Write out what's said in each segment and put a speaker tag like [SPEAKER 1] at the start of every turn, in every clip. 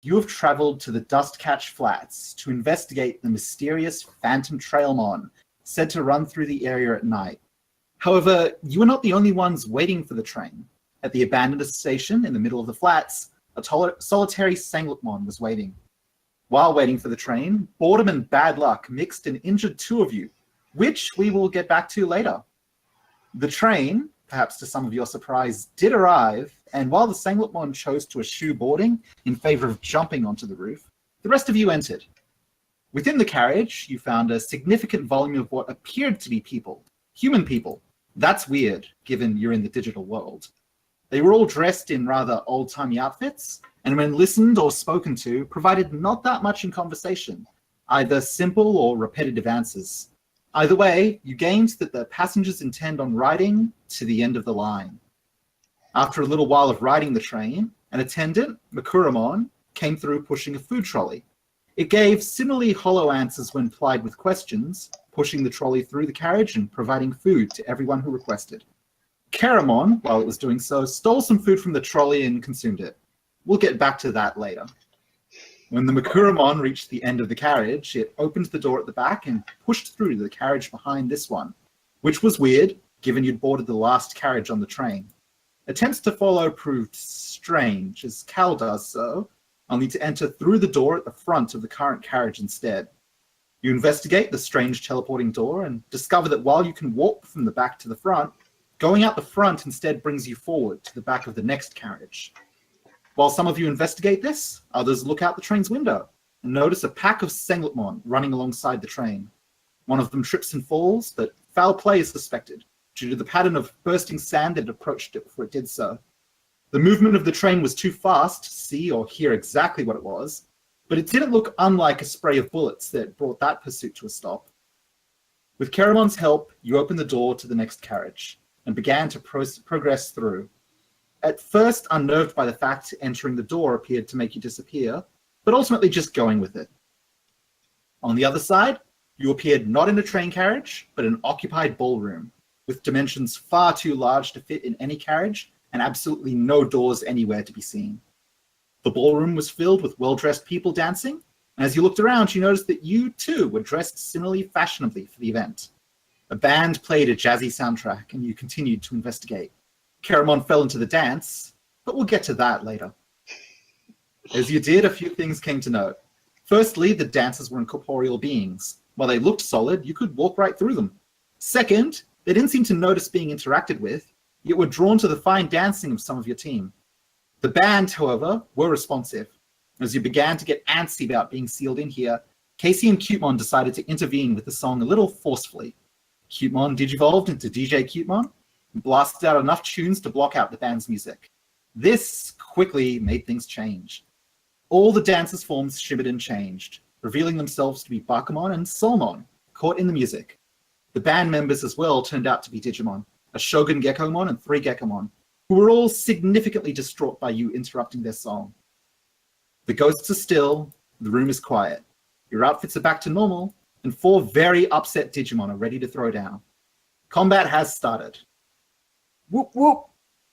[SPEAKER 1] You have traveled to the Dustcatch Flats to investigate the mysterious phantom Trailmon said to run through the area at night. However, you are not the only ones waiting for the train. At the abandoned station in the middle of the flats, a solitary Sanglipmon was waiting. While waiting for the train, boredom and bad luck mixed and injured two of you, which we will get back to later. The train, perhaps to some of your surprise, did arrive, and while the Sanglipmon chose to eschew boarding in favor of jumping onto the roof, the rest of you entered. Within the carriage, you found a significant volume of what appeared to be people, human people. That's weird, given you're in the digital world. They were all dressed in rather old-timey outfits, and when listened or spoken to, provided not that much in conversation, either simple or repetitive answers. Either way, you gained that the passengers intend on riding to the end of the line. After a little while of riding the train, an attendant, Makuramon, came through pushing a food trolley. It gave similarly hollow answers when plied with questions, pushing the trolley through the carriage and providing food to everyone who requested. Karamon, while it was doing so, stole some food from the trolley and consumed it. We'll get back to that later. When the Makuramon reached the end of the carriage, it opened the door at the back and pushed through to the carriage behind this one, which was weird, given you'd boarded the last carriage on the train. Attempts to follow proved strange, as Cal does so, only to enter through the door at the front of the current carriage instead. You investigate the strange teleporting door and discover that while you can walk from the back to the front, going out the front instead brings you forward to the back of the next carriage. While some of you investigate this, others look out the train's window and notice a pack of Sanglipmon running alongside the train. One of them trips and falls, but foul play is suspected due to the pattern of bursting sand that approached it before it did so. The movement of the train was too fast to see or hear exactly what it was, but it didn't look unlike a spray of bullets that brought that pursuit to a stop. With Karamon's help, you opened the door to the next carriage and began to progress through. At first unnerved by the fact entering the door appeared to make you disappear, but ultimately just going with it. On the other side, you appeared not in a train carriage, but an occupied ballroom, with dimensions far too large to fit in any carriage and absolutely no doors anywhere to be seen. The ballroom was filled with well-dressed people dancing, and as you looked around, you noticed that you too were dressed similarly fashionably for the event. A band played a jazzy soundtrack, and you continued to investigate. Karamon fell into the dance, but we'll get to that later. As you did, a few things came to note. Firstly, the dancers were incorporeal beings. While they looked solid, you could walk right through them. Second, they didn't seem to notice being interacted with, yet were drawn to the fine dancing of some of your team. The band, however, were responsive. As you began to get antsy about being sealed in here, Casey and Cutemon decided to intervene with the song a little forcefully. Cutemon digivolved into DJ Cutemon and blasted out enough tunes to block out the band's music. This quickly made things change. All the dancers' forms shimmered and changed, revealing themselves to be Bakumon and Soulmon, caught in the music. The band members as well turned out to be Digimon, a Shogun Gekomon and 3 Gekomon, who were all significantly distraught by you interrupting their song. The ghosts are still, the room is quiet. Your outfits are back to normal, and 4 very upset Digimon are ready to throw down. Combat has started. Whoop whoop!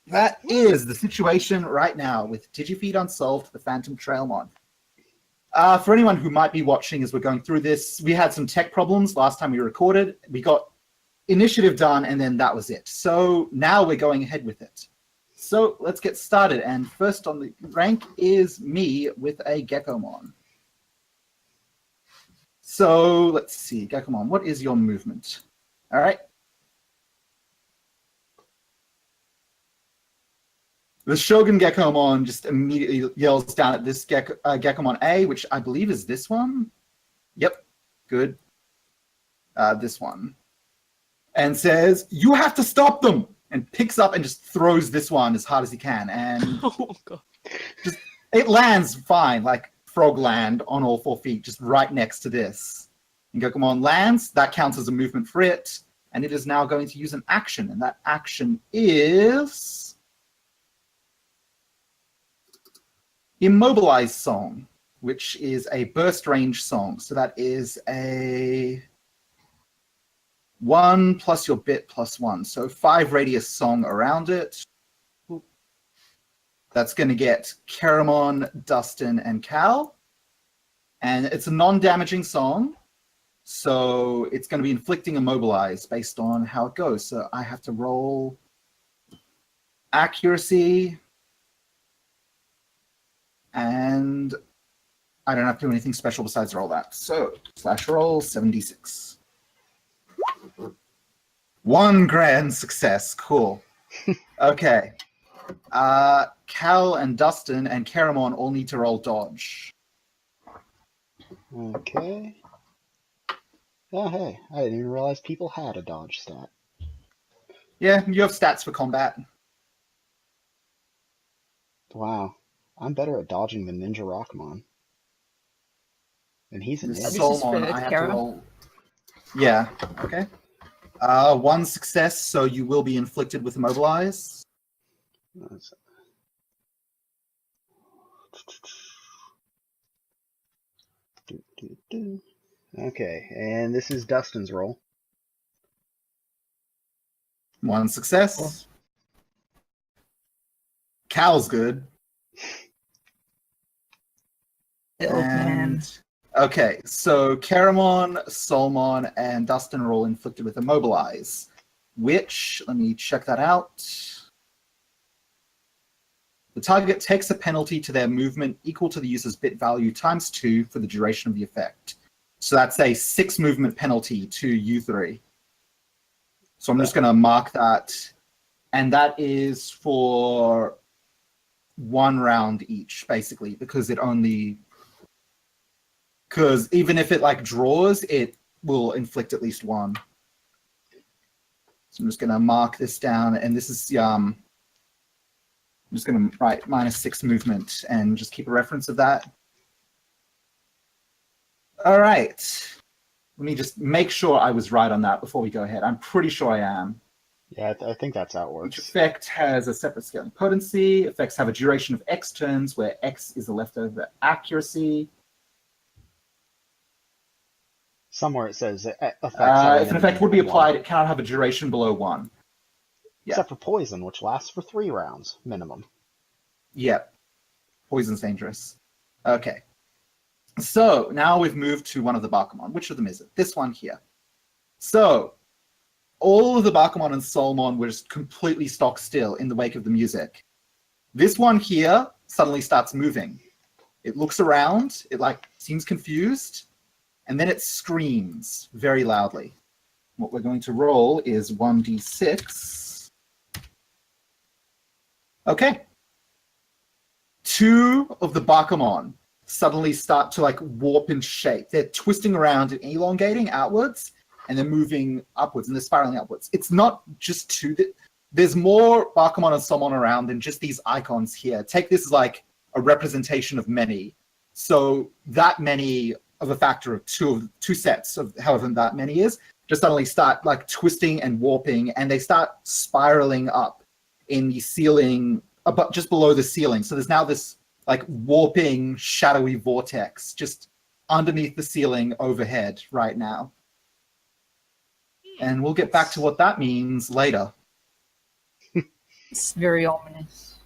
[SPEAKER 1] That is the situation right now with Digifeed Unsolved, the Phantom Trailmon. For anyone who might be watching as we're going through this, we had some tech problems last time we recorded. We got initiative done, and then that was it. So now we're going ahead with it. So let's get started. And first on the rank is me with a Gekomon. So let's see, Gekomon, what is your movement? All right. The Shogun Gekomon just immediately yells down at this Gekomon A, which I believe is this one. Yep, good. This one. And says, "You have to stop them!" And picks up and just throws this one as hard as he can. And
[SPEAKER 2] Oh, God.
[SPEAKER 1] just it lands fine, like frog land on all 4 feet, just right next to this. And Gekomon lands, that counts as a movement for it, and it is now going to use an action, and that action is Immobilize Song, which is a burst range song. So that is a 1 plus your bit plus 1. So 5 radius song around it. That's going to get Caramon, Dustin, and Cal. And it's a non-damaging song, so it's going to be inflicting immobilize based on how it goes. So I have to roll accuracy, and I don't have to do anything special besides roll that. So /roll 76. 1 grand success. Cool. Okay. Cal and Dustin and Caramon all need to roll dodge.
[SPEAKER 2] Okay. Oh, hey, I didn't even realize people had a dodge stat.
[SPEAKER 1] Yeah, you have stats for combat.
[SPEAKER 2] Wow. I'm better at dodging than Ninja Rockmon. And he's an
[SPEAKER 1] This
[SPEAKER 2] idiot.
[SPEAKER 1] is Solomon. I have to roll. Yeah, okay. 1 success, so you will be inflicted with immobilize.
[SPEAKER 2] Okay, and this is Dustin's roll.
[SPEAKER 1] 1 success.
[SPEAKER 2] Cool.
[SPEAKER 1] Cal's good.
[SPEAKER 3] Man.
[SPEAKER 1] Okay, so Caramon, Solomon, and Dustin are all inflicted with immobilize, which, let me check that out. The target takes a penalty to their movement equal to the user's bit value times 2 for the duration of the effect. So that's a 6 movement penalty to you 3. So I'm just going to mark that. And that is for 1 round each, basically, because it only... Because even if it draws, it will inflict at least 1. So I'm just going to mark this down, and this is I'm just going to write -6 movement and just keep a reference of that. All right. Let me just make sure I was right on that before we go ahead. I'm pretty sure I am.
[SPEAKER 2] Yeah, I think that's how it works.
[SPEAKER 1] Each effect has a separate scaling potency. Effects have a duration of X turns, where X is the leftover accuracy.
[SPEAKER 2] Somewhere it says effects
[SPEAKER 1] if an effect would be applied, it cannot have a duration below 1. Yeah.
[SPEAKER 2] Except for poison, which lasts for 3 rounds minimum.
[SPEAKER 1] Yep. Poison's dangerous. Okay. So now we've moved to one of the Bakumon. Which of them is it? This one here. So all of the Bakumon and Solomon were just completely stock still in the wake of the music. This one here suddenly starts moving. It looks around. It seems confused. And then it screams very loudly. What we're going to roll is 1d6. Okay. 2 of the Bakumon suddenly start to warp in shape. They're twisting around and elongating outwards, and they're moving upwards, and they're spiraling upwards. It's not just 2. There's more Bakumon and Solomon around than just these icons here. Take this as a representation of many. So that many of a factor of 2 sets of however that many is, just suddenly start twisting and warping, and they start spiraling up in the ceiling, just below the ceiling. So there's now this warping, shadowy vortex just underneath the ceiling overhead right now. And we'll get back to what that means later.
[SPEAKER 3] It's very ominous.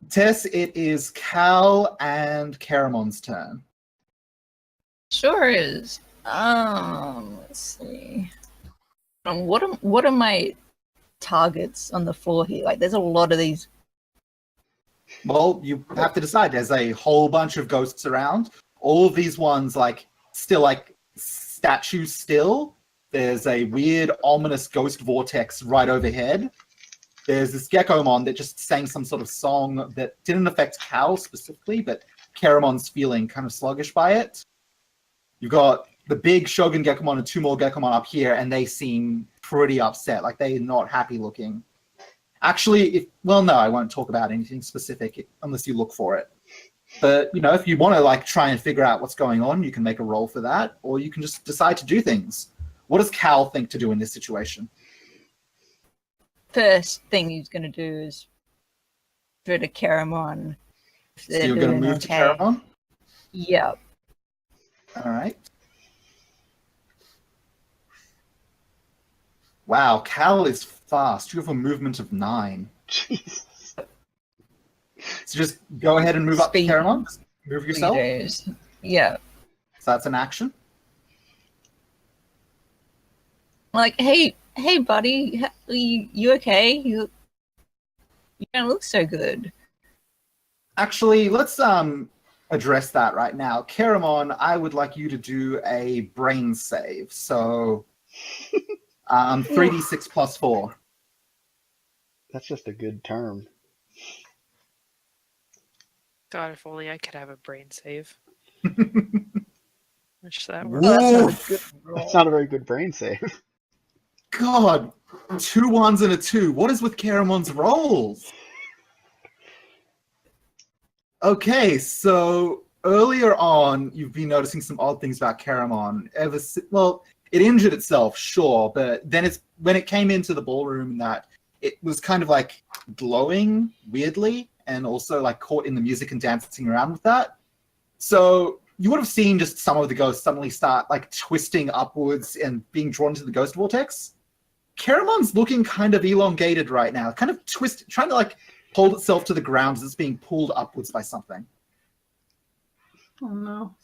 [SPEAKER 1] Tess, it is Cal and Caramon's turn.
[SPEAKER 3] Sure is. Let's see. What are my targets on the floor here? There's a lot of these.
[SPEAKER 1] Well, you have to decide. There's a whole bunch of ghosts around. All of these ones, still statues still. There's a weird, ominous ghost vortex right overhead. There's this Geckomon that just sang some sort of song that didn't affect Cal specifically, but Caramon's feeling kind of sluggish by it. You've got the big Shogun Geckomon and 2 more Geckomon up here, and they seem pretty upset. They're not happy looking. Actually, no, I won't talk about anything specific unless you look for it. But, if you want to try and figure out what's going on, you can make a roll for that, or you can just decide to do things. What does Cal think to do in this situation?
[SPEAKER 3] First thing he's going to do is go to Caramon.
[SPEAKER 1] So you're going to move to Caramon?
[SPEAKER 3] Yep.
[SPEAKER 1] All right. Wow, Cal is fast. You have a movement of 9.
[SPEAKER 2] Jesus.
[SPEAKER 1] So just go ahead and move up to
[SPEAKER 3] Speed.
[SPEAKER 1] Caramon. Just move yourself.
[SPEAKER 3] Leaders. Yeah.
[SPEAKER 1] So that's an action.
[SPEAKER 3] Like, hey, buddy, you okay? You don't look so good.
[SPEAKER 1] Actually, let's address that right now. Caramon, I would like you to do a brain save. So 3d6 plus 4.
[SPEAKER 2] That's just a good term.
[SPEAKER 4] God, if only I could have a brain save. Wish that were.
[SPEAKER 3] Well, that's not a
[SPEAKER 1] Woof.
[SPEAKER 3] good roll.
[SPEAKER 2] That's not a very good brain save.
[SPEAKER 1] God, 2 1s and a 2. What is with Caramon's rolls? Okay, so earlier on, you've been noticing some odd things about Caramon. Well, it injured itself, sure, but then when it came into the ballroom and that, it was kind of like glowing weirdly, and also like caught in the music and dancing around with that. So you would have seen just some of the ghosts suddenly start like twisting upwards and being drawn into the ghost vortex. Caramon's looking kind of elongated right now, kind of trying to like hold itself to the ground as it's being pulled upwards by something.
[SPEAKER 5] Oh no.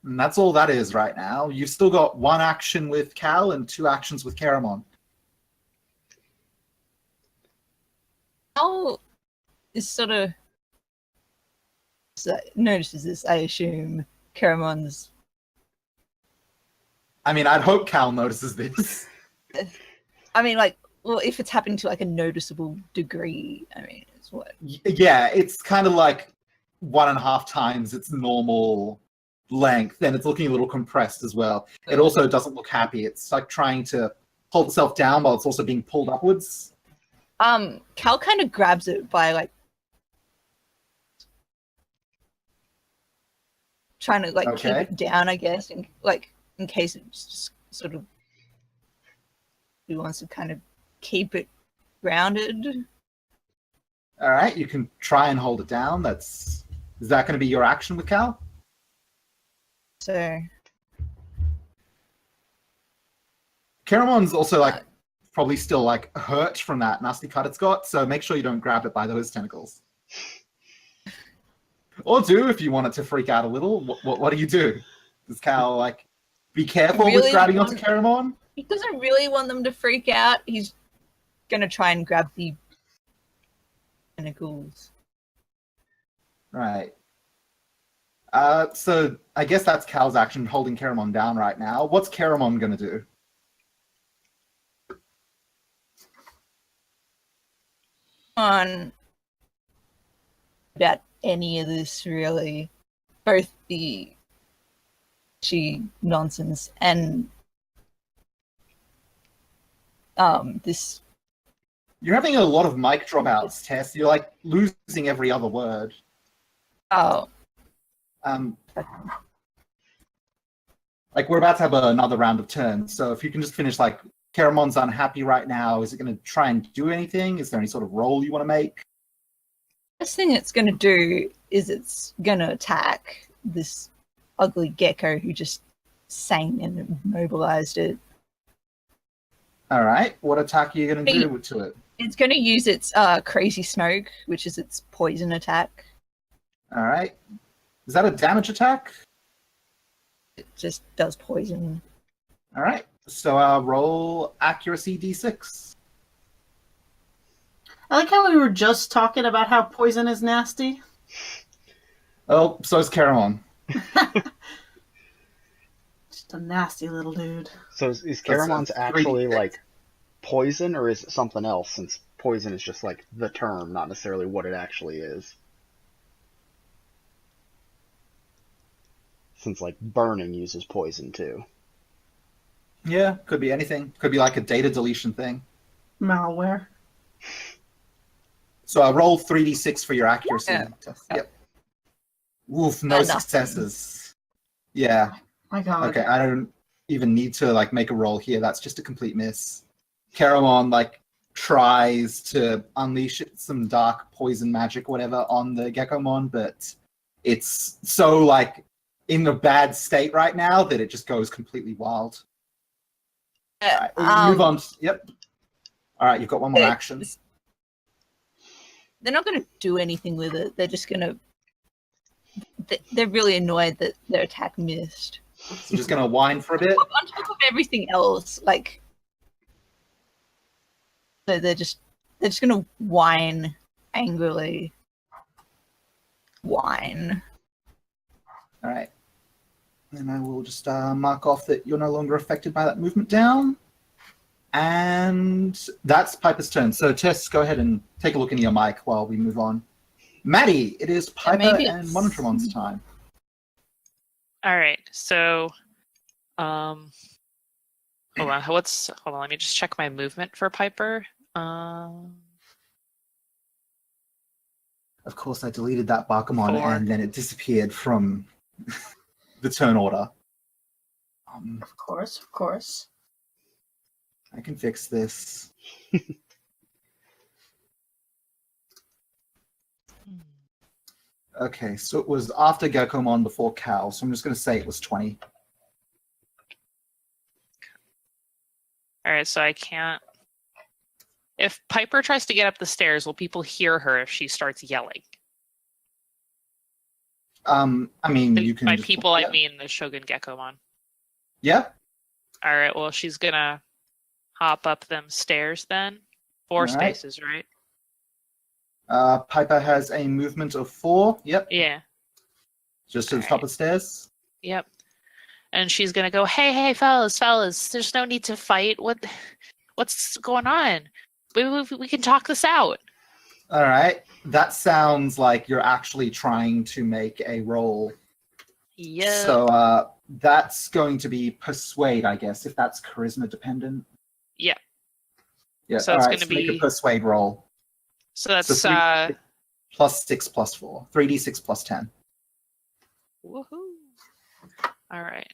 [SPEAKER 1] And that's all that is right now. You've still got 1 action with Cal and 2 actions with Caramon.
[SPEAKER 3] How is sort of notices this? I assume Caramon's.
[SPEAKER 1] I mean, I'd hope Cal notices this.
[SPEAKER 3] I mean, like, well, if it's happening to like a noticeable degree, I mean, it's what.
[SPEAKER 1] Yeah, it's kind of like 1.5 times its normal length, and it's looking a little compressed as well. It also doesn't look happy. It's like trying to hold itself down while it's also being pulled upwards.
[SPEAKER 3] Cal kind of grabs it by like trying to like keep
[SPEAKER 1] Okay.
[SPEAKER 3] it down, I guess, in case it's just sort of he wants to kind of keep it grounded.
[SPEAKER 1] All right, you can try and hold it down. Is that going to be your action with Cal?
[SPEAKER 3] So
[SPEAKER 1] Caramon's also like probably still like hurt from that nasty cut it's got, so make sure you don't grab it by those tentacles. Or do if you want it to freak out a little. What do you do? Does Cal like be careful with
[SPEAKER 3] Really
[SPEAKER 1] grabbing onto
[SPEAKER 3] want-
[SPEAKER 1] Caramon?
[SPEAKER 3] he doesn't really want them to freak out. He's gonna try and grab the tentacles.
[SPEAKER 1] Right. So I guess that's Cal's action, holding Caramon down right now. What's Caramon gonna do?
[SPEAKER 3] On about any of this, really, both the nonsense and this.
[SPEAKER 1] You're having a lot of mic dropouts, Tess. You're like losing every other word.
[SPEAKER 3] Oh,
[SPEAKER 1] Like we're about to have another round of turns, so if you can just finish, like, Caramon's unhappy right now. Is it going to try and do anything? Is there any sort of roll you want to make?
[SPEAKER 3] first thing it's gonna do is it's gonna attack this ugly gecko who just sang and immobilized it.
[SPEAKER 1] All right. What attack are you going to do to it?
[SPEAKER 3] It's gonna use its crazy smoke, which is its poison attack.
[SPEAKER 1] All right. Is that a damage attack?
[SPEAKER 3] It just does poison.
[SPEAKER 1] All right. So roll accuracy d6.
[SPEAKER 5] I like how we were just talking about how poison is nasty.
[SPEAKER 1] Oh, so is Caramon.
[SPEAKER 5] Just a nasty little dude.
[SPEAKER 2] So is Caramon's
[SPEAKER 1] That's
[SPEAKER 2] actually
[SPEAKER 1] 3d6.
[SPEAKER 2] like poison, or is it something else? Since poison is just like the term, not necessarily what it actually is. Since like burning uses poison too.
[SPEAKER 1] Yeah, could be anything. Could be like a data deletion thing.
[SPEAKER 5] Malware.
[SPEAKER 1] So I roll 3d6 for your accuracy.
[SPEAKER 3] Yeah.
[SPEAKER 1] Yep. Oof, no
[SPEAKER 3] Nothing.
[SPEAKER 1] successes. Yeah.
[SPEAKER 5] My god.
[SPEAKER 1] Okay, I don't even need to like make a roll here. That's just a complete miss. Caramon like tries to unleash some dark poison magic, whatever, on the Gekomon, but it's so like in a bad state right now that it just goes completely wild. Alright, we'll move on. Yep. Alright, you've got one more action.
[SPEAKER 3] They're not going to do anything with it. They're just going to... They're really annoyed that their attack missed.
[SPEAKER 1] So just going to whine for a bit.
[SPEAKER 3] On top of everything else, like... They're just going to whine angrily. Whine.
[SPEAKER 1] Alright. And I will just mark off that you're no longer affected by that movement down. And that's Piper's turn. So Tess, go ahead and take a look into your mic while we move on. Maddie, it is Piper and Monotramon's time.
[SPEAKER 4] All right. So, hold on. Let me just check my movement for Piper.
[SPEAKER 1] Of course, I deleted that Barkamon
[SPEAKER 4] 4.
[SPEAKER 1] and then it disappeared from the turn order.
[SPEAKER 5] Of course.
[SPEAKER 1] I can fix this. Okay, so it was after Geckomon before Cal, so I'm just going to say it was 20.
[SPEAKER 4] All right. So I can't. If Piper tries to get up the stairs, will people hear her if she starts yelling?
[SPEAKER 1] I mean, you can.
[SPEAKER 4] By
[SPEAKER 1] just-
[SPEAKER 4] people,
[SPEAKER 1] yeah.
[SPEAKER 4] I mean the Shogun Geckomon.
[SPEAKER 1] Yeah.
[SPEAKER 4] All right. Well, she's gonna hop up them stairs then. 4
[SPEAKER 1] All right.
[SPEAKER 4] spaces, right?
[SPEAKER 1] Piper has a movement of 4. Yep.
[SPEAKER 4] Yeah.
[SPEAKER 1] Just to the
[SPEAKER 4] All
[SPEAKER 1] top of the stairs.
[SPEAKER 4] Yep. And she's gonna go, hey, fellas, there's no need to fight. What's going on? We can talk this out.
[SPEAKER 1] All right. That sounds like you're actually trying to make a roll.
[SPEAKER 4] Yeah.
[SPEAKER 1] So that's going to be persuade, I guess, if that's charisma dependent.
[SPEAKER 4] Yeah.
[SPEAKER 1] Yeah.
[SPEAKER 4] So
[SPEAKER 1] all
[SPEAKER 4] it's
[SPEAKER 1] right,
[SPEAKER 4] gonna
[SPEAKER 1] make a
[SPEAKER 4] be-
[SPEAKER 1] persuade roll.
[SPEAKER 4] So that's
[SPEAKER 1] So 3d6 plus 6 plus 4. 3d6 plus 10.
[SPEAKER 4] woohoo. All right.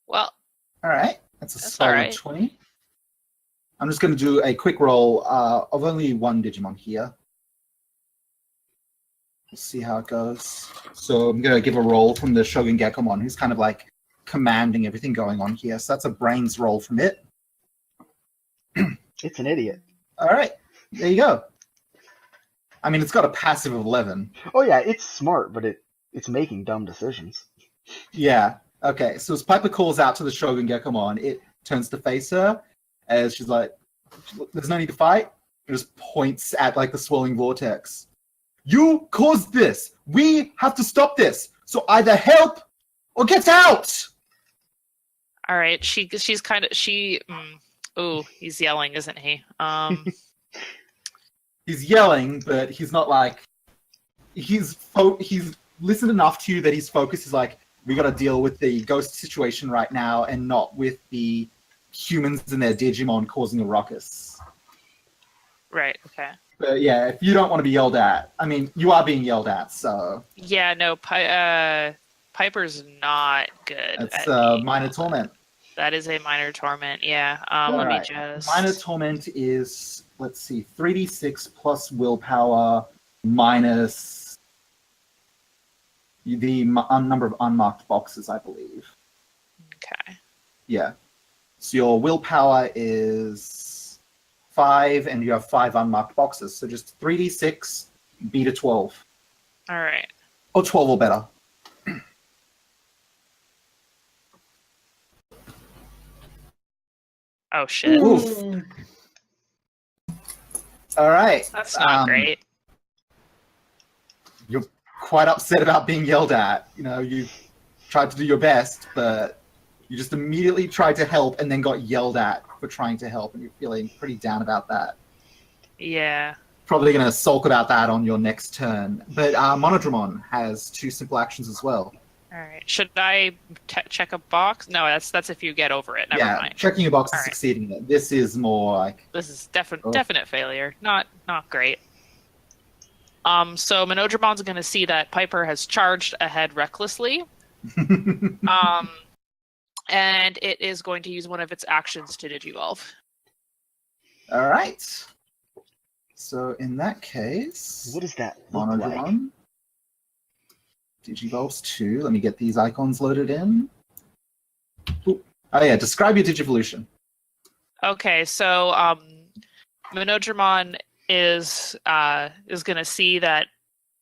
[SPEAKER 4] Well,
[SPEAKER 1] All right. That's a
[SPEAKER 4] That's
[SPEAKER 1] solid
[SPEAKER 4] all right.
[SPEAKER 1] 20. I'm just going to do a quick roll of only one Digimon here. Let's see how it goes. So I'm going to give a roll from the Shogun Geckomon, who's kind of like commanding everything going on here. So that's a brains roll from it.
[SPEAKER 2] It's an idiot.
[SPEAKER 1] All right. There you go. I mean, it's got a passive of 11.
[SPEAKER 2] Oh yeah, it's smart, but it's making dumb decisions.
[SPEAKER 1] Yeah. Okay. So as Piper calls out to the Shogun Geckomon, it turns to face her as she's like, there's no need to fight. It just points at like the swirling vortex. You caused this. We have to stop this. So either help or get out.
[SPEAKER 4] all right. She's kind of ooh, he's yelling, isn't he?
[SPEAKER 1] He's yelling, but he's not like he's listened enough to you that his focus is like, we got to deal with the ghost situation right now and not with the humans and their Digimon causing a ruckus.
[SPEAKER 4] Right. Okay.
[SPEAKER 1] But yeah, if you don't want to be yelled at, I mean, you are being yelled at, so
[SPEAKER 4] Yeah. No. Piper's not good.
[SPEAKER 1] that's
[SPEAKER 4] at being
[SPEAKER 1] minor
[SPEAKER 4] yelled at.
[SPEAKER 1] torment.
[SPEAKER 4] That is a minor torment. Yeah. Let me
[SPEAKER 1] Alright.
[SPEAKER 4] just.
[SPEAKER 1] Minor torment is, let's see, 3d6 plus willpower minus the number of unmarked boxes, I believe.
[SPEAKER 4] Okay.
[SPEAKER 1] Yeah. So your willpower is 5, and you have 5 unmarked boxes. So just 3d6, beat a 12.
[SPEAKER 4] All right.
[SPEAKER 1] Or 12 or better.
[SPEAKER 4] Oh shit.
[SPEAKER 1] Oof. All right.
[SPEAKER 4] That's not great.
[SPEAKER 1] You're quite upset about being yelled at. You know, you tried to do your best, but you just immediately tried to help and then got yelled at for trying to help, and you're feeling pretty down about that.
[SPEAKER 4] Yeah.
[SPEAKER 1] Probably going to sulk about that on your next turn. But Monodramon has 2 simple actions as well.
[SPEAKER 4] All right. Should I check a box? No, that's if you get over it. Never mind.
[SPEAKER 1] Checking a box and
[SPEAKER 4] All right.
[SPEAKER 1] succeeding it. This is more like...
[SPEAKER 4] This is
[SPEAKER 1] Oh.
[SPEAKER 4] definite failure. Not great. So Monodramon's going to see that Piper has charged ahead recklessly. And it is going to use one of its actions to Digivolve.
[SPEAKER 1] All right. So in that case,
[SPEAKER 2] What does that look like?
[SPEAKER 1] Monodramon. Digivolves 2. Let me get these icons loaded in. Ooh. Oh yeah, describe your Digivolution.
[SPEAKER 4] Okay, so Monodramon is gonna see that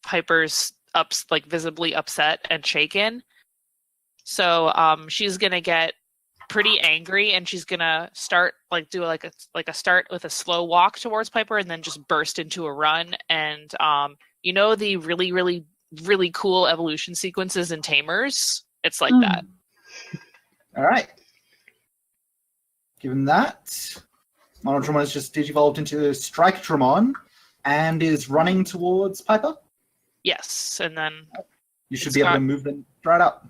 [SPEAKER 4] Piper's visibly upset and shaken. So she's gonna get pretty angry, and she's gonna start do a start with a slow walk towards Piper, and then just burst into a run. And the really really really cool evolution sequences in Tamers, it's like that.
[SPEAKER 1] All right. Given that, Monodramon is just digivolved into Strike-Dramon and is running towards Piper.
[SPEAKER 4] Yes, and then
[SPEAKER 1] You should be able to move them right up.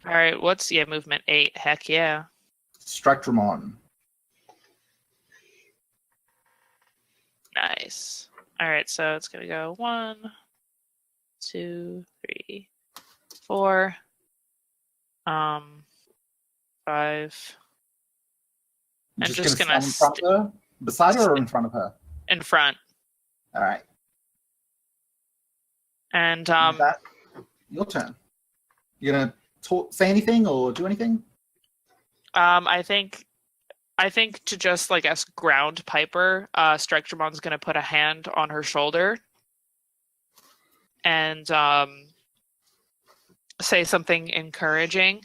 [SPEAKER 4] All right, what's movement 8? Heck yeah.
[SPEAKER 1] Strike-Dramon.
[SPEAKER 4] Nice. All right, so it's gonna go 1, 2, 3, 4, 5. I'm just gonna
[SPEAKER 1] stand in front of her, beside her, or in front of her?
[SPEAKER 4] In front.
[SPEAKER 1] All right.
[SPEAKER 4] And
[SPEAKER 1] That, your turn. You gonna say anything or do anything?
[SPEAKER 4] I think to just ground Piper, Strike-Dramon's gonna put a hand on her shoulder and say something encouraging.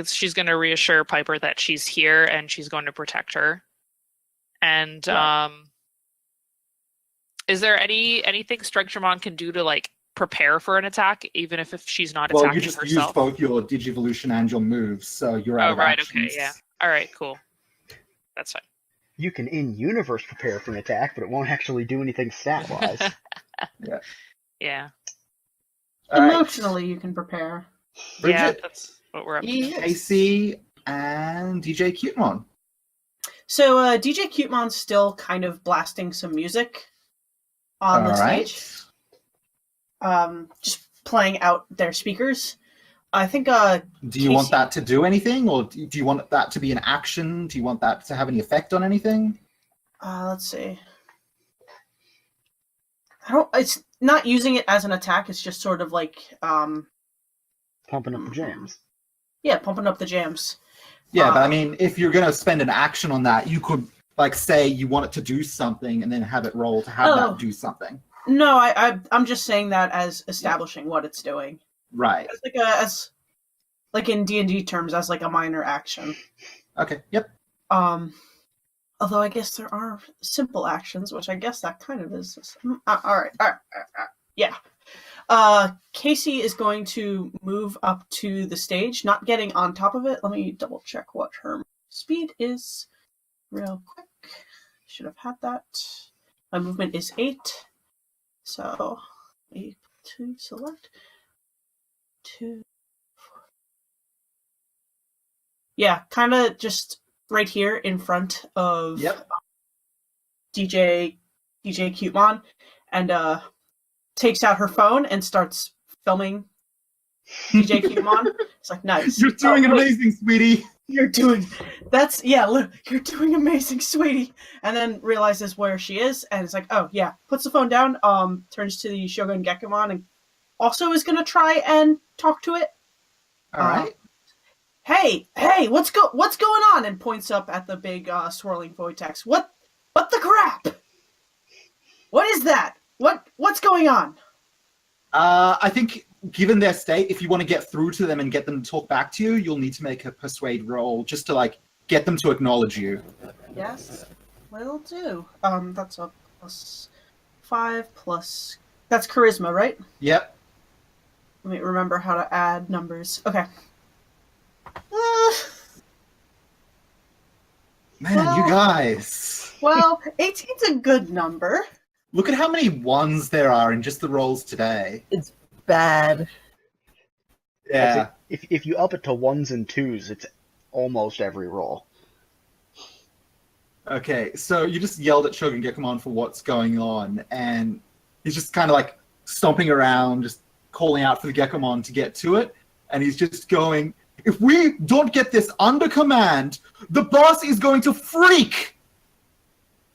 [SPEAKER 4] She's going to reassure Piper that she's here and she's going to protect her. And is there anything Strike-Dramon can do to prepare for an attack, even if she's not attacking herself?
[SPEAKER 1] Well, you just used both your Digivolution and your moves, so you're out of actions.
[SPEAKER 4] Okay, yeah. All right, cool. That's fine.
[SPEAKER 2] You can in-universe prepare for an attack, but it won't actually do anything stat-wise.
[SPEAKER 1] Yeah.
[SPEAKER 4] Yeah.
[SPEAKER 5] Emotionally, you can prepare.
[SPEAKER 1] Bridget,
[SPEAKER 4] yeah, that's what we're up to.
[SPEAKER 1] Casey, and DJ Cutemon.
[SPEAKER 5] So DJ Cutemon's still kind of blasting some music on the stage. Just playing out their speakers. I think
[SPEAKER 1] do you want that to do anything, or do you want that to be an action? Do you want that to have any effect on anything?
[SPEAKER 5] Let's see. It's not using it as an attack, it's just sort of
[SPEAKER 2] pumping up the jams.
[SPEAKER 5] Yeah, pumping up the jams.
[SPEAKER 1] Yeah, but I mean, if you're going to spend an action on that, you could say you want it to do something and then have it roll to have that do something.
[SPEAKER 5] No, I'm just saying that as establishing what it's doing.
[SPEAKER 1] Right.
[SPEAKER 5] As in D&D terms, as a minor action.
[SPEAKER 1] Okay. Yep.
[SPEAKER 5] Although I guess there are simple actions, which I guess that kind of is. All right. Yeah. Casey is going to move up to the stage, not getting on top of it. Let me double check what her speed is real quick. Should have had that. My movement is 8. So, 8 to select. 2, 4. Yeah, kind of just right here in front of DJ Cutemon, and takes out her phone and starts filming DJ Cutemon. It's nice.
[SPEAKER 1] You're doing amazing, sweetie.
[SPEAKER 5] You're doing amazing, sweetie. And then realizes where she is, and it's oh yeah, puts the phone down, turns to the Shogun Gekomon, and also is gonna try and talk to it.
[SPEAKER 1] All right.
[SPEAKER 5] Hey, what's going on? And points up at the big swirling vortex. What the crap? What is that? What's going on?
[SPEAKER 1] I think, given their state, if you want to get through to them and get them to talk back to you, you'll need to make a persuade roll just to get them to acknowledge you.
[SPEAKER 5] Yes, will do. That's a +5 plus. That's charisma, right?
[SPEAKER 1] Yep.
[SPEAKER 5] Let me remember how to add numbers. Okay.
[SPEAKER 1] Man, you guys.
[SPEAKER 5] Well, 18's a good number.
[SPEAKER 1] Look at how many ones there are in just the rolls today.
[SPEAKER 3] It's bad.
[SPEAKER 1] Yeah.
[SPEAKER 2] If you up it to 1s and 2s, it's almost every roll.
[SPEAKER 1] Okay, so you just yelled at Shogun Gekomon for what's going on, and he's just kind of stomping around, just calling out for the Gekomon to get to it, and he's just going, if we don't get this under command, the boss is going to freak!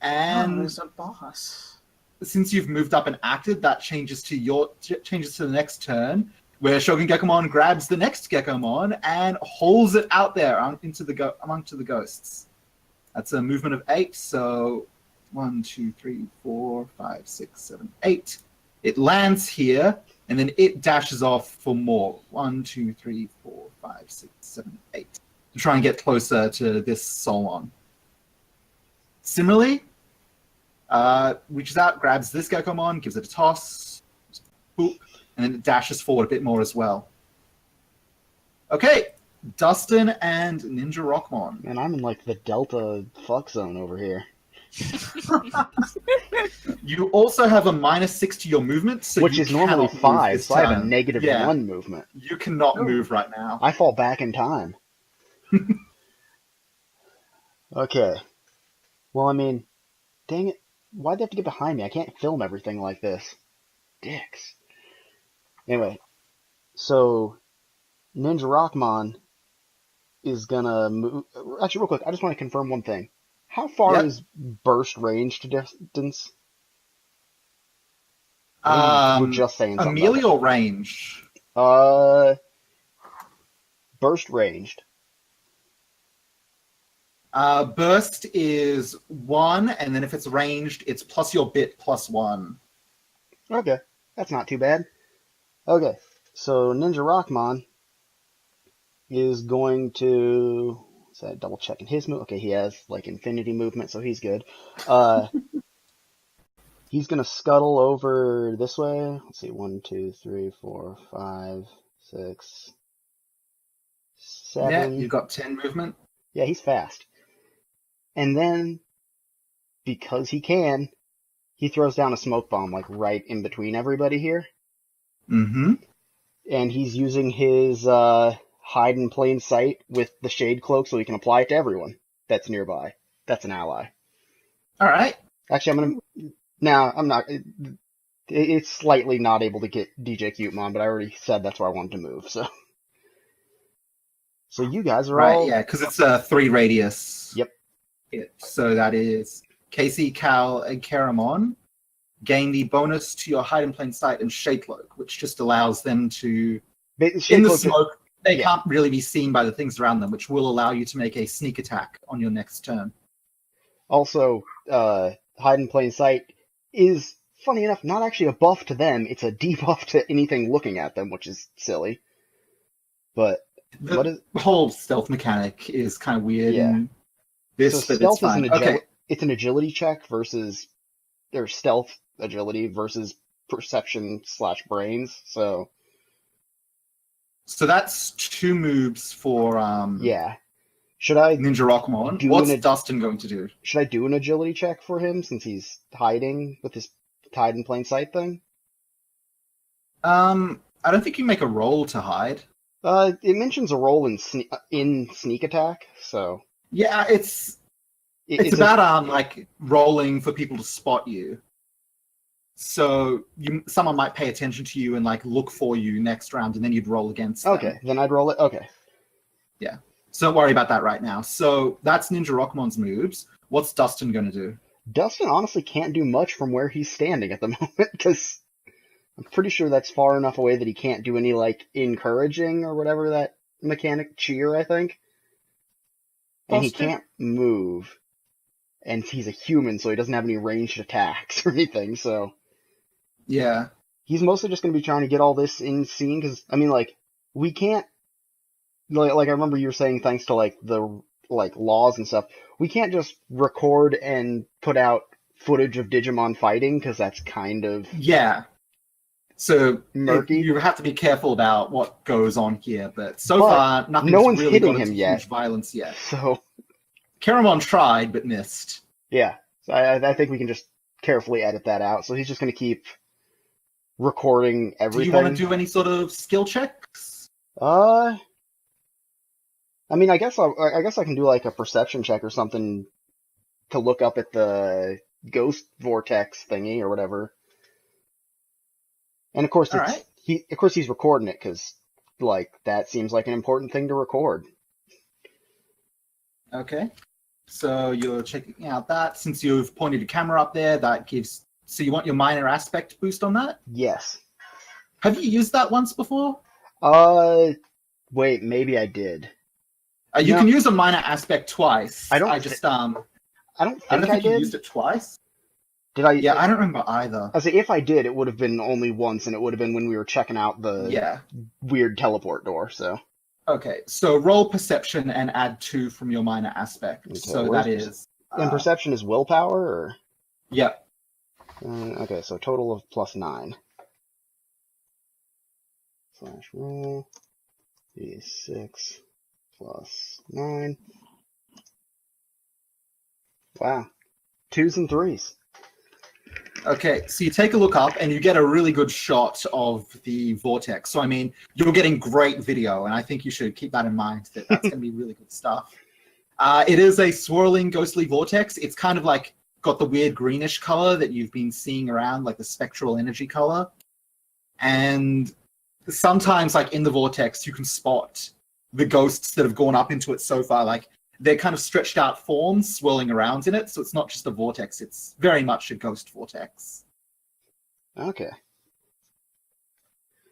[SPEAKER 1] And
[SPEAKER 5] there's a boss.
[SPEAKER 1] since you've moved up and acted, that changes to the next turn, where Shogun Gekomon grabs the next Gekomon and holds it out there amongst the ghosts. That's a movement of 8, so 1, 2, 3, 4, 5, 6, 7, 8. It lands here, and then it dashes off for more. 1, 2, 3, 4, 5, 6, 7, 8. To try and get closer to this Solon. Similarly, reaches out, grabs this Gekomon, gives it a toss, boop, and then it dashes forward a bit more as well. Okay, Dustin and Ninja Rockmon.
[SPEAKER 2] Man, I'm in like the Delta fuck zone over here.
[SPEAKER 1] You also have a -6 to your movement, so
[SPEAKER 2] Which
[SPEAKER 1] you
[SPEAKER 2] is normally
[SPEAKER 1] cannot move
[SPEAKER 2] 5,
[SPEAKER 1] this
[SPEAKER 2] so I have a
[SPEAKER 1] turn.
[SPEAKER 2] negative
[SPEAKER 1] Yeah.
[SPEAKER 2] 1 movement.
[SPEAKER 1] You cannot move right now.
[SPEAKER 2] I fall back in time. Okay. Well, I mean, dang it. Why'd they have to get behind me? I can't film everything like this. Dicks. Anyway, so Ninja Rockmon is gonna move. Actually, real quick, I just want to confirm one thing. How far
[SPEAKER 1] Yep.
[SPEAKER 2] is burst range to distance? We're just saying something about
[SPEAKER 1] Amelia or range?
[SPEAKER 2] that. Burst ranged.
[SPEAKER 1] Burst is 1, and then if it's ranged, it's plus your bit plus 1.
[SPEAKER 2] Okay, that's not too bad. Okay, so Ninja Rockmon is going to... Is that double checking his move? Okay, he has like infinity movement, so he's good. He's gonna scuttle over this way. Let's see, 1, 2, 3, 4, 5, 6, 7.
[SPEAKER 1] Yeah, you've got 10 movement.
[SPEAKER 2] Yeah, he's fast. And then, because he can, he throws down a smoke bomb like right in between everybody here.
[SPEAKER 1] Mm-hmm.
[SPEAKER 2] And he's using his hide in plain sight with the shade cloak so he can apply it to everyone that's nearby. That's an ally.
[SPEAKER 1] All right.
[SPEAKER 2] Actually, I'm gonna... Nah, I'm not... It's slightly not able to get DJ Cutemon, but I already said that's where I wanted to move, so... So you guys are
[SPEAKER 1] Right,
[SPEAKER 2] all...
[SPEAKER 1] yeah, because it's a 3 radius.
[SPEAKER 2] Yep.
[SPEAKER 1] So that is Casey, Cal, and Karamon gain the bonus to your hide in plain sight and shade cloak, which just allows them to... in the smoke, they can't really be seen by the things around them, which will allow you to make a sneak attack on your next turn.
[SPEAKER 2] Also, hide in plain sight is, funny enough, not actually a buff to them, it's a debuff to anything looking at them, which is silly. But what is...
[SPEAKER 1] The whole stealth mechanic is kind of weird.
[SPEAKER 2] Yeah.
[SPEAKER 1] In this,
[SPEAKER 2] So
[SPEAKER 1] but
[SPEAKER 2] stealth
[SPEAKER 1] it's fine.
[SPEAKER 2] is it's an agility check versus... Or stealth agility versus perception/brains, so...
[SPEAKER 1] So that's 2 moves for
[SPEAKER 2] Yeah. Should I
[SPEAKER 1] Ninja Rockmon. What's Dustin going to do?
[SPEAKER 2] Should I do an agility check for him since he's hiding with his hide in plain sight thing?
[SPEAKER 1] I don't think you make a roll to hide.
[SPEAKER 2] It mentions a roll in sneak attack, so...
[SPEAKER 1] Yeah, it's about like rolling for people to spot you. So someone might pay attention to you and like look for you next round, and then you'd roll against them.
[SPEAKER 2] Okay, then I'd roll it. Okay.
[SPEAKER 1] Yeah. So don't worry about that right now. So that's Ninja Rockmon's moves. What's Dustin going to do?
[SPEAKER 2] Dustin honestly can't do much from where he's standing at the moment, because I'm pretty sure that's far enough away that he can't do any, like, encouraging or whatever that mechanic, cheer, I think. And he can't move. And he's a human, so he doesn't have any ranged attacks or anything, so...
[SPEAKER 1] Yeah.
[SPEAKER 2] He's mostly just going to be trying to get all this in scene, because, I mean, like, we can't... Like, I remember you were saying, thanks to, like, the, like, laws and stuff, we can't just record and put out footage of Digimon fighting, because that's kind of...
[SPEAKER 1] Yeah. So
[SPEAKER 2] murky.
[SPEAKER 1] You have to be careful about what goes on here, but far, nothing's
[SPEAKER 2] no one's
[SPEAKER 1] really
[SPEAKER 2] hitting
[SPEAKER 1] gone
[SPEAKER 2] him
[SPEAKER 1] into
[SPEAKER 2] yet.
[SPEAKER 1] huge violence yet.
[SPEAKER 2] So...
[SPEAKER 1] Karamon tried, but missed.
[SPEAKER 2] Yeah, so I think we can just carefully edit that out. So he's just going to keep recording everything.
[SPEAKER 1] Do you want to do any sort of skill checks?
[SPEAKER 2] I mean, I guess I can do like a perception check or something to look up at the ghost vortex thingy or whatever. And of course, he's recording it because like that seems like an important thing to record.
[SPEAKER 1] Okay. So you're checking out that. Since you've pointed your camera up there, that gives So you want your minor aspect boost on that?
[SPEAKER 2] Yes.
[SPEAKER 1] Have you used that once before?
[SPEAKER 2] Wait, maybe I did.
[SPEAKER 1] You
[SPEAKER 2] No.
[SPEAKER 1] can use a minor aspect twice.
[SPEAKER 2] I don't
[SPEAKER 1] I
[SPEAKER 2] thi-
[SPEAKER 1] just
[SPEAKER 2] I don't
[SPEAKER 1] I don't
[SPEAKER 2] think I
[SPEAKER 1] think you
[SPEAKER 2] did.
[SPEAKER 1] used it twice.
[SPEAKER 2] Did I?
[SPEAKER 1] Yeah, I don't remember either.
[SPEAKER 2] I say if I did, it would have been only once, and it would have been when we were checking out the
[SPEAKER 1] Yeah.
[SPEAKER 2] weird teleport door. So
[SPEAKER 1] Okay, so roll perception and add 2 from your minor aspect.
[SPEAKER 2] Okay,
[SPEAKER 1] So
[SPEAKER 2] where's
[SPEAKER 1] that is.
[SPEAKER 2] and perception is willpower, or
[SPEAKER 1] Yeah.
[SPEAKER 2] okay, so total of +9. Slash roll d6 +9. Wow, 2s and 3s.
[SPEAKER 1] Okay, so you take a look up and you get a really good shot of the vortex. So, I mean, you're getting great video, and I think you should keep that in mind, that that's going to be really good stuff. It is a swirling, ghostly vortex. It's kind of like got the weird greenish color that you've been seeing around, like the spectral energy color. And sometimes, like in the vortex, you can spot the ghosts that have gone up into it so far. Like, they're kind of stretched out forms swirling around in it, so it's not just a vortex, it's very much a ghost vortex.
[SPEAKER 2] Okay,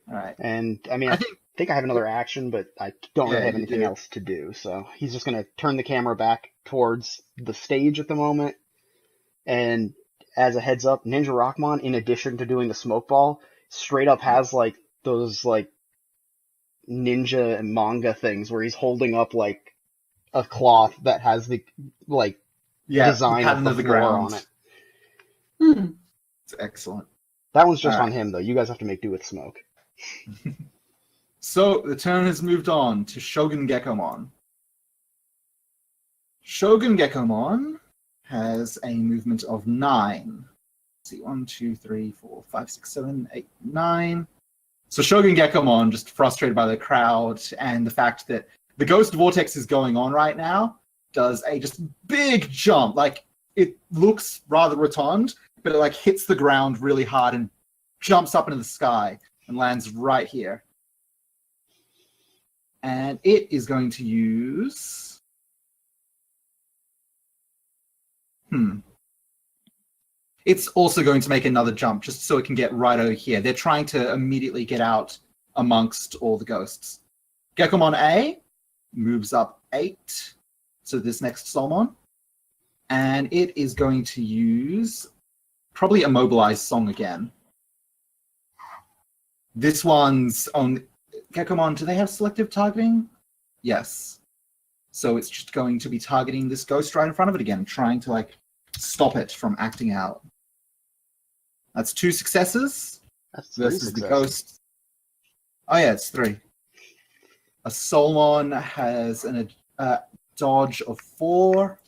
[SPEAKER 1] All right.
[SPEAKER 2] and I mean,
[SPEAKER 1] I
[SPEAKER 2] I think I have another action, but I don't really
[SPEAKER 1] Yeah,
[SPEAKER 2] have
[SPEAKER 1] you
[SPEAKER 2] anything
[SPEAKER 1] do.
[SPEAKER 2] else to do. So he's just gonna turn the camera back towards the stage at the moment. And as a heads up, Ninja Rockmon, in addition to doing the smoke ball, straight up has like those like ninja and manga things where he's holding up like a cloth that has the like design
[SPEAKER 1] pattern
[SPEAKER 2] of the floor
[SPEAKER 1] ground.
[SPEAKER 2] on it.
[SPEAKER 5] Hmm.
[SPEAKER 1] It's excellent.
[SPEAKER 2] That one's just
[SPEAKER 1] All
[SPEAKER 2] on him though. You guys have to make do with smoke.
[SPEAKER 1] So the turn has moved on to Shogun Gekomon. Shogun Gekomon has a movement of 9. Let's see, 1, 2, 3, 4, 5, 6, 7, 8, 9. So Shogun Gekomon, just frustrated by the crowd and the fact that the ghost vortex is going on right now, does a just big jump. Like, it looks rather rotund, but it like hits the ground really hard and jumps up into the sky and lands right here. And it is going to use... It's also going to make another jump just so it can get right over here. They're trying to immediately get out amongst all the ghosts. Gekomon A moves up 8 to this next Solmon. And it is going to use probably Immobilize Song again. This one's on... Gekomon, do they have selective targeting? Yes. So it's just going to be targeting this ghost right in front of it again, trying to like stop it from acting out. That's 2 successes
[SPEAKER 2] That's 3
[SPEAKER 1] versus the
[SPEAKER 2] successes.
[SPEAKER 1] ghost. Oh yeah, it's 3. A Solmon has a dodge of 4.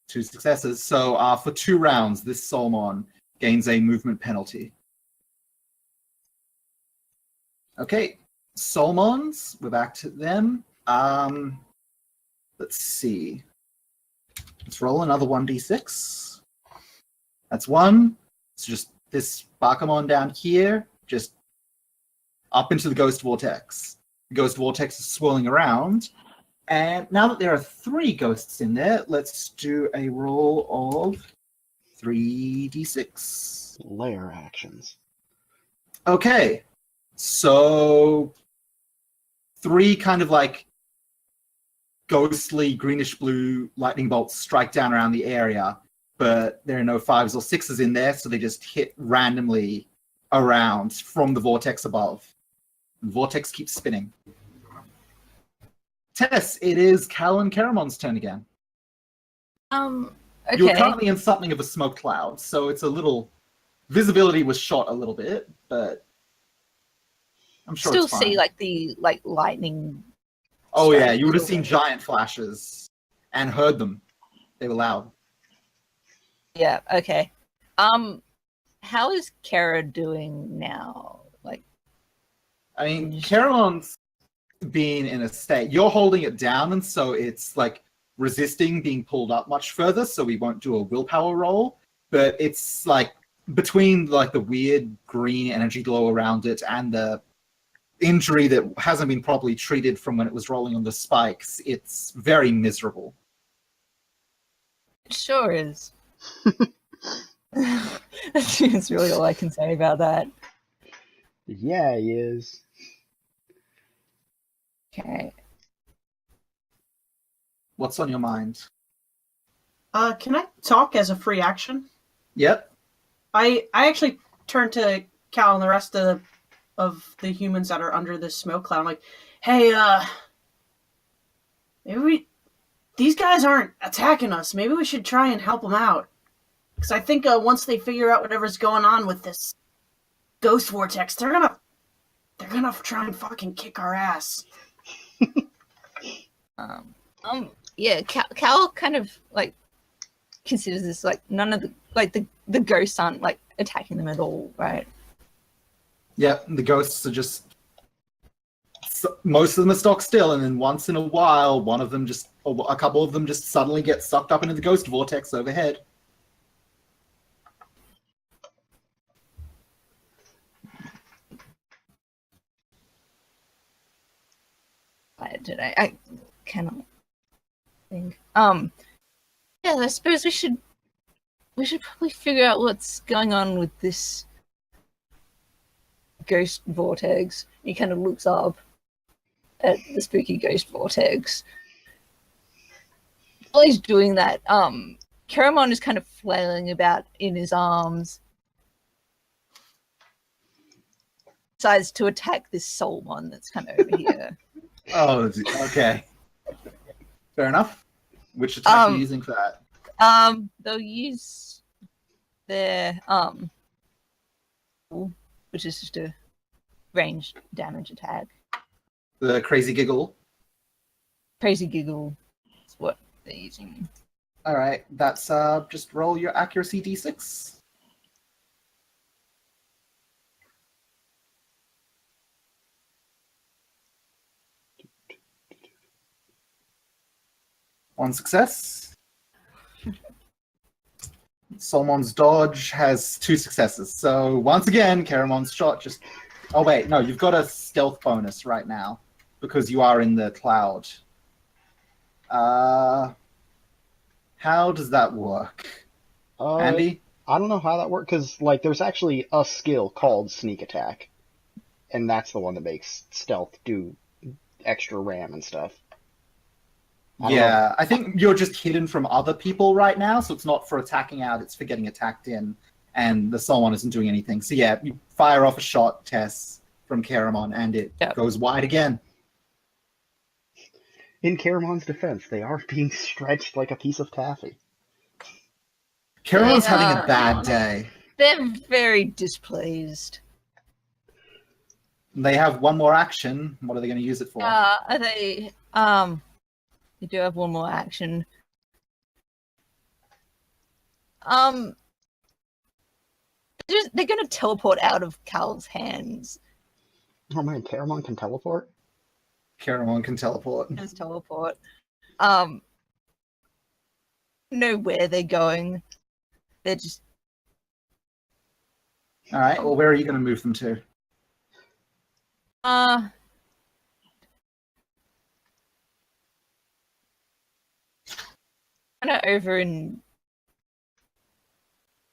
[SPEAKER 1] 2 successes. So for 2 rounds, this Solmon gains a movement penalty. Okay, Solmons, we're back to them. Let's see. Let's roll another 1d6. That's 1. So just this Bakamon down here, just up into the Ghost Vortex. The Ghost Vortex is swirling around. And now that there are 3 ghosts in there, let's do a roll of 3d6.
[SPEAKER 2] Layer actions.
[SPEAKER 1] Okay, so 3 kind of like ghostly greenish blue lightning bolts strike down around the area, but there are no 5s or 6s in there, so they just hit randomly around from the vortex above. The vortex keeps spinning. Tess, it is Cal and Karamon's turn again.
[SPEAKER 3] Okay.
[SPEAKER 1] You're currently in something of a smoke cloud, so it's a little... Visibility was shot a little bit, but I'm sure
[SPEAKER 3] Still
[SPEAKER 1] it's fine.
[SPEAKER 3] see like the lightning.
[SPEAKER 1] Oh yeah,
[SPEAKER 3] strike.
[SPEAKER 1] you would have seen giant flashes and heard them. They were loud.
[SPEAKER 3] Yeah. Okay. How is Kara doing now? Like,
[SPEAKER 1] I mean, Karamon's been in a state. You're holding it down, and so it's like resisting being pulled up much further, so we won't do a willpower roll. But it's like between like the weird green energy glow around it and the injury that hasn't been properly treated from when it was rolling on the spikes, it's very miserable.
[SPEAKER 3] it sure is. That's really all I can say about that.
[SPEAKER 2] Yeah, he is.
[SPEAKER 3] Okay.
[SPEAKER 1] What's on your mind?
[SPEAKER 5] Can I talk as a free action?
[SPEAKER 1] Yep.
[SPEAKER 5] I actually turn to Cal and the rest of the humans that are under this smoke cloud. I'm like, hey, these guys aren't attacking us. Maybe we should try and help them out. Because I think once they figure out whatever's going on with this ghost vortex, they're gonna try and fucking kick our ass.
[SPEAKER 3] Yeah, Cal kind of like considers this like none of the ghosts aren't like attacking them at all, right?
[SPEAKER 1] Yep. The ghosts are just most of them are stock still, and then once in a while, one of them just, or a couple of them just suddenly get sucked up into the ghost vortex overhead.
[SPEAKER 3] I cannot think. Yeah, I suppose we should probably figure out what's going on with this ghost vortex. He kind of looks up at the spooky ghost vortex. While he's doing that, Caramon is kind of flailing about in his arms. Decides to attack this Soulmon that's kind of over here.
[SPEAKER 1] Oh, okay. Fair enough. Which attack are you using for that?
[SPEAKER 3] They'll use their which is just a ranged damage attack.
[SPEAKER 1] The crazy giggle.
[SPEAKER 3] Crazy giggle is what they're using.
[SPEAKER 1] All right, that's just roll your accuracy d6. One success. Solmon's dodge has 2 successes. So once again, Caramon's shot just... Oh wait, no, you've got a stealth bonus right now because you are in the cloud. How does that work? Andy?
[SPEAKER 2] I don't know how that works, because like there's actually a skill called sneak attack, and that's the one that makes stealth do extra RAM and stuff.
[SPEAKER 1] I think you're just hidden from other people right now, so it's not for attacking out, it's for getting attacked in, and the Solmon isn't doing anything. So yeah, you fire off a shot, Tess, from Caramon, and it goes wide again.
[SPEAKER 2] In Caramon's defense, they are being stretched like a piece of taffy.
[SPEAKER 1] Caramon's having a bad day.
[SPEAKER 3] They're very displeased.
[SPEAKER 1] They have one more action. What are they going to use it for?
[SPEAKER 3] They do have one more action. They're going to teleport out of Cal's hands.
[SPEAKER 2] Oh man, Caramon can teleport?
[SPEAKER 1] Caramon can teleport.
[SPEAKER 3] Just teleport. Know where they're going. They're just...
[SPEAKER 1] Alright, well, where are you going to move them to?
[SPEAKER 3] Kind of over in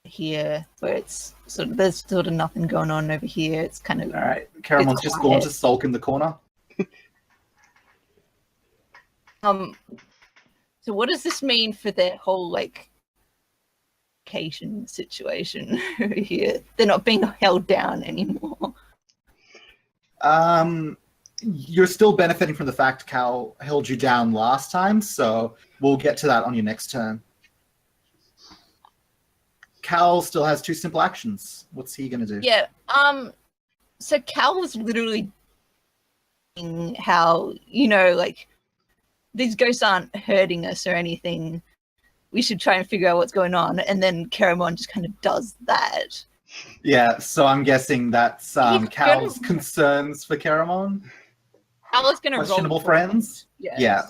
[SPEAKER 3] here, where it's sort of, there's sort of nothing going on over here. It's kind of...
[SPEAKER 1] Alright, Caramon's just going to sulk in the corner.
[SPEAKER 3] So what does this mean for their whole, like, location situation over here? They're not being held down anymore.
[SPEAKER 1] You're still benefiting from the fact Cal held you down last time, so we'll get to that on your next turn. Cal still has 2 simple actions. What's he gonna do?
[SPEAKER 3] Yeah, so Cal was literally how, you know, like, these ghosts aren't hurting us or anything. We should try and figure out what's going on. And then Caramon just kind of does that.
[SPEAKER 1] Yeah, so I'm guessing that's Cal's concerns for Caramon.
[SPEAKER 3] Cal is going to roll.
[SPEAKER 1] Questionable friends?
[SPEAKER 3] Yes.
[SPEAKER 1] Yeah.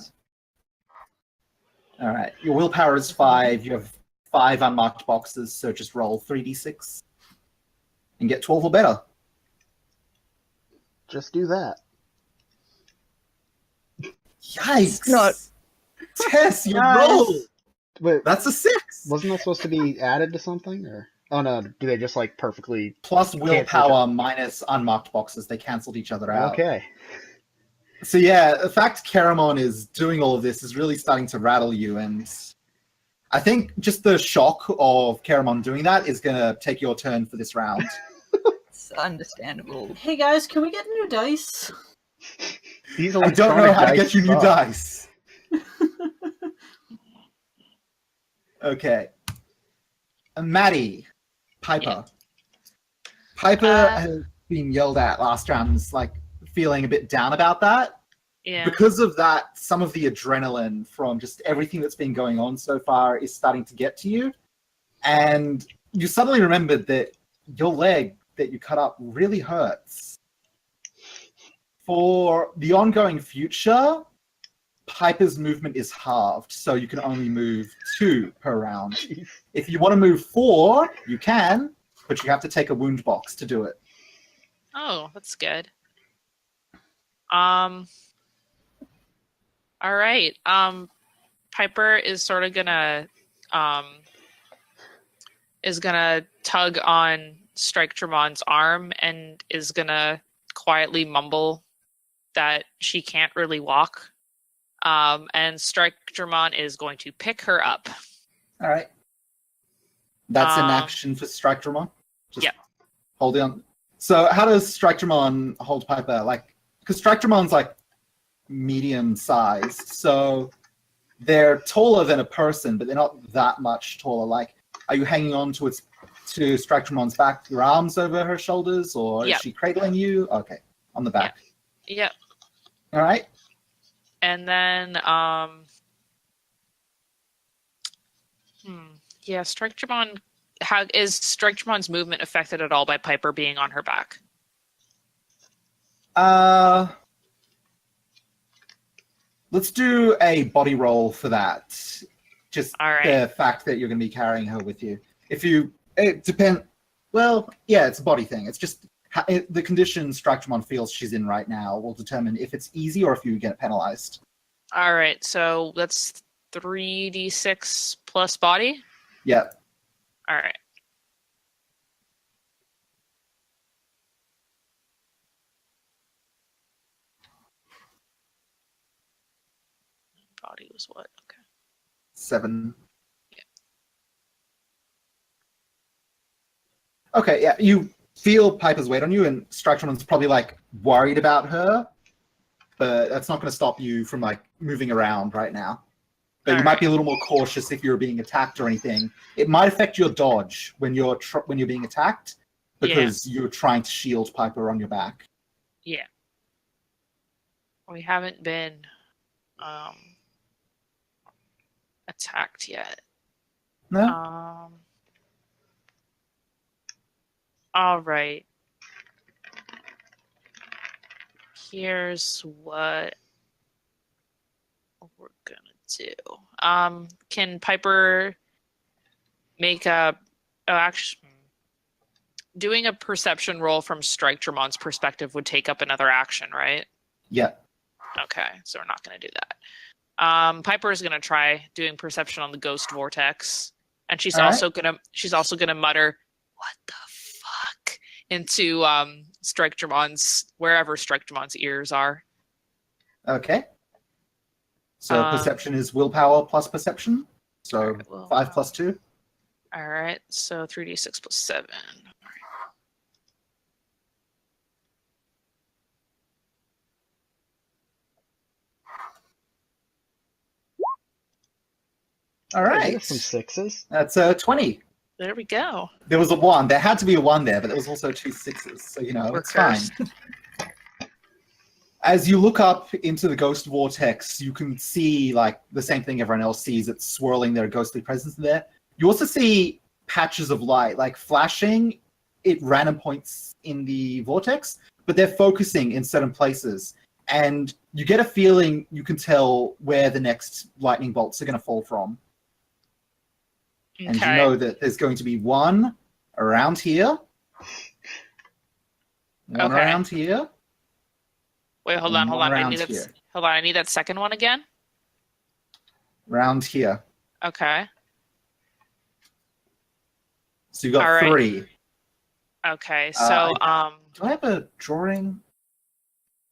[SPEAKER 1] Alright, your willpower is 5. You have 5 unmarked boxes, so just roll 3d6 and get 12 or better.
[SPEAKER 2] Just do that.
[SPEAKER 1] Yikes!
[SPEAKER 3] Not...
[SPEAKER 1] Tess, you
[SPEAKER 5] Guys.
[SPEAKER 1] roll!
[SPEAKER 2] Wait,
[SPEAKER 1] That's a 6.
[SPEAKER 2] wasn't that supposed to be added to something, or oh no, do they just like perfectly
[SPEAKER 1] Plus
[SPEAKER 2] cancel each
[SPEAKER 1] willpower
[SPEAKER 2] other?
[SPEAKER 1] minus unmarked boxes. They cancelled each other out.
[SPEAKER 2] Okay.
[SPEAKER 1] So yeah, the fact Caramon is doing all of this is really starting to rattle you, and I think just the shock of Caramon doing that is going to take your turn for this round.
[SPEAKER 3] It's understandable.
[SPEAKER 5] Hey guys, can we get new dice?
[SPEAKER 2] These
[SPEAKER 1] I don't know
[SPEAKER 2] electronic
[SPEAKER 1] how to
[SPEAKER 2] dice
[SPEAKER 1] get you new
[SPEAKER 2] suck.
[SPEAKER 1] dice. Okay. Maddie, Piper. Piper has been yelled at last round and is like feeling a bit down about that.
[SPEAKER 4] Yeah.
[SPEAKER 1] Because of that, some of the adrenaline from just everything that's been going on so far is starting to get to you. And you suddenly remembered that your leg that you cut up really hurts. For the ongoing future, Piper's movement is halved, so you can only move 2 per round.
[SPEAKER 2] Jeez.
[SPEAKER 1] If you want to move 4, you can, but you have to take a wound box to do it.
[SPEAKER 4] Oh, that's good. All right. Piper is sort of gonna tug on Striketramon's arm and is gonna quietly mumble that she can't really walk. And Striketramon is going to pick her up.
[SPEAKER 1] All right. That's an action for Striketramon? Just
[SPEAKER 4] Yep.
[SPEAKER 1] hold on. So how does Striketramon hold Piper? Like, because Striketramon's like medium-sized, so they're taller than a person, but they're not that much taller. Like, are you hanging on to Striketramon's back, your arms over her shoulders, or
[SPEAKER 4] Yep.
[SPEAKER 1] is she cradling you? Okay, on the back.
[SPEAKER 4] Yep.
[SPEAKER 1] All right.
[SPEAKER 4] And then, Striketramon. How is Striketramon's movement affected at all by Piper being on her back?
[SPEAKER 1] Let's do a body roll for that. Just
[SPEAKER 4] All right.
[SPEAKER 1] the fact that you're going to be carrying her with you. It depends. Well, yeah, it's a body thing. It's just the condition Striketramon feels she's in right now will determine if it's easy or if you get penalized.
[SPEAKER 4] All right, so that's 3d6 plus body.
[SPEAKER 1] Yeah.
[SPEAKER 4] All right. Body was what? Okay.
[SPEAKER 1] 7.
[SPEAKER 4] Yeah.
[SPEAKER 1] Okay, yeah. You feel Piper's weight on you, and Striketramon's probably like worried about her, but that's not going to stop you from like moving around right now. But you might be a little more cautious if you're being attacked or anything. It might affect your dodge when you're being attacked because you're trying to shield Piper on your back.
[SPEAKER 4] Yeah. We haven't been attacked yet.
[SPEAKER 1] No?
[SPEAKER 4] All right. Here's what we're gonna do. Can Piper make doing a perception roll from Striketramon's perspective would take up another action, right?
[SPEAKER 1] Yeah.
[SPEAKER 4] Okay, so we're not gonna do that. Piper is gonna try doing perception on the ghost vortex, and she's
[SPEAKER 1] All
[SPEAKER 4] also gonna mutter, "What the fuck?" into wherever Striketramon's ears are.
[SPEAKER 1] Okay. So perception is willpower plus perception. So
[SPEAKER 4] right, well,
[SPEAKER 1] 5 plus 2.
[SPEAKER 4] All right, so 3d6 plus 7.
[SPEAKER 1] All right.
[SPEAKER 2] There's some 6s.
[SPEAKER 1] That's 20.
[SPEAKER 4] There we go.
[SPEAKER 1] There was a 1. There had to be a 1 there, but there was also 2 6s. So,
[SPEAKER 4] We're
[SPEAKER 1] it's fine.
[SPEAKER 4] cursed.
[SPEAKER 1] As you look up into the ghost vortex, you can see like the same thing everyone else sees. It's swirling their ghostly presence there. You also see patches of light, like flashing at random points in the vortex, but they're focusing in certain places. And you get a feeling you can tell where the next lightning bolts are going to fall from. And you know that there's going to be one around here, one around here.
[SPEAKER 4] Wait, hold on.
[SPEAKER 1] Around
[SPEAKER 4] I need
[SPEAKER 1] here.
[SPEAKER 4] I need that second one again.
[SPEAKER 1] Around here.
[SPEAKER 4] Okay.
[SPEAKER 1] So you got
[SPEAKER 4] All right.
[SPEAKER 1] 3.
[SPEAKER 4] Okay. So
[SPEAKER 1] Do I have a drawing?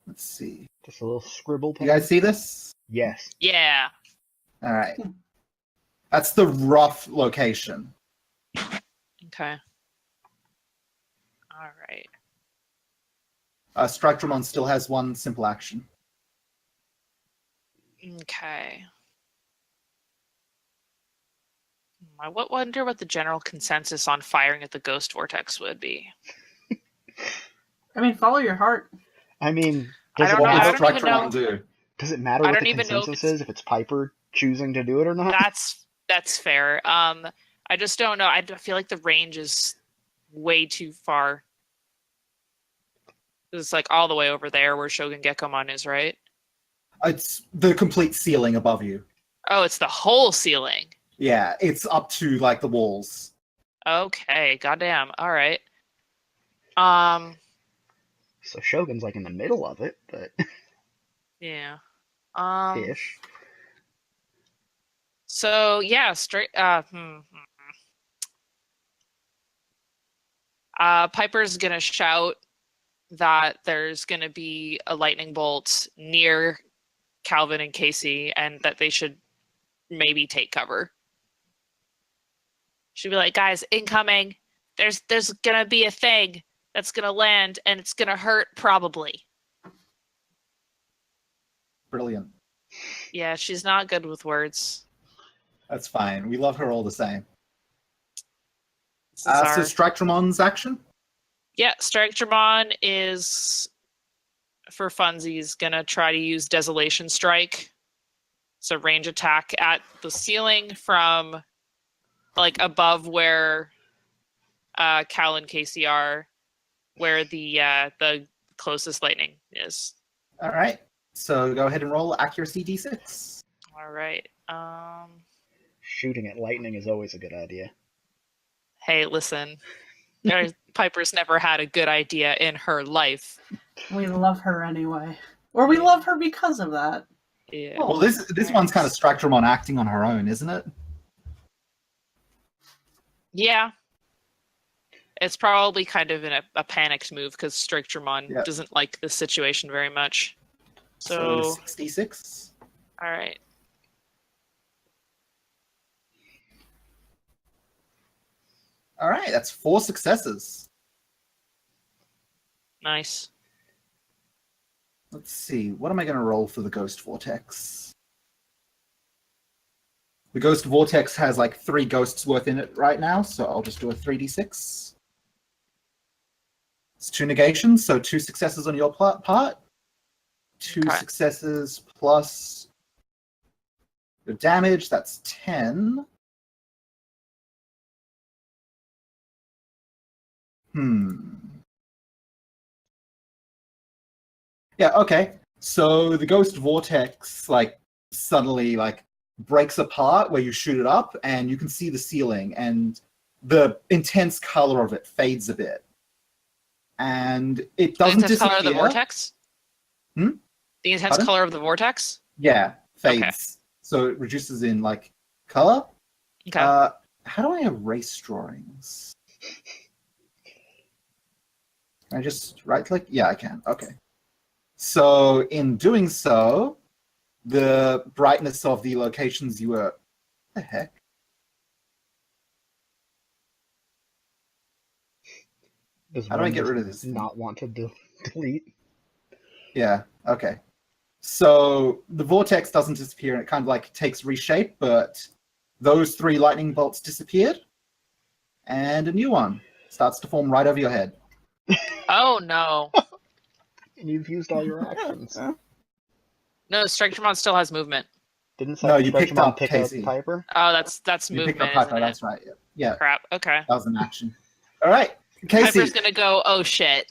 [SPEAKER 1] Let's see.
[SPEAKER 2] Just a little scribble
[SPEAKER 1] You
[SPEAKER 2] pen.
[SPEAKER 1] guys see this?
[SPEAKER 2] Yes.
[SPEAKER 4] yeah.
[SPEAKER 1] All right. That's the rough location.
[SPEAKER 4] Okay. All right.
[SPEAKER 1] Strictramon still has 1 simple action.
[SPEAKER 4] Okay. I wonder what the general consensus on firing at the ghost vortex would be.
[SPEAKER 5] I mean, follow your heart.
[SPEAKER 2] I mean,
[SPEAKER 4] I
[SPEAKER 2] does it
[SPEAKER 4] don't know.
[SPEAKER 1] What
[SPEAKER 4] I
[SPEAKER 1] would
[SPEAKER 2] matter?
[SPEAKER 4] don't even know.
[SPEAKER 1] Strictramon do?
[SPEAKER 2] Does it matter
[SPEAKER 4] I
[SPEAKER 2] what
[SPEAKER 4] don't
[SPEAKER 2] the
[SPEAKER 4] even know if
[SPEAKER 2] consensus
[SPEAKER 4] it's-
[SPEAKER 2] is if it's Piper choosing to do it or not?
[SPEAKER 4] That's fair. I just don't know. I feel like the range is way too far. It's like all the way over there where Shogun Gekkomon is, right?
[SPEAKER 1] It's the complete ceiling above you.
[SPEAKER 4] Oh, it's the whole ceiling.
[SPEAKER 1] Yeah, it's up to like the walls.
[SPEAKER 4] Okay, goddamn. All right.
[SPEAKER 2] So Shogun's like in the middle of it, but
[SPEAKER 4] Yeah.
[SPEAKER 2] ish.
[SPEAKER 4] So yeah, straight. Piper's gonna shout that there's gonna be a lightning bolt near Calvin and Casey, and that they should maybe take cover. She'd be like, "Guys, incoming! There's gonna be a thing that's gonna land, and it's gonna hurt probably."
[SPEAKER 1] Brilliant.
[SPEAKER 4] Yeah, she's not good with words.
[SPEAKER 1] That's fine. We love her all the same.
[SPEAKER 4] This is
[SPEAKER 1] So
[SPEAKER 4] our-
[SPEAKER 1] Strictramon's action?
[SPEAKER 4] Yeah, Strictramon is, for funsies, gonna try to use Desolation Strike. It's a range attack at the ceiling from like above where Cal and Casey are, where the closest lightning is.
[SPEAKER 1] All right. So go ahead and roll accuracy d6.
[SPEAKER 4] All right.
[SPEAKER 2] Shooting at lightning is always a good idea.
[SPEAKER 4] Hey, listen. Piper's never had a good idea in her life.
[SPEAKER 5] We love her anyway. Or we love her because of that.
[SPEAKER 4] Yeah.
[SPEAKER 5] Oh,
[SPEAKER 1] Well, this one's kind of Strictramon acting on her own, isn't it?
[SPEAKER 4] Yeah. It's probably kind of in a panicked move because Strictramon
[SPEAKER 1] Yep.
[SPEAKER 4] doesn't like this situation very much.
[SPEAKER 1] So
[SPEAKER 4] So
[SPEAKER 1] 66.
[SPEAKER 4] all right.
[SPEAKER 1] All right, that's 4 successes.
[SPEAKER 4] Nice.
[SPEAKER 1] Let's see. What am I going to roll for the Ghost Vortex? The Ghost Vortex has like 3 ghosts worth in it right now, so I'll just do a 3d6. It's 2 negations, so 2 successes on your part. 2
[SPEAKER 4] Okay.
[SPEAKER 1] successes plus the damage, that's 10. Yeah, okay. So the Ghost Vortex suddenly breaks apart where you shoot it up, and you can see the ceiling, and the intense color of it fades a bit. And it
[SPEAKER 4] The
[SPEAKER 1] doesn't
[SPEAKER 4] intense color of the
[SPEAKER 1] disappear.
[SPEAKER 4] vortex?
[SPEAKER 1] Hmm?
[SPEAKER 4] The intense
[SPEAKER 1] Pardon?
[SPEAKER 4] color of the vortex?
[SPEAKER 1] Yeah, fades.
[SPEAKER 4] Okay.
[SPEAKER 1] So it reduces in color.
[SPEAKER 4] Okay.
[SPEAKER 1] How do I erase drawings? Can I just right click? Yeah, I can. Okay. So in doing so, the brightness of the locations you were. What the heck?
[SPEAKER 2] Does
[SPEAKER 1] How do I
[SPEAKER 2] one
[SPEAKER 1] get
[SPEAKER 2] just
[SPEAKER 1] rid of this thing?
[SPEAKER 2] not want to delete?
[SPEAKER 1] Yeah, okay. So the vortex doesn't disappear and it kind of takes reshape, but those 3 lightning bolts disappeared, and a new one starts to form right over your head.
[SPEAKER 4] Oh no.
[SPEAKER 2] And you've used all your actions.
[SPEAKER 4] No, Strictramon still has movement.
[SPEAKER 2] Didn't
[SPEAKER 1] No, you picked
[SPEAKER 2] Spectrumon
[SPEAKER 1] up
[SPEAKER 2] pick
[SPEAKER 1] Casey.
[SPEAKER 2] up Piper?
[SPEAKER 4] Oh, that's
[SPEAKER 1] You
[SPEAKER 4] movement,
[SPEAKER 1] picked up Piper,
[SPEAKER 4] isn't it?
[SPEAKER 1] that's right. Yeah,
[SPEAKER 4] Crap. Okay.
[SPEAKER 1] that was an action. All right, Casey.
[SPEAKER 4] Piper's gonna go, oh shit.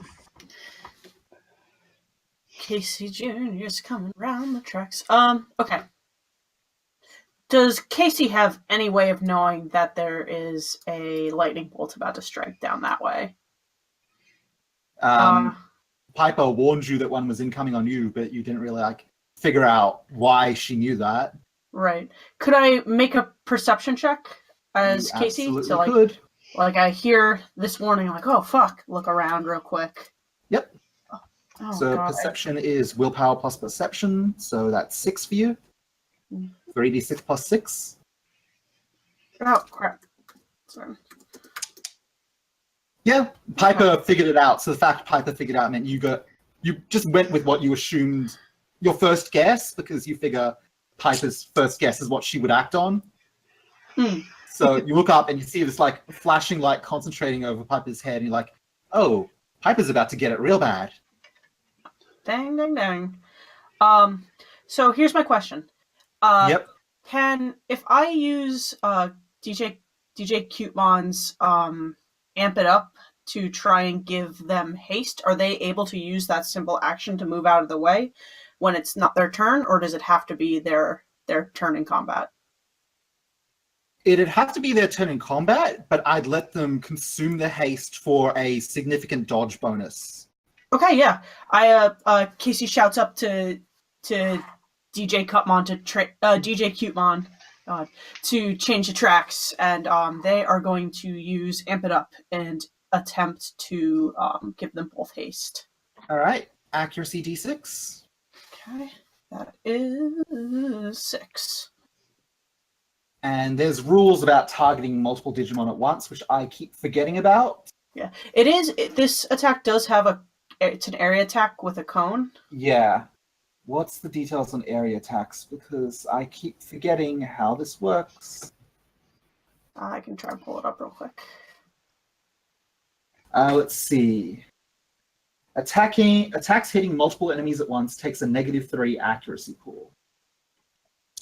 [SPEAKER 5] Casey Jr.'s coming round the tracks. Okay. Does Casey have any way of knowing that there is a lightning bolt about to strike down that way?
[SPEAKER 1] Piper warned you that one was incoming on you, but you didn't really figure out why she knew that.
[SPEAKER 5] Right. Could I make a perception check as
[SPEAKER 1] You
[SPEAKER 5] Casey?
[SPEAKER 1] absolutely
[SPEAKER 5] So like,
[SPEAKER 1] could.
[SPEAKER 5] like I hear this warning, I'm like, oh fuck! Look around real quick.
[SPEAKER 1] Yep.
[SPEAKER 5] Oh
[SPEAKER 1] So
[SPEAKER 5] god.
[SPEAKER 1] perception is willpower plus perception, so that's 6 for you. 3d6 plus 6.
[SPEAKER 5] Oh crap. Sorry.
[SPEAKER 1] Yeah, Piper figured it out. So the fact Piper figured it out meant you just went with what you assumed your first guess, because you figure Piper's first guess is what she would act on.
[SPEAKER 5] Hmm.
[SPEAKER 1] So you look up and you see this like flashing light concentrating over Piper's head, and you're like, "Oh, Piper's about to get it real bad."
[SPEAKER 5] Dang, dang, dang. So here's my question.
[SPEAKER 1] Yep.
[SPEAKER 5] If I use DJ Cutemon's amp it up to try and give them haste, are they able to use that simple action to move out of the way when it's not their turn, or does it have to be their turn in combat?
[SPEAKER 1] It'd have to be their turn in combat, but I'd let them consume the haste for a significant dodge bonus.
[SPEAKER 5] Okay, yeah. Casey shouts up to DJ Cutmon DJ Cutemon to change the tracks, and they are going to use Amp It Up and attempt to give them both haste.
[SPEAKER 1] All right, accuracy d6.
[SPEAKER 5] Okay, that is 6.
[SPEAKER 1] And there's rules about targeting multiple Digimon at once, which I keep forgetting about.
[SPEAKER 5] Yeah, it is. This attack does have it's an area attack with a cone.
[SPEAKER 1] Yeah. What's the details on area attacks? Because I keep forgetting how this works.
[SPEAKER 5] I can try and pull it up real quick.
[SPEAKER 1] Let's see. Attacks hitting multiple enemies at once takes a -3 accuracy pool.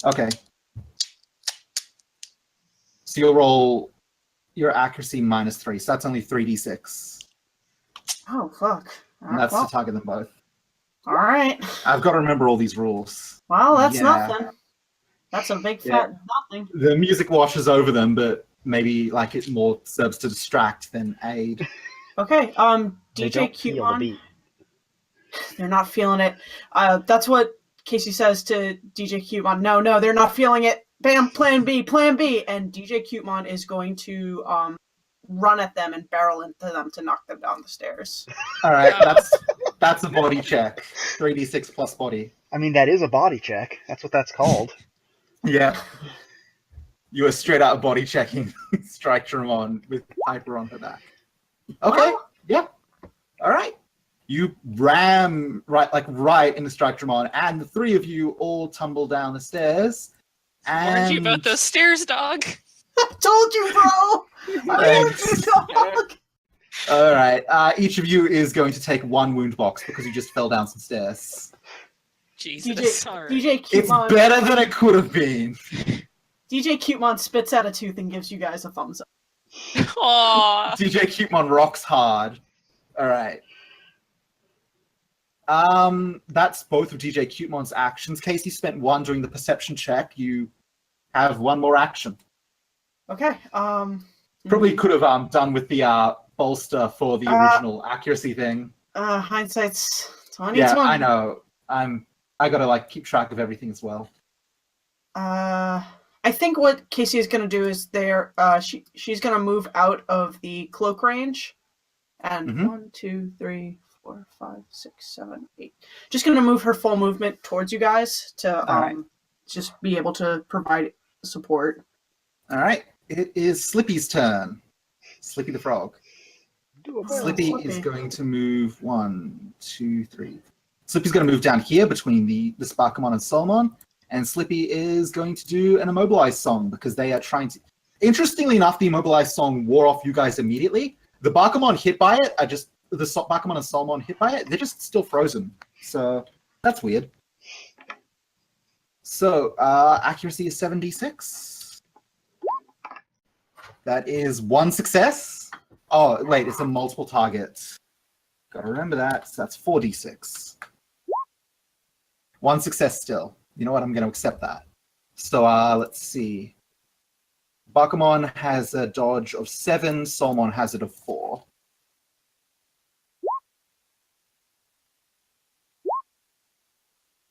[SPEAKER 1] Okay. So you'll roll your accuracy -3, so that's only 3d6.
[SPEAKER 5] Oh fuck!
[SPEAKER 1] And that's to target them both.
[SPEAKER 5] All right.
[SPEAKER 1] I've got to remember all these rules.
[SPEAKER 5] Well, that's
[SPEAKER 1] Yeah.
[SPEAKER 5] nothing. That's a big fat nothing.
[SPEAKER 1] The music washes over them, but maybe like it more serves to distract than aid.
[SPEAKER 5] Okay.
[SPEAKER 2] They
[SPEAKER 5] DJ
[SPEAKER 2] don't feel the
[SPEAKER 5] Cutemon.
[SPEAKER 2] beat.
[SPEAKER 5] They're not feeling it. That's what Casey says to DJ Cutemon. No, they're not feeling it. Bam, plan B. And DJ Cutemon is going to run at them and barrel into them to knock them down the stairs.
[SPEAKER 1] All right, that's a body check. 3d6 plus body.
[SPEAKER 2] I mean, that is a body check. That's what that's called.
[SPEAKER 1] Yeah. You are straight out body checking Trailmon with Piper on her back. Okay, yeah. All right. You ram right into Trailmon, and the three of you all tumble down the stairs.
[SPEAKER 4] Warned you about those stairs, dog.
[SPEAKER 5] I told you, bro! I told you, dog!
[SPEAKER 1] All right. Each of you is going to take 1 wound box because you just fell down some stairs.
[SPEAKER 4] Jesus. Sorry.
[SPEAKER 5] DJ
[SPEAKER 1] It's
[SPEAKER 5] Cutemon,
[SPEAKER 1] better than it could have been.
[SPEAKER 5] DJ Cutemon spits out a tooth and gives you guys a thumbs up.
[SPEAKER 4] Aww.
[SPEAKER 1] DJ Cupemon rocks hard. All right. That's both of DJ Cutemon's actions. Casey spent 1 during the perception check. You have 1 more action.
[SPEAKER 5] Okay.
[SPEAKER 1] Probably could have done with the bolster for the original accuracy thing.
[SPEAKER 5] Hindsight's 2020.
[SPEAKER 1] Yeah, I know. I gotta keep track of everything as well.
[SPEAKER 5] I think what Casey is gonna do is she's gonna move out of the cloak range, and 1, 2, 3, 4, 5, 6, 7, 8. Just gonna move her full movement towards you guys to just be able to provide support.
[SPEAKER 1] All right. It is Slippy's turn. Slippy the frog. Slippy is going to move 1, 2, 3. Slippy's going to move down here between the Sparkamon and Solmon, and Slippy is going to do an Immobilize song because they are trying to... Interestingly enough, the Immobilize song wore off you guys immediately. The Barkamon hit by it the Barkamon and Solmon hit by it, they're just still frozen. So that's weird. So accuracy is 7d6. That is 1 success. Oh, wait, it's a multiple target. Gotta remember that. So that's 4d6. 1 success still. You know what? I'm going to accept that. So let's see. Bakamon has a dodge of 7. Solmon has it of 4.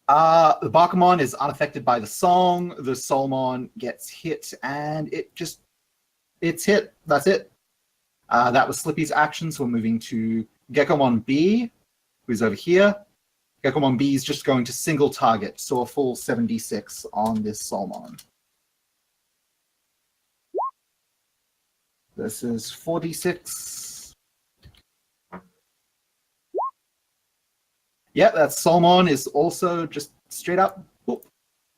[SPEAKER 1] The Bakumon is unaffected by the song. The Soulmon gets hit, and it's hit. That's it. That was Slippy's action, so we're moving to Gekomon B, who's over here. Gekomon B is just going to single target, so a full 76 on this Soulmon. This is 46. Yeah, that Soulmon is also just straight up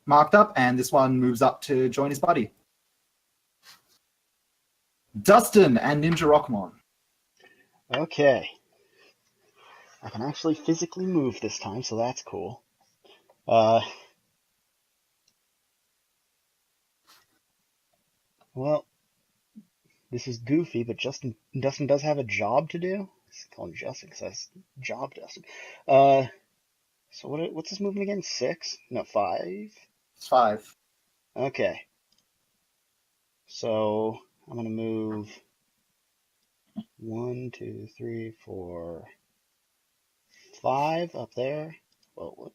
[SPEAKER 1] marked up, and this one moves up to join his buddy. Dustin and Ninja Rockmon.
[SPEAKER 2] Okay. I can actually physically move this time, so that's cool. Well, this is goofy, but Dustin does have a job to do. Let's call him Justin because that's job Dustin. So what's this movement again? 6? No, 5?
[SPEAKER 1] It's 5.
[SPEAKER 2] Okay. So I'm gonna move 1, 2, 3, 4, 5 up there. Well, what?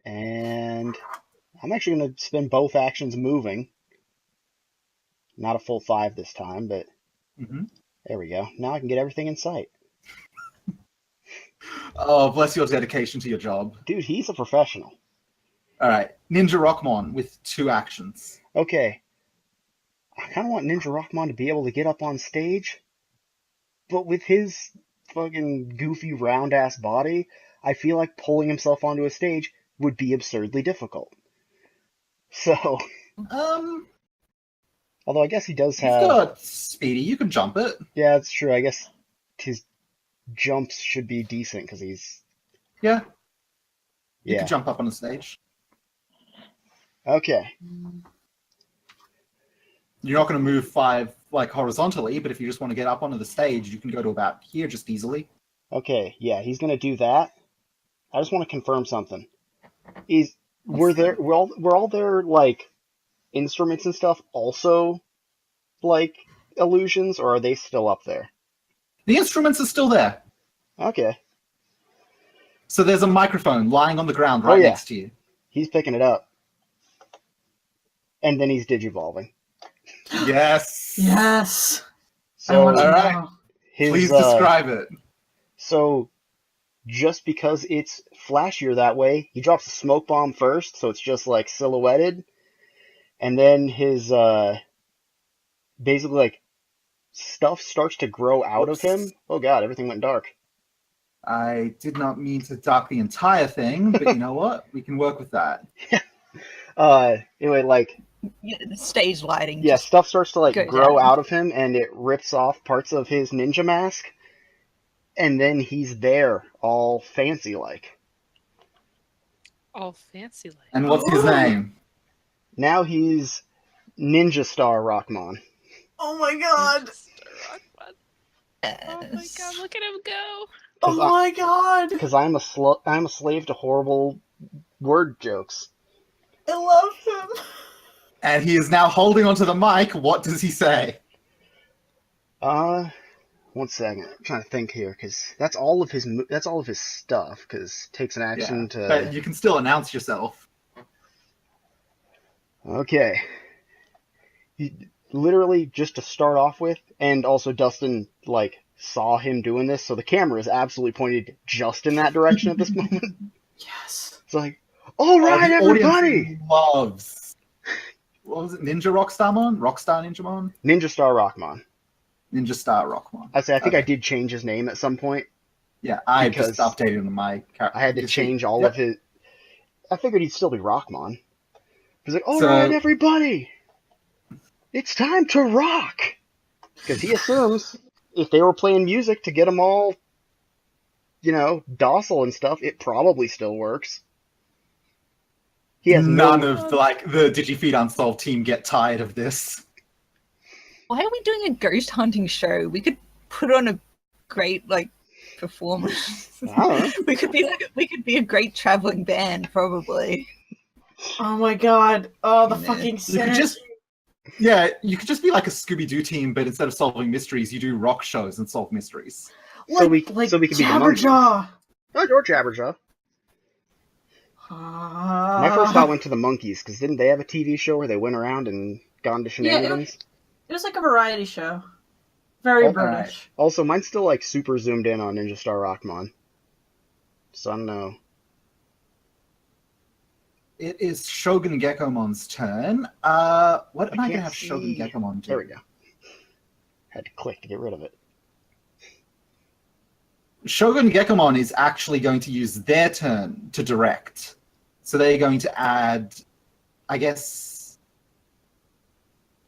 [SPEAKER 2] And I'm actually gonna spend both actions moving. Not a full 5 this time, but there we go. Now I can get everything in sight.
[SPEAKER 1] Oh, bless your dedication to your job.
[SPEAKER 2] Dude, he's a professional.
[SPEAKER 1] All right, Ninja Rockmon with 2 actions.
[SPEAKER 2] Okay. I kind of want Ninja Rockmon to be able to get up on stage, but with his fucking goofy round-ass body, I feel like pulling himself onto a stage would be absurdly difficult. So, although I guess he does have...
[SPEAKER 1] You've got Speedy, you can jump it.
[SPEAKER 2] Yeah, that's true. I guess his jumps should be decent because he's...
[SPEAKER 1] Yeah. You
[SPEAKER 2] Yeah.
[SPEAKER 1] can jump up on the stage.
[SPEAKER 2] Okay.
[SPEAKER 1] You're not going to move 5 like horizontally, but if you just want to get up onto the stage, you can go to about here just easily.
[SPEAKER 2] Okay, yeah, he's gonna do that. I just want to confirm something. Were all their like instruments and stuff also like illusions, or are they still up there?
[SPEAKER 1] The instruments are still there.
[SPEAKER 2] Okay.
[SPEAKER 1] So there's a microphone lying on the ground right
[SPEAKER 2] yeah.
[SPEAKER 1] next to you.
[SPEAKER 2] He's picking it up. And then he's digivolving.
[SPEAKER 1] Yes.
[SPEAKER 5] Yes. I
[SPEAKER 2] So
[SPEAKER 5] want to
[SPEAKER 1] all right.
[SPEAKER 5] know.
[SPEAKER 1] Please describe it.
[SPEAKER 2] So just because it's flashier that way, he drops a smoke bomb first, so it's just like silhouetted. And then his basically like stuff starts to grow out of him. Oh god, everything went dark.
[SPEAKER 1] I did not mean to dark the entire thing, but you know what? We can work with that.
[SPEAKER 2] Anyway, like
[SPEAKER 3] Stage lighting.
[SPEAKER 2] yeah,
[SPEAKER 3] just
[SPEAKER 2] stuff starts to like
[SPEAKER 3] go
[SPEAKER 2] grow
[SPEAKER 3] down.
[SPEAKER 2] out of him, and it rips off parts of his ninja mask, and then he's there, all fancy like.
[SPEAKER 4] All fancy like.
[SPEAKER 1] And what's his name?
[SPEAKER 2] Now he's Ninja Star Rockmon.
[SPEAKER 5] Oh my god.
[SPEAKER 4] Oh my god, look at him go.
[SPEAKER 5] Oh my god.
[SPEAKER 2] Because I'm a slave to horrible word jokes.
[SPEAKER 5] I love him.
[SPEAKER 1] And he is now holding onto the mic. What does he say?
[SPEAKER 2] 1 second. I'm trying to think here, because that's all of his stuff. Because it takes an action to.
[SPEAKER 1] But you can still announce yourself.
[SPEAKER 2] Okay. Literally, just to start off with, and also Dustin like saw him doing this, so the camera is absolutely pointed just in that direction at this moment.
[SPEAKER 5] Yes.
[SPEAKER 2] It's like, all right,
[SPEAKER 1] the
[SPEAKER 2] everybody.
[SPEAKER 1] audience loves. What was it? Ninja Rockstarmon? Rockstar Ninjamon?
[SPEAKER 2] Ninja Star Rockmon.
[SPEAKER 1] Ninja Star Rockmon.
[SPEAKER 2] I think I did change his name at some point.
[SPEAKER 1] Yeah, I
[SPEAKER 2] Because
[SPEAKER 1] just updated him my character.
[SPEAKER 2] I had to change all of his. I figured he'd still be Rockmon. He's like, all
[SPEAKER 1] So-
[SPEAKER 2] right, everybody, it's time to rock. Because he assumes if they were playing music to get them all, docile and stuff, it probably still works. He has
[SPEAKER 1] None of the Digifeed Unsolved team get tired of this.
[SPEAKER 3] Why are we doing a ghost hunting show? We could put on a great performance.
[SPEAKER 2] I don't know.
[SPEAKER 3] we could be a great traveling band, probably.
[SPEAKER 5] Oh my god. Oh, the
[SPEAKER 3] Yeah.
[SPEAKER 5] fucking
[SPEAKER 1] You could you could just be like a Scooby-Doo team, but instead of solving mysteries, you do rock shows and solve mysteries.
[SPEAKER 2] So we could be the monkeys.
[SPEAKER 5] Jabberjaw.
[SPEAKER 2] Oh, George Jabberjaw. My first thought went to the Monkeys, because didn't they have a TV show where they went around and got into shenanigans?
[SPEAKER 5] It was like a variety show. Very
[SPEAKER 2] Oh,
[SPEAKER 5] British.
[SPEAKER 2] Also, mine's still like super zoomed in on Ninja Star Rockmon. So I don't know.
[SPEAKER 1] It is Shogun Geckomon's turn. What am I going to have Shogun Geckomon do?
[SPEAKER 2] There we go. Had to click to get rid of it.
[SPEAKER 1] Shogun Geckomon is actually going to use their turn to direct. So they're going to add, I guess,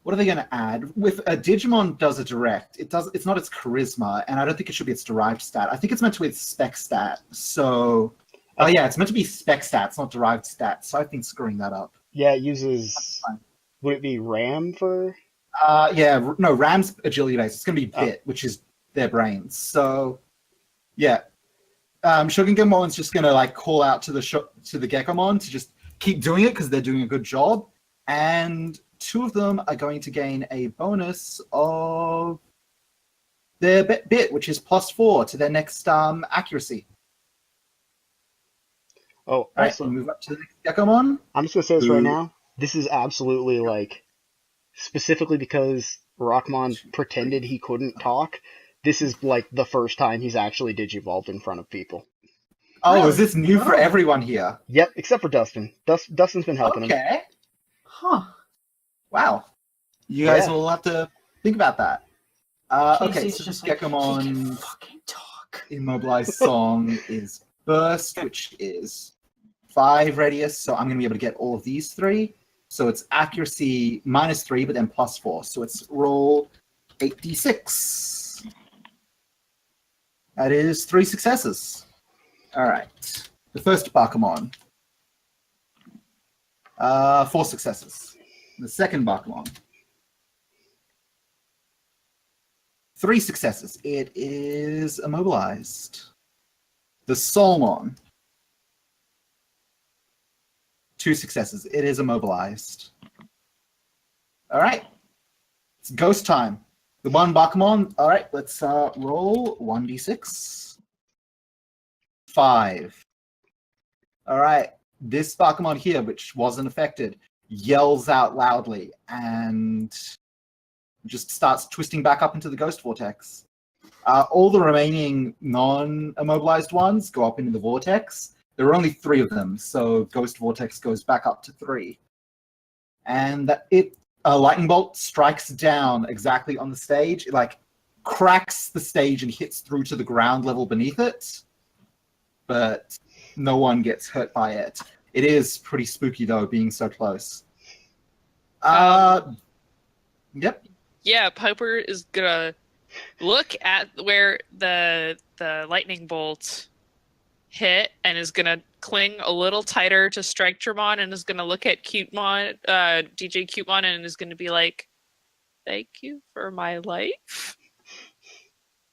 [SPEAKER 1] what are they going to add? With a Digimon does a direct, it's not its charisma, and I don't think it should be its derived stat. I think it's meant to be its spec stat. So, oh yeah, it's meant to be spec stats, not derived stats. So I've been screwing that up.
[SPEAKER 2] Yeah, it uses. Would it be RAM for?
[SPEAKER 1] Yeah, no, Ram's agility base. It's going to be Bit, which is their brains. So, yeah. Shogun Geckomon's just going to like call out to the Geckomon to just keep doing it because they're doing a good job. And two of them are going to gain a bonus of their Bit, which is +4 to their next accuracy.
[SPEAKER 2] Oh,
[SPEAKER 1] All
[SPEAKER 2] also,
[SPEAKER 1] right, move up to the next Geckomon.
[SPEAKER 2] I'm just going to say this right now. This is absolutely like, specifically because Rockmon pretended he couldn't talk, this is like the first time he's actually digivolved in front of people.
[SPEAKER 1] Oh,
[SPEAKER 5] Really?
[SPEAKER 1] is this new for everyone here?
[SPEAKER 2] Yep, except for Dustin. Dustin's been helping him.
[SPEAKER 1] Okay.
[SPEAKER 5] Huh.
[SPEAKER 1] Wow. You guys
[SPEAKER 2] Yeah.
[SPEAKER 1] will have to think about that. Okay,
[SPEAKER 5] Casey's
[SPEAKER 1] so
[SPEAKER 5] just
[SPEAKER 1] this
[SPEAKER 5] like, he can
[SPEAKER 1] Geckomon
[SPEAKER 5] fucking talk.
[SPEAKER 1] immobilized song is Burst, which is 5 radius, so I'm going to be able to get all of these 3. So it's accuracy -3, but then +4. So it's roll 8d6. That is 3 successes. All right. The first Bakumon. 4 successes. The second Bakumon. 3 successes. It is immobilized. The Solmon. 2 successes. It is immobilized. All right. It's ghost time. The one Bakumon. All right, let's roll 1d6. 5. All right. This Bakumon here, which wasn't affected, yells out loudly and just starts twisting back up into the ghost vortex. All the remaining non-immobilized ones go up into the vortex. There are only 3 of them, so Ghost Vortex goes back up to 3. And a lightning bolt strikes down exactly on the stage. It like cracks the stage and hits through to the ground level beneath it. But no one gets hurt by it. It is pretty spooky though, being so close. Yep.
[SPEAKER 4] Yeah, Piper is gonna look at where the lightning bolt hit and is gonna cling a little tighter to Striketramon and is gonna look at Cutemon, DJ Cutemon, and is gonna be like, "Thank you for my life."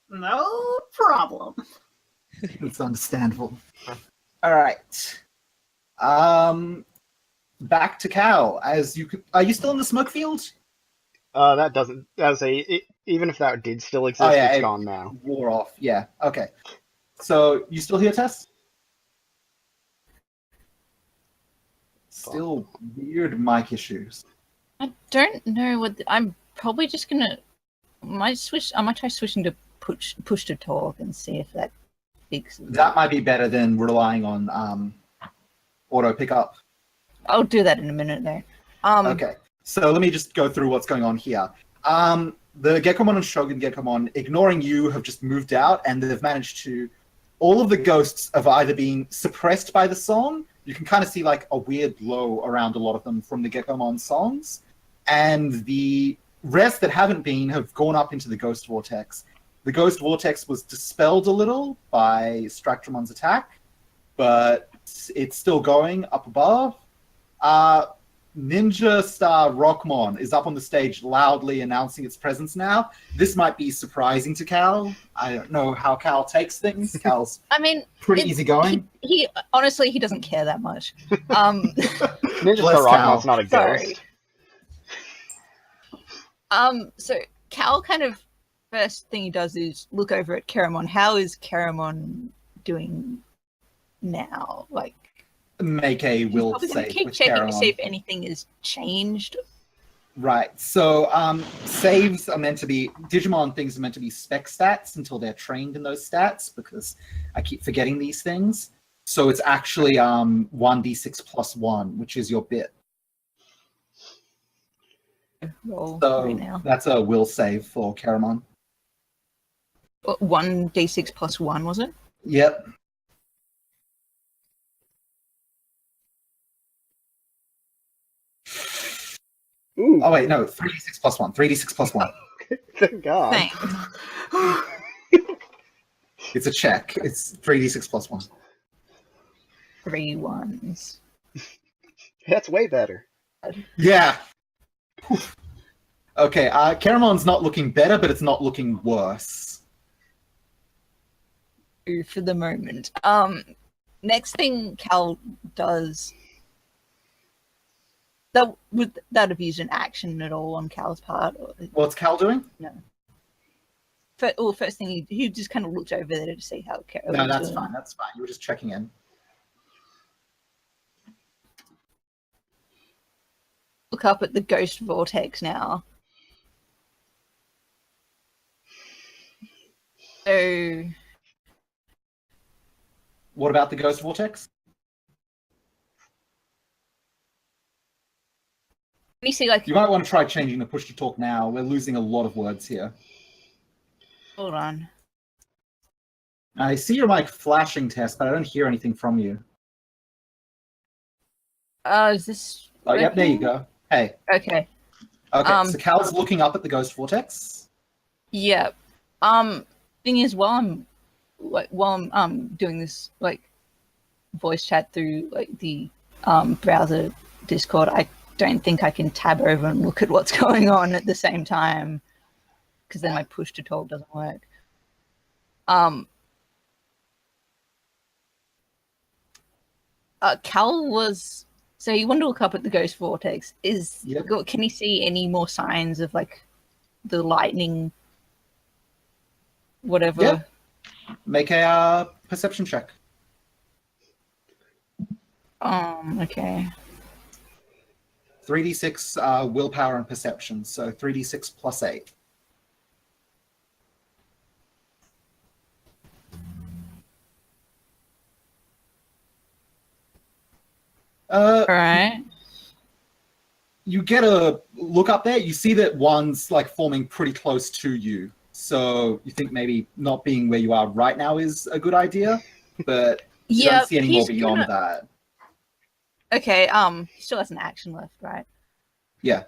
[SPEAKER 5] No problem.
[SPEAKER 1] It's understandable. All right. Back to Cal. Are you still in the smoke field?
[SPEAKER 2] That doesn't. Even if that did still exist, it's gone now.
[SPEAKER 1] Wore off. Yeah. Okay. So you still here, Tess? Still weird mic issues.
[SPEAKER 3] I don't know what I'm probably just gonna. I might try switching to push to talk and see if that fixes.
[SPEAKER 1] That might be better than relying on auto pickup.
[SPEAKER 3] I'll do that in a minute though.
[SPEAKER 1] Okay. So let me just go through what's going on here. The Geckomon and Shogun Geckomon, ignoring you, have just moved out, and they've managed to. All of the ghosts have either been suppressed by the song. You can kind of see like a weird glow around a lot of them from the Geckomon songs, and the rest that haven't been have gone up into the Ghost Vortex. The Ghost Vortex was dispelled a little by Striktramon's attack, but it's still going up above. Ninja Star Rockmon is up on the stage loudly announcing its presence now. This might be surprising to Cal. I don't know how Cal takes things. Cal's pretty easygoing.
[SPEAKER 3] He honestly, he doesn't care that much.
[SPEAKER 2] Ninja Star Rockmon's not a ghost.
[SPEAKER 3] So Cal kind of first thing he does is look over at Keramon. How is Keramon doing now? Like,
[SPEAKER 1] Make a
[SPEAKER 3] he's
[SPEAKER 1] will
[SPEAKER 3] probably gonna
[SPEAKER 1] save
[SPEAKER 3] keep
[SPEAKER 1] with
[SPEAKER 3] checking to see
[SPEAKER 1] Caramon.
[SPEAKER 3] if anything has changed.
[SPEAKER 1] Right. So saves are meant to be Digimon things are meant to be spec stats until they're trained in those stats, because I keep forgetting these things. So it's actually 1d6 plus 1, which is your bit.
[SPEAKER 3] Roll
[SPEAKER 1] So
[SPEAKER 3] right now.
[SPEAKER 1] that's a will save for Caramon.
[SPEAKER 3] 1d6 plus 1, was it?
[SPEAKER 1] Yep.
[SPEAKER 2] Ooh,
[SPEAKER 1] Oh wait, no, 3d6 plus 1. 3d6 plus 1.
[SPEAKER 2] thank God.
[SPEAKER 3] Thanks.
[SPEAKER 1] It's a check. It's 3d6 plus 1.
[SPEAKER 3] 3 ones.
[SPEAKER 2] That's way better.
[SPEAKER 1] Yeah. Okay, Caramon's not looking better, but it's not looking worse.
[SPEAKER 3] For the moment. Next thing Cal does. Would that have used an action at all on Cal's part? Or,
[SPEAKER 1] What's Cal doing?
[SPEAKER 3] first thing he just kind of looked over there to see how Cal
[SPEAKER 1] No,
[SPEAKER 3] was
[SPEAKER 1] that's
[SPEAKER 3] doing.
[SPEAKER 1] fine. That's fine. You were just checking in.
[SPEAKER 3] Look up at the ghost vortex now. So,
[SPEAKER 1] What about the ghost vortex?
[SPEAKER 3] can you see, like,
[SPEAKER 1] You might want to try changing the push to talk now. We're losing a lot of words here.
[SPEAKER 3] hold on.
[SPEAKER 1] I see your mic flashing, Tess, but I don't hear anything from you.
[SPEAKER 3] Is this
[SPEAKER 1] Oh, yep, there you
[SPEAKER 3] working?
[SPEAKER 1] go. Hey.
[SPEAKER 3] Okay.
[SPEAKER 1] Okay, so Cal's looking up at the ghost vortex.
[SPEAKER 3] Yeah. Thing is, while I'm doing this, like, voice chat through, like, the browser Discord, I don't think I can tab over and look at what's going on at the same time, because then my push to talk doesn't work. Cal was, so he wanted to look up at the ghost vortex.
[SPEAKER 1] Yep.
[SPEAKER 3] Can he see any more signs of, like, the lightning, whatever?
[SPEAKER 1] Yep. Make a perception check.
[SPEAKER 3] Okay.
[SPEAKER 1] 3d6 willpower and perception, so 3d6 plus 8.
[SPEAKER 3] All right.
[SPEAKER 1] You get a look up there. You see that one's like forming pretty close to you. So you think maybe not being where you are right now is a good idea, but you
[SPEAKER 3] Yeah,
[SPEAKER 1] don't see any more
[SPEAKER 3] he's
[SPEAKER 1] beyond
[SPEAKER 3] gonna-
[SPEAKER 1] that.
[SPEAKER 3] Okay, he still has an action left, right?
[SPEAKER 1] Yeah.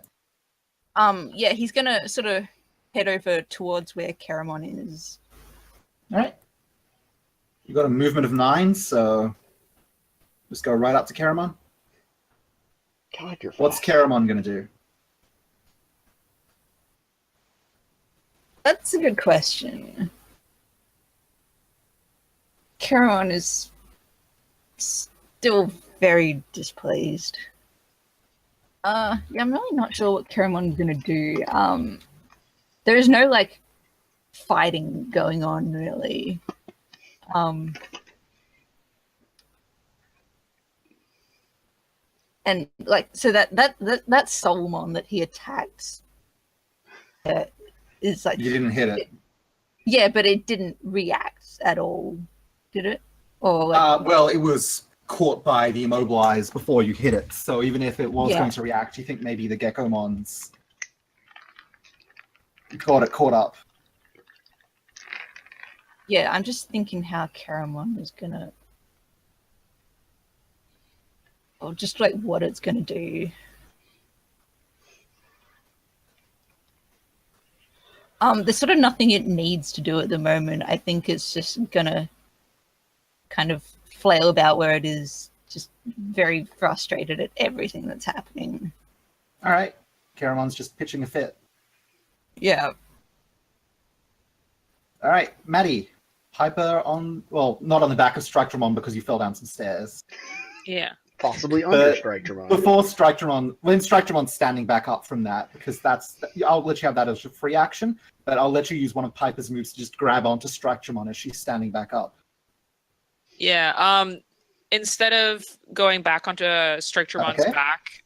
[SPEAKER 3] Yeah, he's gonna sort of head over towards where Caramon is.
[SPEAKER 1] All right. You got a movement of 9, so just go right up to Caramon.
[SPEAKER 2] God, you're
[SPEAKER 1] What's
[SPEAKER 2] fast.
[SPEAKER 1] Caramon going to do?
[SPEAKER 3] That's a good question. Caramon is still very displeased. Yeah, I'm really not sure what Caramon's gonna do. There is no, like, fighting going on, really. And, like, so that Solomon that he attacked is like,
[SPEAKER 1] You didn't hit it.
[SPEAKER 3] yeah, but it didn't react at all, did it? Or like,
[SPEAKER 1] Well, it was caught by the immobilize before you hit it. So even if it was
[SPEAKER 3] Yeah.
[SPEAKER 1] going to react, you think maybe the Geckomons got it caught up.
[SPEAKER 3] yeah, I'm just thinking how Caramon is gonna, or just like what it's gonna do. There's sort of nothing it needs to do at the moment. I think it's just gonna kind of flail about where it is, just very frustrated at everything that's happening.
[SPEAKER 1] All right. Caramon's just pitching a fit.
[SPEAKER 3] Yeah.
[SPEAKER 1] All right, Maddie. Piper on, well, not on the back of Striketramon because you fell down some stairs.
[SPEAKER 4] Yeah.
[SPEAKER 2] Possibly under
[SPEAKER 1] But
[SPEAKER 2] Striketramon.
[SPEAKER 1] Before Striketramon, when Striketраmon's standing back up from that, because I'll let you have that as a free action, but I'll let you use one of Piper's moves to just grab onto Striketramon as she's standing back up.
[SPEAKER 4] Yeah. instead of going back onto Striketramon's
[SPEAKER 1] Okay.
[SPEAKER 4] back,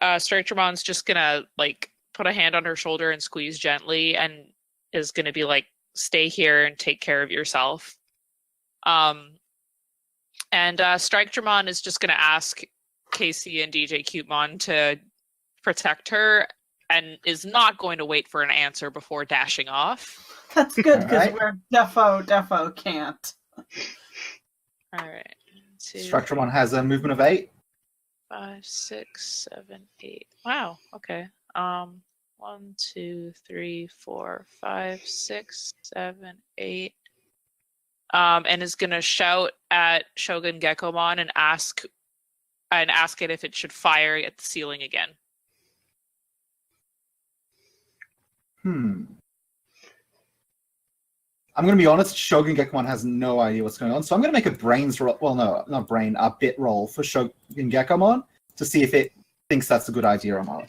[SPEAKER 4] Striketramon's just gonna like put a hand on her shoulder and squeeze gently, and is gonna be like, "Stay here and take care of yourself." And Striketraman is just gonna ask Casey and DJ Cutemon to protect her, and is not going to wait for an answer before dashing off.
[SPEAKER 5] That's good because
[SPEAKER 1] Alright.
[SPEAKER 5] we're defo can't.
[SPEAKER 4] All right. 2,
[SPEAKER 1] Structure one has a movement of 8.
[SPEAKER 4] 5, 6, 7, 8. Wow. Okay. 1, 2, 3, 4, 5, 6, 7, 8. And is gonna shout at Shogun Gekkomon and ask it if it should fire at the ceiling again.
[SPEAKER 1] I'm going to be honest, Shogun Gekkomon has no idea what's going on, so I'm going to make a brains roll. Well, no, not brain, a bit roll for Shogun Gekkomon to see if it thinks that's a good idea or not.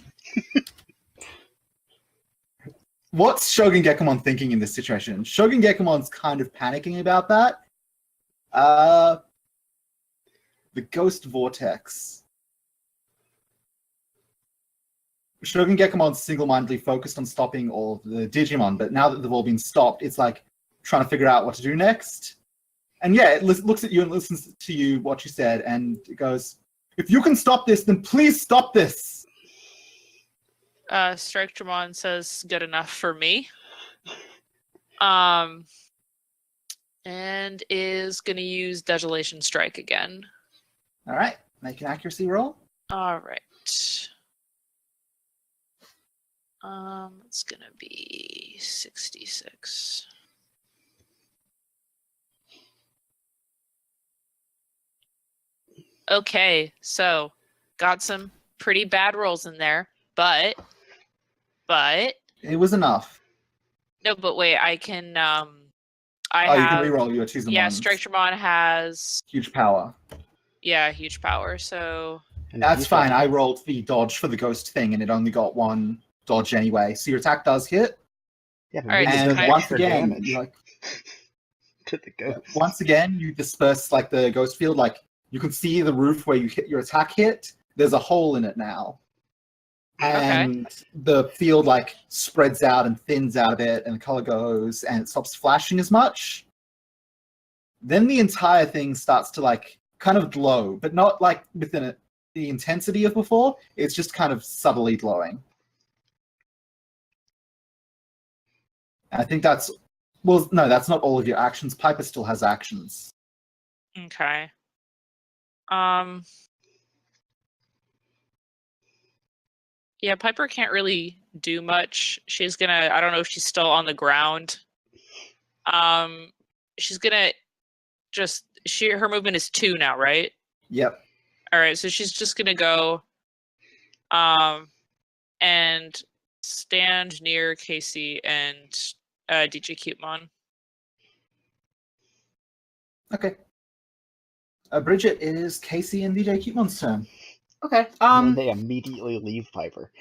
[SPEAKER 1] What's Shogun Gekkomon thinking in this situation? Shogun Gekkomon's kind of panicking about that. The Ghost Vortex. Shogun Gekkomon's single-mindedly focused on stopping all of the Digimon, but now that they've all been stopped, it's like trying to figure out what to do next. And yeah, it looks at you and listens to you, what you said, and it goes, "If you can stop this, then please stop this!"
[SPEAKER 4] Striketraman says, "Good enough for me." And is going to use Desolation Strike again.
[SPEAKER 1] Alright, make an accuracy roll.
[SPEAKER 4] All right. It's going to be 66. Okay, so got some pretty bad rolls in there, but
[SPEAKER 1] It was enough.
[SPEAKER 4] no, but wait, I can
[SPEAKER 1] You
[SPEAKER 4] have
[SPEAKER 1] can reroll your twos and ones.
[SPEAKER 4] Striketraman has
[SPEAKER 1] Huge power.
[SPEAKER 4] huge power, so
[SPEAKER 2] And
[SPEAKER 1] That's
[SPEAKER 2] if
[SPEAKER 1] fine. I rolled the dodge for the ghost thing, and it only got one dodge anyway. So your attack does hit,
[SPEAKER 2] Yeah, but
[SPEAKER 4] All right,
[SPEAKER 2] maybe
[SPEAKER 1] and
[SPEAKER 2] it does
[SPEAKER 4] kind
[SPEAKER 1] once
[SPEAKER 2] extra
[SPEAKER 1] again,
[SPEAKER 2] damage
[SPEAKER 1] you, like
[SPEAKER 2] to the ghost.
[SPEAKER 1] once again, you disperse like the ghost field. Like you can see the roof where you hit your attack hit. There's a hole in it now, and the field like spreads out and thins out a bit, and the color goes, and it stops flashing as much. Then the entire thing starts to like kind of glow, but not like within it the intensity of before. It's just kind of subtly glowing. I think that's no, that's not all of your actions. Piper still has actions.
[SPEAKER 4] okay. Yeah, Piper can't really do much. She's gonna, I don't know if she's still on the ground. She's gonna her movement is 2 now, right?
[SPEAKER 1] Yep.
[SPEAKER 4] All right, so she's just gonna go and stand near Casey and DJ Cutemon.
[SPEAKER 1] Okay. Bridget, it is Casey and DJ Cutemon's turn.
[SPEAKER 5] Okay.
[SPEAKER 2] And then they immediately leave Piper.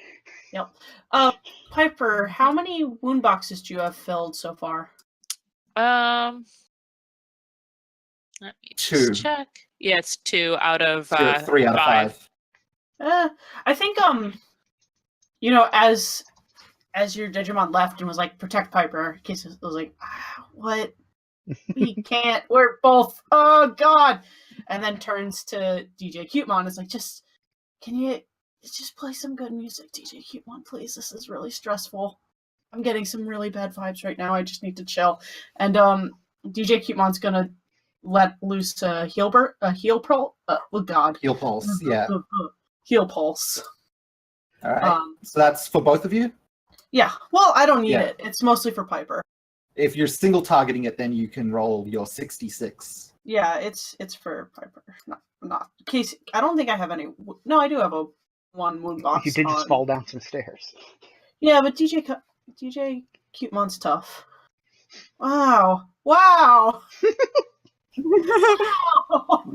[SPEAKER 5] Piper, how many wound boxes do you have filled so far?
[SPEAKER 4] Let me just
[SPEAKER 1] 2.
[SPEAKER 4] check. Yeah, it's 2 out of
[SPEAKER 1] You're at 3 out of 5.
[SPEAKER 5] I think you know, as your Digimon left and was like, "Protect Piper," Casey was like, "What? We can't. We're both. Oh God!" And then turns to DJ Cutemon. Is like, can you just play some good music, DJ Cutemon, please? This is really stressful. I'm getting some really bad vibes right now. I just need to chill. And DJ Cutemon's gonna let loose a heal pulse. Oh God.
[SPEAKER 1] Heal pulse, yeah.
[SPEAKER 5] Heal pulse.
[SPEAKER 1] All right. So that's for both of you?
[SPEAKER 5] Yeah. Well, I don't need
[SPEAKER 1] Yeah.
[SPEAKER 5] it. It's mostly for Piper.
[SPEAKER 1] If you're single targeting it, then you can roll your 66.
[SPEAKER 5] Yeah, it's for Piper. Not Casey. I don't think I have any. No, I do have a one wound box.
[SPEAKER 2] You did just fall down some stairs.
[SPEAKER 5] Yeah, but DJ Cutemon's tough. Wow. Wow.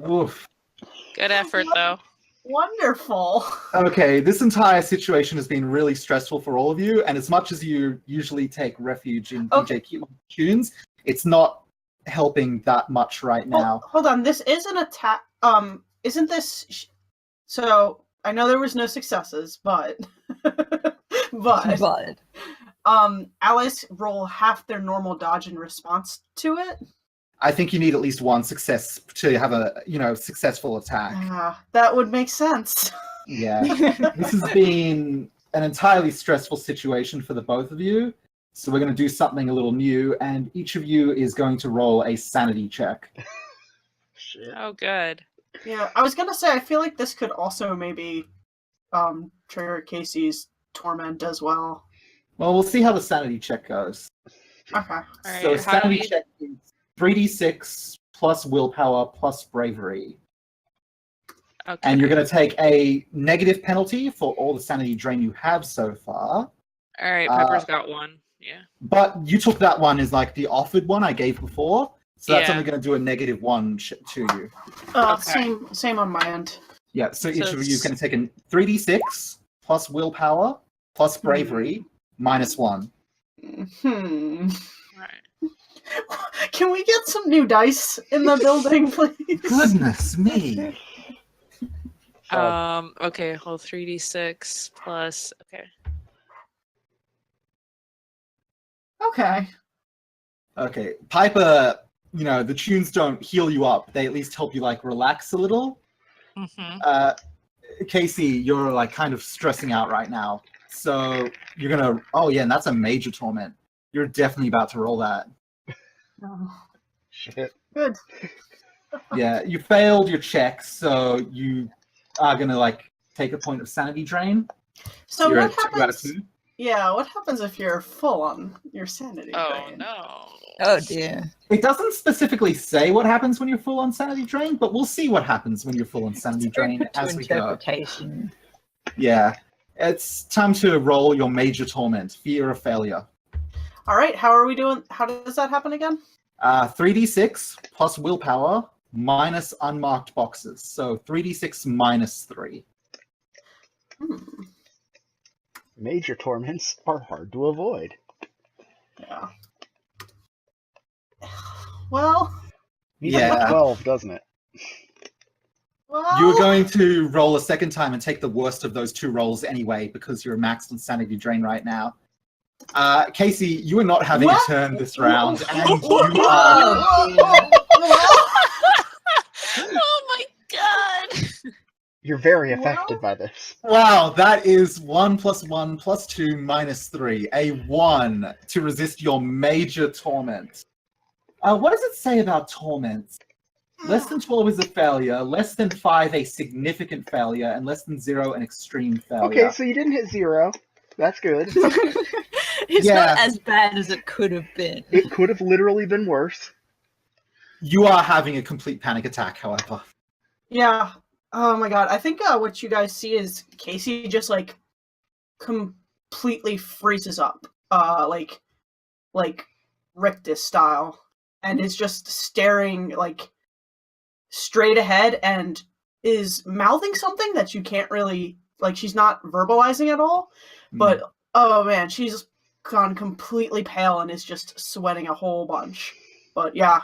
[SPEAKER 1] Oof.
[SPEAKER 4] Good effort, though.
[SPEAKER 5] Wonderful.
[SPEAKER 1] Okay, this entire situation has been really stressful for all of you, and as much as you usually take refuge in DJ Cutemon's tunes, it's not helping that much right now.
[SPEAKER 5] Hold on, this is an attack. Isn't this? So I know there was no successes, but
[SPEAKER 3] But
[SPEAKER 5] allies roll half their normal dodge in response to it.
[SPEAKER 1] I think you need at least one success to have a successful attack.
[SPEAKER 5] That would make sense.
[SPEAKER 1] Yeah, this has been an entirely stressful situation for the both of you. So we're going to do something a little new, and each of you is going to roll a sanity check.
[SPEAKER 2] Shit.
[SPEAKER 4] Oh, good.
[SPEAKER 5] Yeah, I was gonna say I feel like this could also maybe trigger Casey's torment as well.
[SPEAKER 1] Well, we'll see how the sanity check goes.
[SPEAKER 5] Okay.
[SPEAKER 4] All right,
[SPEAKER 1] So
[SPEAKER 4] how do
[SPEAKER 1] sanity
[SPEAKER 4] we-
[SPEAKER 1] check is 3d6 plus willpower plus bravery.
[SPEAKER 4] Okay.
[SPEAKER 1] And you're going to take a negative penalty for all the sanity drain you have so far.
[SPEAKER 4] All right, Pepper's got one. Yeah.
[SPEAKER 1] But you took that one as like the offered one I gave before. So that's
[SPEAKER 4] Yeah.
[SPEAKER 1] only going to do a -1 to you.
[SPEAKER 4] Okay.
[SPEAKER 5] Same on my end.
[SPEAKER 1] Yeah, so each
[SPEAKER 4] So
[SPEAKER 1] of you is
[SPEAKER 4] it's-
[SPEAKER 1] going to take a 3d6 plus willpower plus bravery -1.
[SPEAKER 5] Hmm.
[SPEAKER 4] Right.
[SPEAKER 5] Can we get some new dice in the building, please?
[SPEAKER 1] Goodness me.
[SPEAKER 4] Okay, well, 3d6 plus. Okay.
[SPEAKER 5] Okay.
[SPEAKER 1] Okay, Piper, the tunes don't heal you up. They at least help you, like, relax a little.
[SPEAKER 4] Mm-hmm.
[SPEAKER 1] Casey, you're, like, kind of stressing out right now. So you're going to... Oh, yeah, and that's a major torment. You're definitely about to roll that.
[SPEAKER 5] Oh,
[SPEAKER 2] Shit.
[SPEAKER 5] good.
[SPEAKER 1] Yeah, you failed your check, so you are going to, like, take a point of sanity drain.
[SPEAKER 5] So
[SPEAKER 1] you're
[SPEAKER 5] what
[SPEAKER 1] at 2 out of
[SPEAKER 5] happens?
[SPEAKER 1] 2.
[SPEAKER 5] Yeah, what happens if you're full on your sanity
[SPEAKER 4] Oh,
[SPEAKER 5] drain?
[SPEAKER 4] no.
[SPEAKER 3] oh dear.
[SPEAKER 1] It doesn't specifically say what happens when you're full on sanity drain, but we'll see what happens when you're full on sanity drain
[SPEAKER 3] Open to
[SPEAKER 1] as we go.
[SPEAKER 3] interpretation.
[SPEAKER 1] Yeah. It's time to roll your major torment, fear of failure.
[SPEAKER 5] All right, how are we doing? How does that happen again?
[SPEAKER 1] 3d6 plus willpower minus unmarked boxes. So 3d6 minus 3.
[SPEAKER 5] Hmm.
[SPEAKER 2] Major torments are hard to avoid.
[SPEAKER 5] Yeah. Well,
[SPEAKER 2] Needs
[SPEAKER 1] Yeah.
[SPEAKER 2] 12, doesn't it?
[SPEAKER 1] You were going to roll a second time and take the worst of those 2 rolls anyway because you're maxed on sanity drain right now. Casey, you are not having
[SPEAKER 5] What?
[SPEAKER 1] a turn this round, and you
[SPEAKER 5] Whoa.
[SPEAKER 1] are...
[SPEAKER 4] Oh my god!
[SPEAKER 2] You're very
[SPEAKER 5] Well-
[SPEAKER 2] affected by this.
[SPEAKER 1] Wow, that is 1 + 1 + 2 - 3. A 1 to resist your major torment. What does it say about torments? Less than 12 is a failure, less than 5 a significant failure, and less than 0 an extreme failure.
[SPEAKER 2] Okay, so you didn't hit 0. That's good.
[SPEAKER 3] It's
[SPEAKER 1] Yeah.
[SPEAKER 3] not as bad as it could have been.
[SPEAKER 2] It could have literally been worse.
[SPEAKER 1] You are having a complete panic attack, however.
[SPEAKER 5] Yeah. Oh my god. I think what you guys see is Casey just like completely freezes up, like Rictus style, and is just staring like straight ahead and is mouthing something that you can't really like. She's not verbalizing at all, but oh man, she's gone completely pale and is just sweating a whole bunch. But yeah.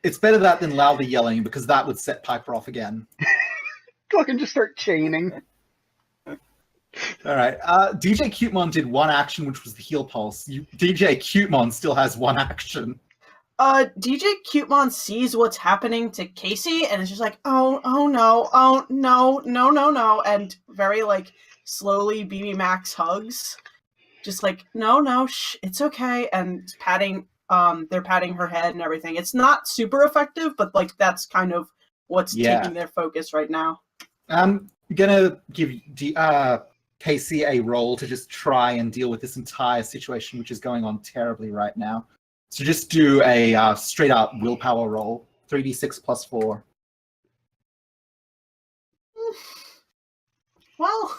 [SPEAKER 1] It's better that than loudly yelling, because that would set Piper off again.
[SPEAKER 2] Fucking just start chaining.
[SPEAKER 1] Alright, DJ Cutemon did 1 action, which was the heal pulse. DJ Cutemon still has 1 action.
[SPEAKER 5] DJ Cutemon sees what's happening to Casey and is just like, oh no, no, and very like slowly BB Max hugs, just like no, shh, it's okay, and patting, they're patting her head and everything. It's not super effective, but like that's kind of what's taking their focus right now.
[SPEAKER 1] I'm gonna give Casey a roll to just try and deal with this entire situation, which is going on terribly right now. So just do a straight up willpower roll, 3d6 + 4.
[SPEAKER 5] Well,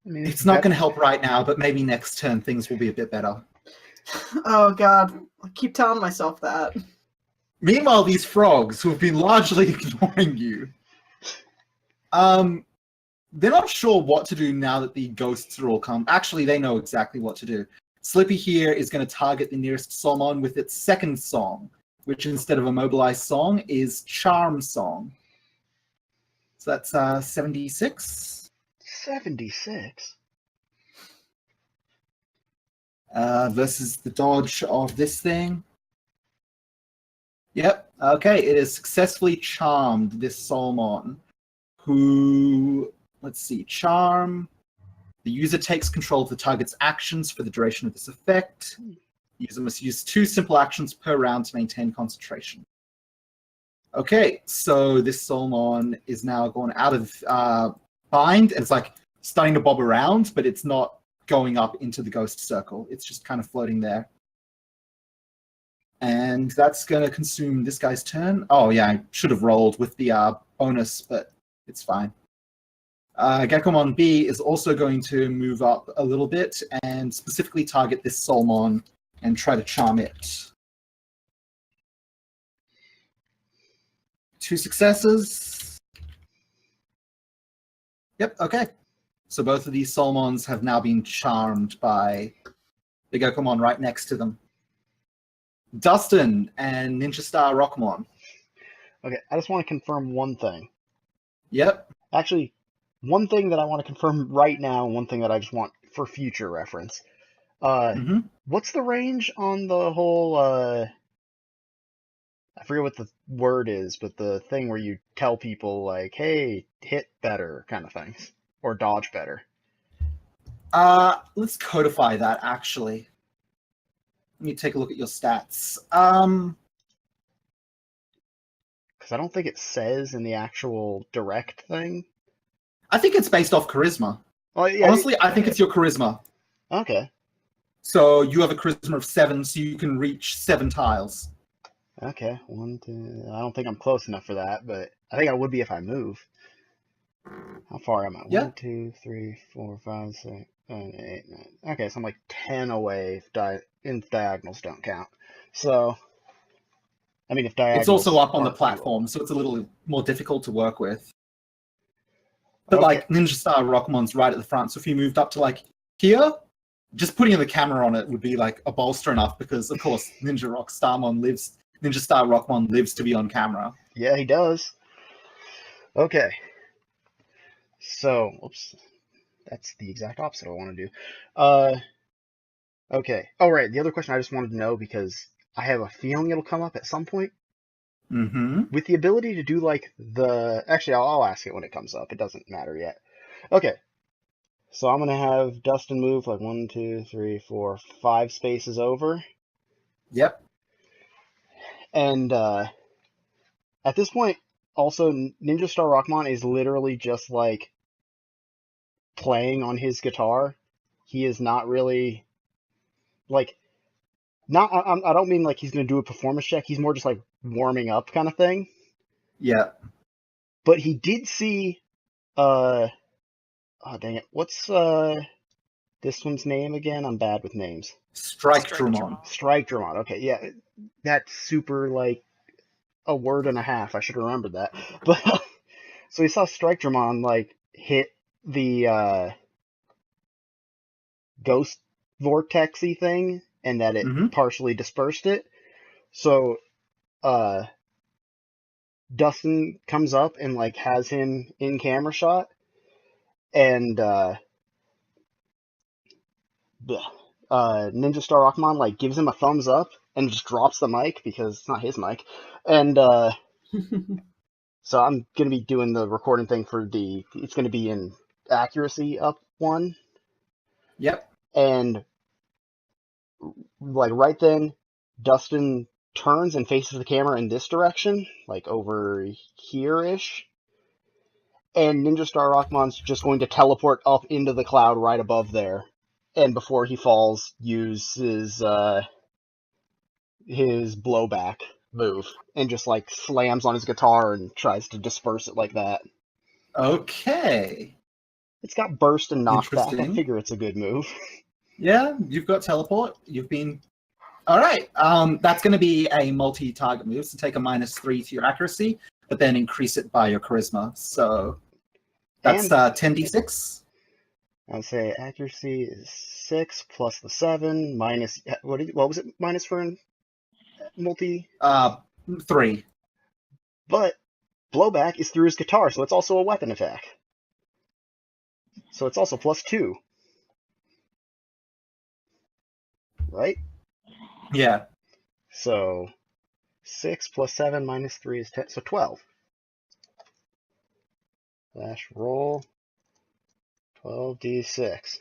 [SPEAKER 2] I mean,
[SPEAKER 1] It's not going to help right now, but maybe next turn things will be a bit better.
[SPEAKER 5] oh god, I keep telling myself that.
[SPEAKER 1] Meanwhile, these frogs, who have been largely ignoring you, they're not sure what to do now that the ghosts are all come. Actually, they know exactly what to do. Slippy here is going to target the nearest Solmon with its second song, which instead of immobilize song is charm song. So that's 76.
[SPEAKER 2] 76.
[SPEAKER 1] Versus the dodge of this thing. Yep. Okay, it has successfully charmed this Solmon, who, let's see, charm. The user takes control of the target's actions for the duration of this effect. The user must use 2 simple actions per round to maintain concentration. Okay, so this Solmon is now gone out of bind, and it's like starting to bob around, but it's not going up into the ghost circle. It's just kind of floating there. And that's going to consume this guy's turn. Oh, yeah, I should have rolled with the bonus, but it's fine. Gekomon B is also going to move up a little bit and specifically target this Solmon and try to charm it. 2 successes. Yep, okay. So both of these Solmons have now been charmed by the Gekomon right next to them. Dustin and Ninja Star Rockmon.
[SPEAKER 2] Okay, I just want to confirm one thing.
[SPEAKER 1] Yep.
[SPEAKER 2] Actually, one thing that I want to confirm right now, and one thing that I just want for future reference. What's the range on the whole, I forget what the word is, but the thing where you tell people, like, hey, hit better kind of things, or dodge better?
[SPEAKER 1] Let's codify that, actually. Let me take a look at your stats.
[SPEAKER 2] Because I don't think it says in the actual direct thing.
[SPEAKER 1] I think it's based off charisma.
[SPEAKER 2] Oh, yeah,
[SPEAKER 1] Honestly, I think it's your charisma.
[SPEAKER 2] Okay.
[SPEAKER 1] So you have a charisma of 7, so you can reach 7 tiles.
[SPEAKER 2] Okay, 1, 2. I don't think I'm close enough for that, but I think I would be if I move. How far am I?
[SPEAKER 1] Yeah.
[SPEAKER 2] 1, 2, 3, 4, 5, 6, 7, 8, 9. Okay, so I'm like 10 away if diagonals don't count. So, I mean, if diagonals.
[SPEAKER 1] It's also up on the
[SPEAKER 2] aren't
[SPEAKER 1] platform, so it's a little more difficult to work with. But
[SPEAKER 2] Okay.
[SPEAKER 1] like Ninja Star Rockmon's right at the front, so if you moved up to like here, just putting the camera on it would be like a bolster enough because of course Ninja Star Rockmon lives to be on camera.
[SPEAKER 2] Yeah, he does. Okay. So, oops. That's the exact opposite I want to do. Okay. Oh, right. The other question I just wanted to know, because I have a feeling it'll come up at some point.
[SPEAKER 1] Mm-hmm.
[SPEAKER 2] With the ability to do like actually, I'll ask it when it comes up. It doesn't matter yet. Okay. So I'm gonna have Dustin move like 1, 2, 3, 4, 5 spaces over.
[SPEAKER 1] Yep.
[SPEAKER 2] And at this point, also Ninja Star Rockmon is literally just like playing on his guitar. He is not really like I don't mean like he's gonna do a performance check. He's more just like warming up kind of thing.
[SPEAKER 1] Yeah.
[SPEAKER 2] But he did see oh dang it, what's this one's name again? I'm bad with names.
[SPEAKER 1] Strike Dramon.
[SPEAKER 2] Strike Dramon. Okay, yeah, that's super like a word and a half. I should have remembered that. But so he saw Strike Dramon like hit the ghost vortexy thing, and that it partially dispersed it. So Dustin comes up and like has him in camera shot, and Ninja Star Rockmon like gives him a thumbs up and just drops the mic because it's not his mic. And so I'm gonna be doing the recording thing for it's gonna be in accuracy up 1.
[SPEAKER 1] Yep.
[SPEAKER 2] And like right then, Dustin turns and faces the camera in this direction, like over here-ish. And Ninja Star Rockmon's just going to teleport up into the cloud right above there. And before he falls, use his blowback move and just like slams on his guitar and tries to disperse it like that.
[SPEAKER 1] Okay.
[SPEAKER 2] It's got burst and knockback. I
[SPEAKER 1] Interesting.
[SPEAKER 2] figure it's a good move.
[SPEAKER 1] Yeah, you've got teleport. You've been all right. That's going to be a multi-target move, so take a -3 to your accuracy, but then increase it by your charisma. So that's 10d6.
[SPEAKER 2] I'd say accuracy is 6 plus the 7 minus what was it minus for multi?
[SPEAKER 1] 3.
[SPEAKER 2] But blowback is through his guitar, so it's also a weapon attack. So it's also +2. Right?
[SPEAKER 1] Yeah.
[SPEAKER 2] So 6 plus 7 minus 3 is 10, so 12. Slash roll 12d6.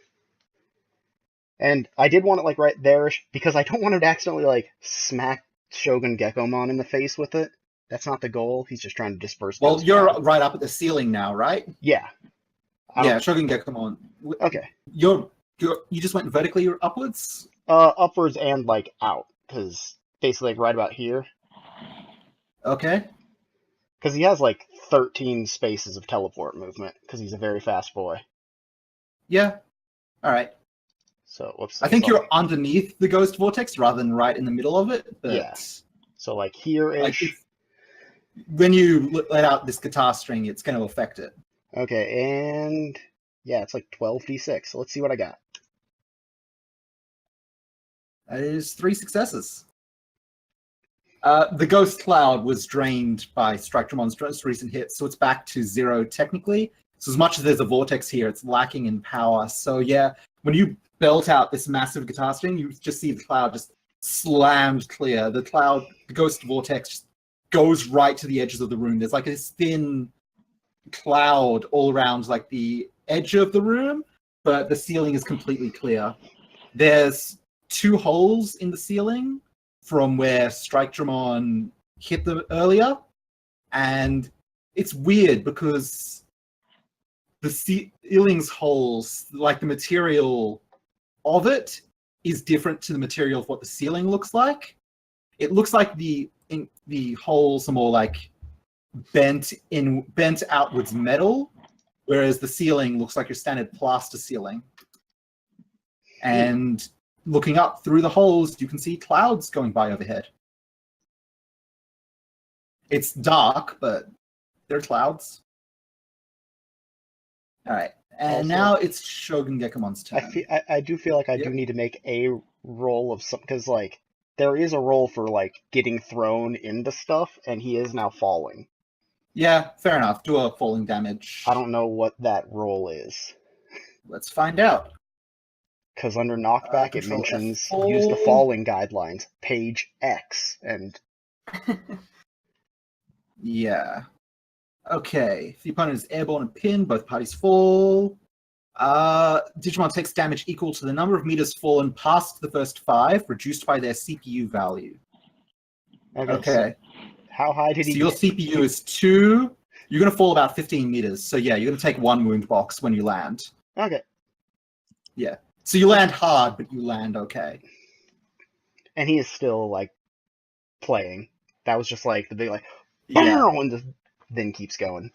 [SPEAKER 2] And I did want it like right there because I don't want him to accidentally like smack Shogun Gekomon in the face with it. That's not the goal. He's just trying to disperse.
[SPEAKER 1] Well,
[SPEAKER 2] those
[SPEAKER 1] you're
[SPEAKER 2] crowd.
[SPEAKER 1] right up at the ceiling now, right?
[SPEAKER 2] Yeah.
[SPEAKER 1] Yeah, Shogun Gekomon.
[SPEAKER 2] Okay.
[SPEAKER 1] You just went vertically upwards?
[SPEAKER 2] Upwards and like out, because basically like right about here.
[SPEAKER 1] Okay.
[SPEAKER 2] Because he has like 13 spaces of teleport movement, because he's a very fast boy.
[SPEAKER 1] Yeah. All right.
[SPEAKER 2] So, whoops.
[SPEAKER 1] I think you're underneath the ghost vortex rather than right in the middle of it. But
[SPEAKER 2] yeah. So like here-ish.
[SPEAKER 1] Like when you let out this guitar string, it's going to affect it.
[SPEAKER 2] Okay, and yeah, it's like 12d6. So let's see what I got.
[SPEAKER 1] That is 3 successes. The ghost cloud was drained by Strikedramon's most recent hit, so it's back to 0 technically. So as much as there's a vortex here, it's lacking in power. So yeah, when you belt out this massive guitar string, you just see the cloud just slammed clear. The ghost vortex just goes right to the edges of the room. There's like this thin cloud all around like the edge of the room, but the ceiling is completely clear. There's 2 holes in the ceiling from where Strikedramon hit them earlier, and it's weird because the ceiling's holes, like the material of it, is different to the material of what the ceiling looks like. It looks like the holes are more like bent outwards metal, whereas the ceiling looks like your standard plaster ceiling. And looking up through the holes, you can see clouds going by overhead. It's dark, but there are clouds. All right, and
[SPEAKER 2] Also,
[SPEAKER 1] now it's Shogun Gekomon's turn.
[SPEAKER 2] I do feel like I do need to make a roll of some, because like there is a roll for like getting thrown into stuff, and he is now falling.
[SPEAKER 1] Yeah, fair enough. Do a falling damage.
[SPEAKER 2] I don't know what that roll is.
[SPEAKER 1] Let's find out.
[SPEAKER 2] Because under knockback it mentions use the falling guidelines, page X, and
[SPEAKER 1] yeah. Okay. If the opponent is airborne and pinned, both parties fall. Digimon takes damage equal to the number of meters fallen past the first 5, reduced by their CPU value. Okay.
[SPEAKER 2] So how high did he
[SPEAKER 1] your
[SPEAKER 2] get?
[SPEAKER 1] CPU is 2. You're going to fall about 15 meters. So yeah, you're going to take 1 wound box when you land.
[SPEAKER 2] Okay.
[SPEAKER 1] Yeah. So you land hard, but you land okay.
[SPEAKER 2] And he is still like playing. That was just like the big like,
[SPEAKER 1] yeah.
[SPEAKER 2] And just then keeps going.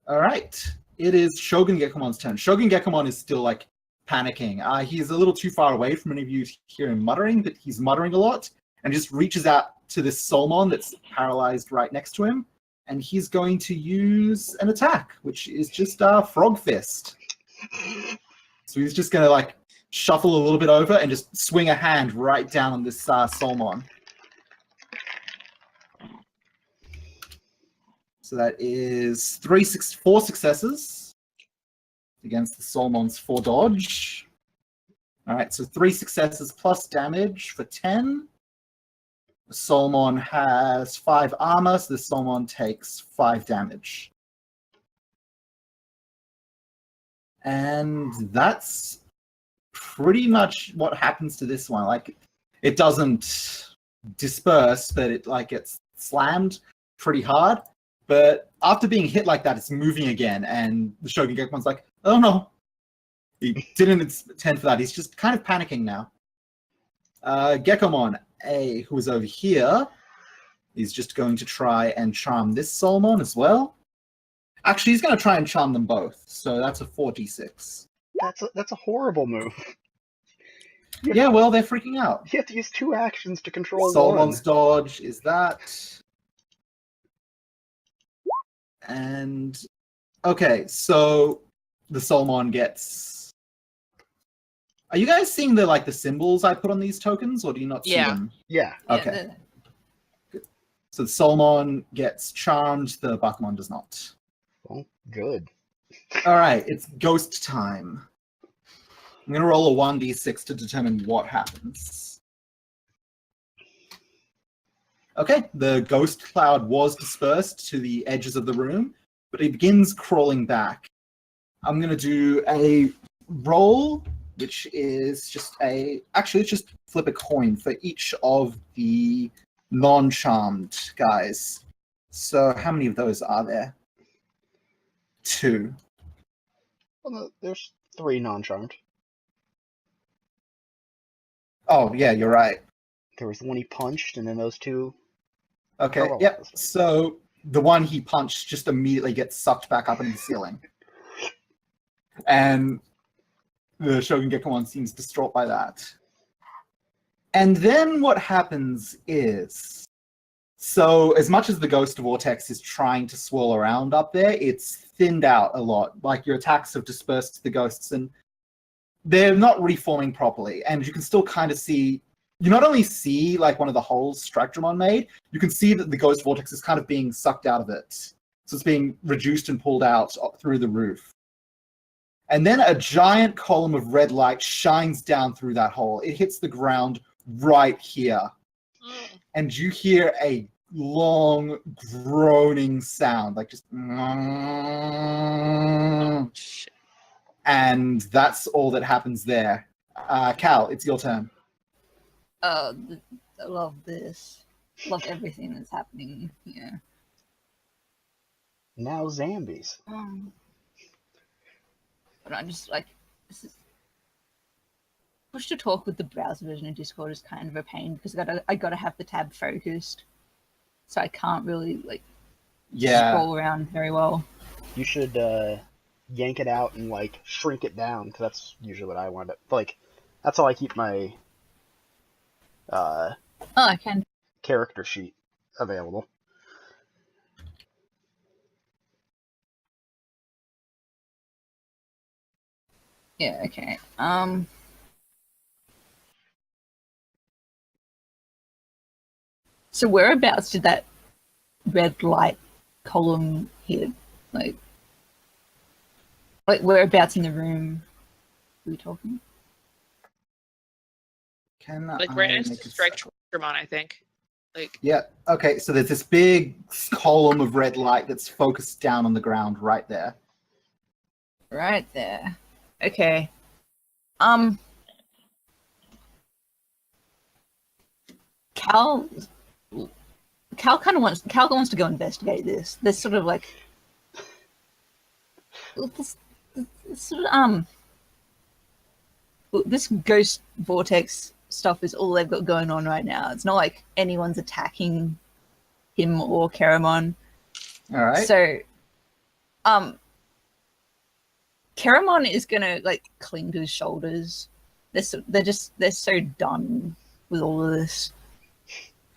[SPEAKER 1] All right. It is Shogun Gekomon's turn. Shogun Gekomon is still like panicking. He's a little too far away from any of you to hear him muttering, but he's muttering a lot and just reaches out to this Soulmon that's paralyzed right next to him. And he's going to use an attack, which is just Frog Fist. So he's just going to like shuffle a little bit over and just swing a hand right down on this Soulmon. So that is 4 successes against the Soulmon's 4 dodge. All right, so 3 successes plus damage for 10. The Soulmon has 5 armor, so the Soulmon takes 5 damage. And that's pretty much what happens to this one. Like, it doesn't disperse, but it like gets slammed pretty hard. But after being hit like that, it's moving again, and the Shogun Gekomon's like, oh no. He didn't intend for that. He's just kind of panicking now. Gekomon A, who is over here, is just going to try and charm this Soulmon as well. Actually, he's going to try and charm them both, so that's a 46.
[SPEAKER 2] That's a horrible move.
[SPEAKER 1] Yeah, well, they're freaking out.
[SPEAKER 2] You have to use 2 actions to control
[SPEAKER 1] Soulmon's
[SPEAKER 2] one.
[SPEAKER 1] dodge is that. And okay, so the Soulmon gets Are you guys seeing the symbols I put on these tokens, or do you not see
[SPEAKER 4] Yeah.
[SPEAKER 1] them?
[SPEAKER 2] Yeah.
[SPEAKER 1] Okay. So the Soulmon gets charmed, the Bakumon does not.
[SPEAKER 2] Well, good.
[SPEAKER 1] Alright, it's ghost time. I'm gonna roll a 1d6 to determine what happens. Okay, the ghost cloud was dispersed to the edges of the room, but it begins crawling back. I'm gonna do a roll, which is just actually, just flip a coin for each of the non-charmed guys. So how many of those are there? 2.
[SPEAKER 2] Well, there's 3 non-charmed.
[SPEAKER 1] Oh, yeah, you're right.
[SPEAKER 2] There was the one he punched, and then those 2
[SPEAKER 1] Okay, yep. So the one he punched just immediately gets sucked back up into the ceiling. And the Shogun Gekomon seems distraught by that. And then what happens is, so as much as the Ghost Vortex is trying to swirl around up there, it's thinned out a lot. Like, your attacks have dispersed the ghosts, and they're not reforming properly. And you can still kind of see, you not only see one of the holes Strike-Dramon made, you can see that the Ghost Vortex is kind of being sucked out of it. So it's being reduced and pulled out through the roof. And then a giant column of red light shines down through that hole. It hits the ground right here. And you hear a long, groaning sound, just...
[SPEAKER 4] Shit.
[SPEAKER 1] And that's all that happens there. Cal, it's your turn.
[SPEAKER 3] I love this. Love everything that's happening here.
[SPEAKER 2] Now zombies.
[SPEAKER 3] But I'm just this is push to talk with the browser version of Discord is kind of a pain because I gotta have the tab focused, so I can't really scroll around very well.
[SPEAKER 2] You should yank it out and shrink it down, because that's usually what I want to. That's how I keep my
[SPEAKER 3] I can.
[SPEAKER 2] character sheet available.
[SPEAKER 3] Yeah. Okay. So whereabouts did that red light column hit? Like whereabouts in the room are we talking?
[SPEAKER 1] Can
[SPEAKER 4] Right
[SPEAKER 1] I
[SPEAKER 4] next
[SPEAKER 1] make
[SPEAKER 4] to
[SPEAKER 1] a
[SPEAKER 4] Strike-Dramon, I think.
[SPEAKER 1] Yeah, okay, so there's this big column of red light that's focused down on the ground right there.
[SPEAKER 3] Right there. Okay. Cal wants to go investigate this. There's sort of this ghost vortex stuff is all they've got going on right now. It's not like anyone's attacking him or Keramon.
[SPEAKER 1] All right.
[SPEAKER 3] So, Keramon is gonna cling to his shoulders. They're so done with all of this.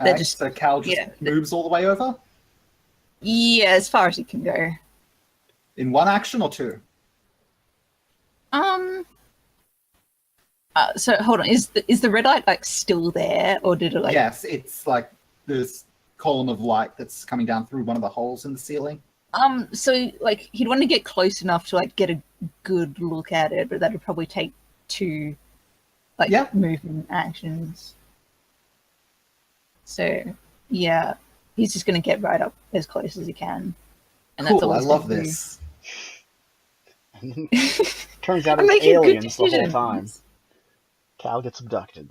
[SPEAKER 1] All right, so Cal just moves all the way over?
[SPEAKER 3] Yeah, as far as he can go.
[SPEAKER 1] In one action or 2?
[SPEAKER 3] So hold on, is the red light still there, or did it
[SPEAKER 1] Yes, it's this column of light that's coming down through one of the holes in the ceiling.
[SPEAKER 3] So he'd want to get close enough to get a good look at it, but that would probably take 2 movement actions. So yeah, he's just gonna get right up as close as he can. And
[SPEAKER 1] Cool,
[SPEAKER 3] that's all
[SPEAKER 1] I
[SPEAKER 3] he's
[SPEAKER 1] love
[SPEAKER 3] gonna
[SPEAKER 1] this.
[SPEAKER 2] Turns out
[SPEAKER 3] I'm
[SPEAKER 2] it's
[SPEAKER 3] making good
[SPEAKER 2] aliens the whole
[SPEAKER 3] decisions.
[SPEAKER 2] time. Cal gets abducted.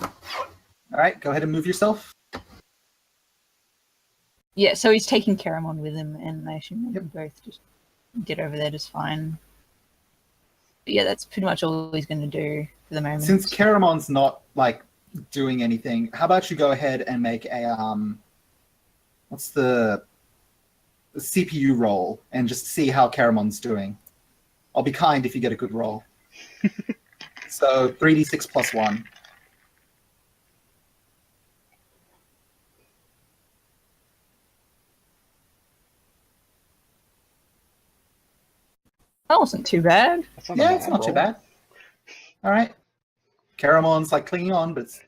[SPEAKER 1] All right, go ahead and move yourself.
[SPEAKER 3] Yeah, so he's taking Keramon with him, and I assume they can both just get over there just fine. But yeah, that's pretty much all he's going to do for the moment.
[SPEAKER 1] Since Karamon's not doing anything, how about you go ahead and make a what's the CPU roll and just see how Karamon's doing. I'll be kind if you get a good roll. So 3d6 plus 1.
[SPEAKER 3] That wasn't too bad.
[SPEAKER 2] That's not
[SPEAKER 1] Yeah,
[SPEAKER 2] a
[SPEAKER 1] it's
[SPEAKER 2] bad
[SPEAKER 1] not too
[SPEAKER 2] roll.
[SPEAKER 1] bad. All right. Caramon's like clinging on, but it's,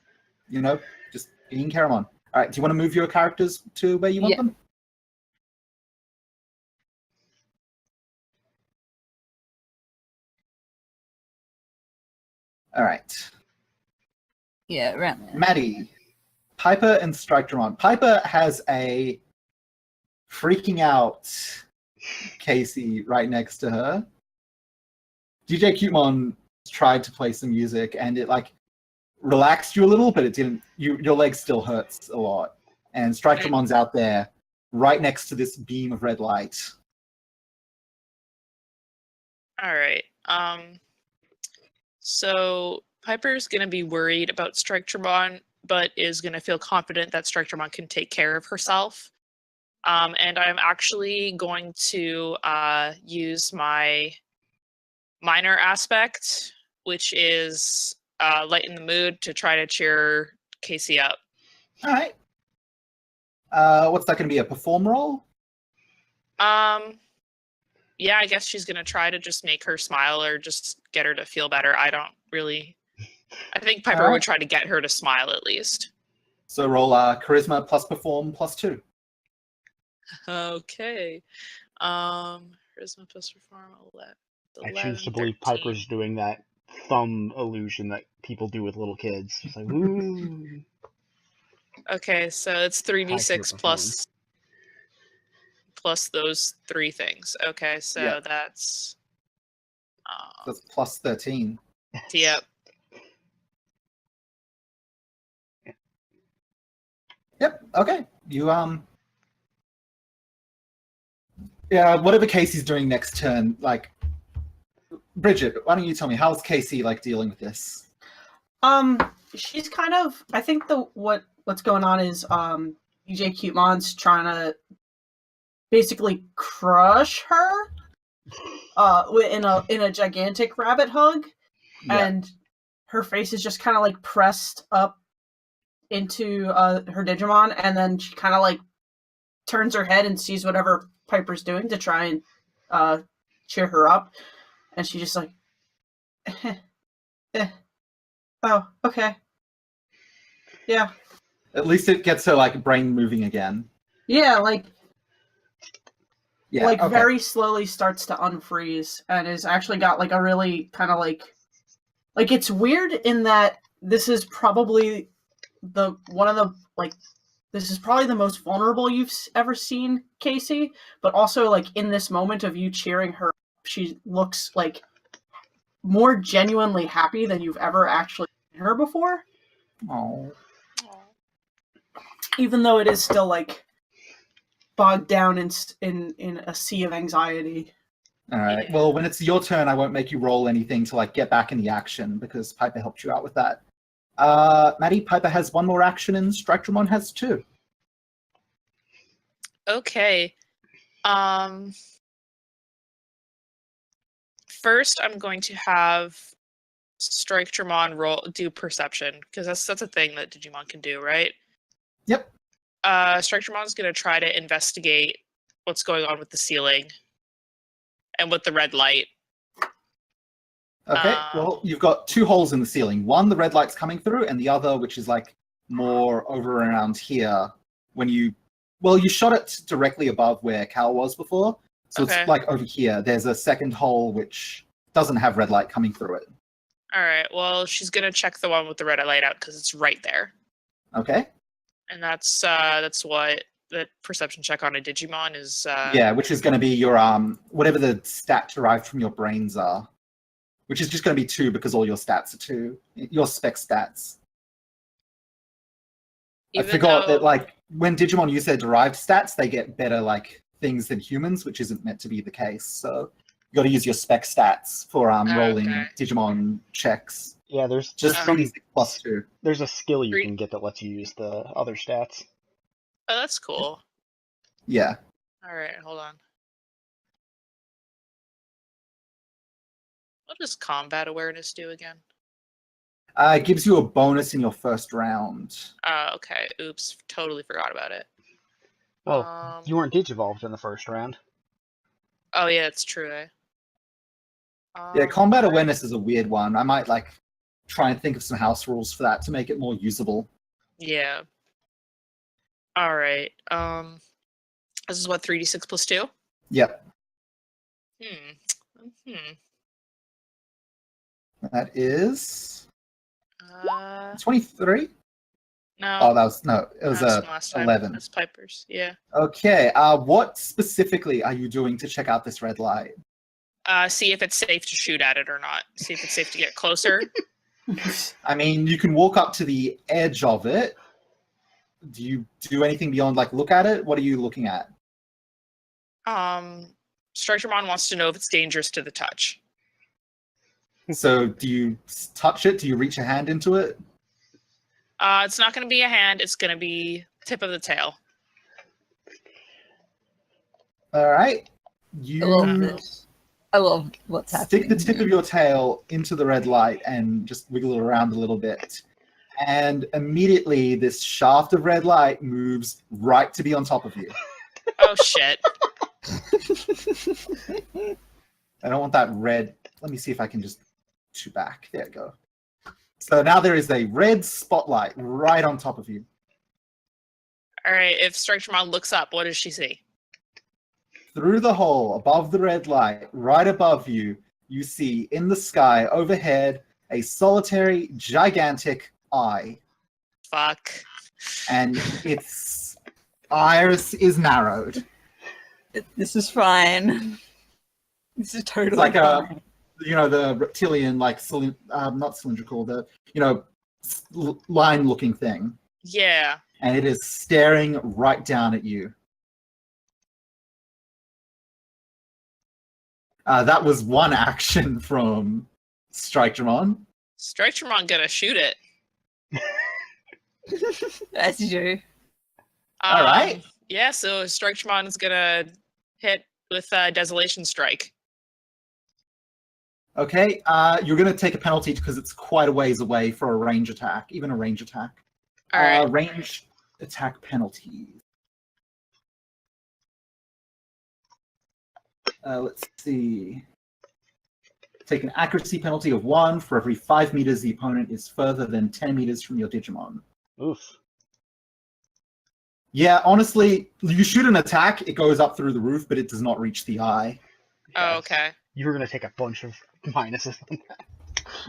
[SPEAKER 1] just being Caramon. All right. Do you want to move your characters to where you want
[SPEAKER 3] Yeah.
[SPEAKER 1] them? All right.
[SPEAKER 3] Yeah, around there.
[SPEAKER 1] Maddie, Piper, and Strikemon. Piper has a freaking out Casey right next to her. DJ Cutemon tried to play some music and it like relaxed you a little, but it didn't. Your leg still hurts a lot. And Strikemon's out there right next to this beam of red light.
[SPEAKER 4] All right. So Piper's gonna be worried about Strikemon, but is gonna feel confident that Strikemon can take care of herself. And I'm actually going to use my minor aspect, which is lighten the mood, to try to cheer Casey up.
[SPEAKER 1] All right. What's that going to be? A perform roll?
[SPEAKER 4] Yeah, I guess she's gonna try to just make her smile or just get her to feel better. I think Piper
[SPEAKER 1] Alright.
[SPEAKER 4] would try to get her to smile at least.
[SPEAKER 1] So roll charisma plus perform plus 2.
[SPEAKER 4] Okay. Charisma plus perform 11.
[SPEAKER 2] I choose to
[SPEAKER 4] 11,
[SPEAKER 2] believe
[SPEAKER 4] 13.
[SPEAKER 2] Piper's doing that thumb illusion that people do with little kids. It's like, ooh.
[SPEAKER 4] Okay, so it's
[SPEAKER 2] High
[SPEAKER 4] 3d6
[SPEAKER 2] performance.
[SPEAKER 4] plus those 3 things. Okay, so
[SPEAKER 1] Yeah.
[SPEAKER 4] that's
[SPEAKER 1] That's plus 13.
[SPEAKER 4] yep.
[SPEAKER 1] Yep. Okay. You Yeah. Whatever Casey's doing next turn, like Bridget, why don't you tell me how's Casey like dealing with this?
[SPEAKER 5] She's kind of. I think what's going on is DJ Cutemon's trying to basically crush her in a gigantic rabbit hug,
[SPEAKER 1] Yeah.
[SPEAKER 5] and her face is just kind of like pressed up into her Digimon, and then she kind of like turns her head and sees whatever Piper's doing to try and cheer her up, and she just like, oh, okay, yeah,
[SPEAKER 1] At least it gets her like brain moving again.
[SPEAKER 5] yeah, like.
[SPEAKER 1] Yeah.
[SPEAKER 5] Like
[SPEAKER 1] okay.
[SPEAKER 5] very slowly starts to unfreeze and is actually got like a really kind of like it's weird in that this is probably the most vulnerable you've ever seen Casey, but also like in this moment of you cheering her, she looks like more genuinely happy than you've ever actually seen her before.
[SPEAKER 1] Oh.
[SPEAKER 5] Even though it is still like bogged down in a sea of anxiety.
[SPEAKER 1] All right.
[SPEAKER 4] Yeah.
[SPEAKER 1] Well, when it's your turn, I won't make you roll anything to like get back in the action because Piper helped you out with that. Maddie, Piper has 1 more action and Strikemon has 2.
[SPEAKER 4] Okay. First, I'm going to have Strikemon do perception because that's a thing that Digimon can do, right?
[SPEAKER 1] Yep.
[SPEAKER 4] Strikemon's going to try to investigate what's going on with the ceiling and with the red light.
[SPEAKER 1] Okay. Well, you've got 2 holes in the ceiling. One, the red light's coming through, and the other, which is like more over around here. When you shot it directly above where Cal was before, so
[SPEAKER 4] Okay.
[SPEAKER 1] it's like over here. There's a second hole which doesn't have red light coming through it.
[SPEAKER 4] All right. Well, she's going to check the one with the red light out because it's right there.
[SPEAKER 1] Okay.
[SPEAKER 4] And that's what the perception check on a Digimon is.
[SPEAKER 1] Yeah, which is going to be your whatever the stat derived from your brains are, which is just going to be 2 because all your stats are 2. Your spec stats. I forgot that like when Digimon use their derived stats, they get better like things than humans, which isn't meant to be the case. So you got to use your spec stats for rolling
[SPEAKER 4] Okay.
[SPEAKER 1] Digimon checks.
[SPEAKER 2] Yeah, there's
[SPEAKER 1] Just
[SPEAKER 2] some
[SPEAKER 1] 3d6 plus 2.
[SPEAKER 2] there's a skill you can get that lets you use the other stats.
[SPEAKER 4] Oh, that's cool.
[SPEAKER 1] Yeah.
[SPEAKER 4] All right, hold on. What does combat awareness do again?
[SPEAKER 1] It gives you a bonus in your first round.
[SPEAKER 4] Okay. Oops, totally forgot about it.
[SPEAKER 2] Well, you weren't Digivolved in the first round.
[SPEAKER 4] Oh yeah, it's true. Eh?
[SPEAKER 1] Yeah, combat
[SPEAKER 4] Alright.
[SPEAKER 1] awareness is a weird one. I might like try and think of some house rules for that to make it more usable.
[SPEAKER 4] Yeah. All right. This is what 3d6 plus 2.
[SPEAKER 1] Yep,
[SPEAKER 4] Hmm.
[SPEAKER 1] that is
[SPEAKER 4] Uh,
[SPEAKER 1] 23.
[SPEAKER 4] no.
[SPEAKER 1] Oh, that was no, it was
[SPEAKER 4] That's from last time.
[SPEAKER 1] 11.
[SPEAKER 4] That's Piper's. Yeah.
[SPEAKER 1] Okay, what specifically are you doing to check out this red light?
[SPEAKER 4] See if it's safe to shoot at it or not. See if it's safe to get closer.
[SPEAKER 1] I mean, you can walk up to the edge of it. Do you do anything beyond like look at it? What are you looking at?
[SPEAKER 4] Strikermon wants to know if it's dangerous to the touch.
[SPEAKER 1] So, do you touch it? Do you reach a hand into it?
[SPEAKER 4] It's not going to be a hand. It's going to be tip of the tail.
[SPEAKER 1] All right.
[SPEAKER 3] I love
[SPEAKER 1] You
[SPEAKER 3] this. I love what's happening.
[SPEAKER 1] stick the tip
[SPEAKER 3] here.
[SPEAKER 1] of your tail into the red light and just wiggle it around a little bit. And immediately, this shaft of red light moves right to be on top of you.
[SPEAKER 4] Oh, shit.
[SPEAKER 1] I don't want that red. Let me see if I can just shoot back. There we go. So now there is a red spotlight right on top of you.
[SPEAKER 4] All right. If Strikermon looks up, what does she see?
[SPEAKER 1] Through the hole above the red light, right above you, you see in the sky overhead a solitary, gigantic eye.
[SPEAKER 4] Fuck.
[SPEAKER 1] And its iris is narrowed.
[SPEAKER 3] This is fine. This is totally
[SPEAKER 1] like a-
[SPEAKER 3] fine.
[SPEAKER 1] You know, the reptilian, like, not cylindrical, the, line-looking thing.
[SPEAKER 4] Yeah.
[SPEAKER 1] And it is staring right down at you. That was one action from Strikermon.
[SPEAKER 4] Strikermon gonna shoot it.
[SPEAKER 3] As you do.
[SPEAKER 1] All right.
[SPEAKER 4] Yeah, so Strikermon is gonna hit with Desolation Strike.
[SPEAKER 1] Okay, you're going to take a penalty because it's quite a ways away for a range attack, even a range attack.
[SPEAKER 4] All right.
[SPEAKER 1] Range attack penalties. Let's see. Take an accuracy penalty of 1 for every 5 meters the opponent is further than 10 meters from your Digimon.
[SPEAKER 2] Oof.
[SPEAKER 1] Yeah, honestly, you shoot an attack, it goes up through the roof, but it does not reach the eye.
[SPEAKER 4] Oh, okay.
[SPEAKER 2] You were gonna take a bunch of minuses on that.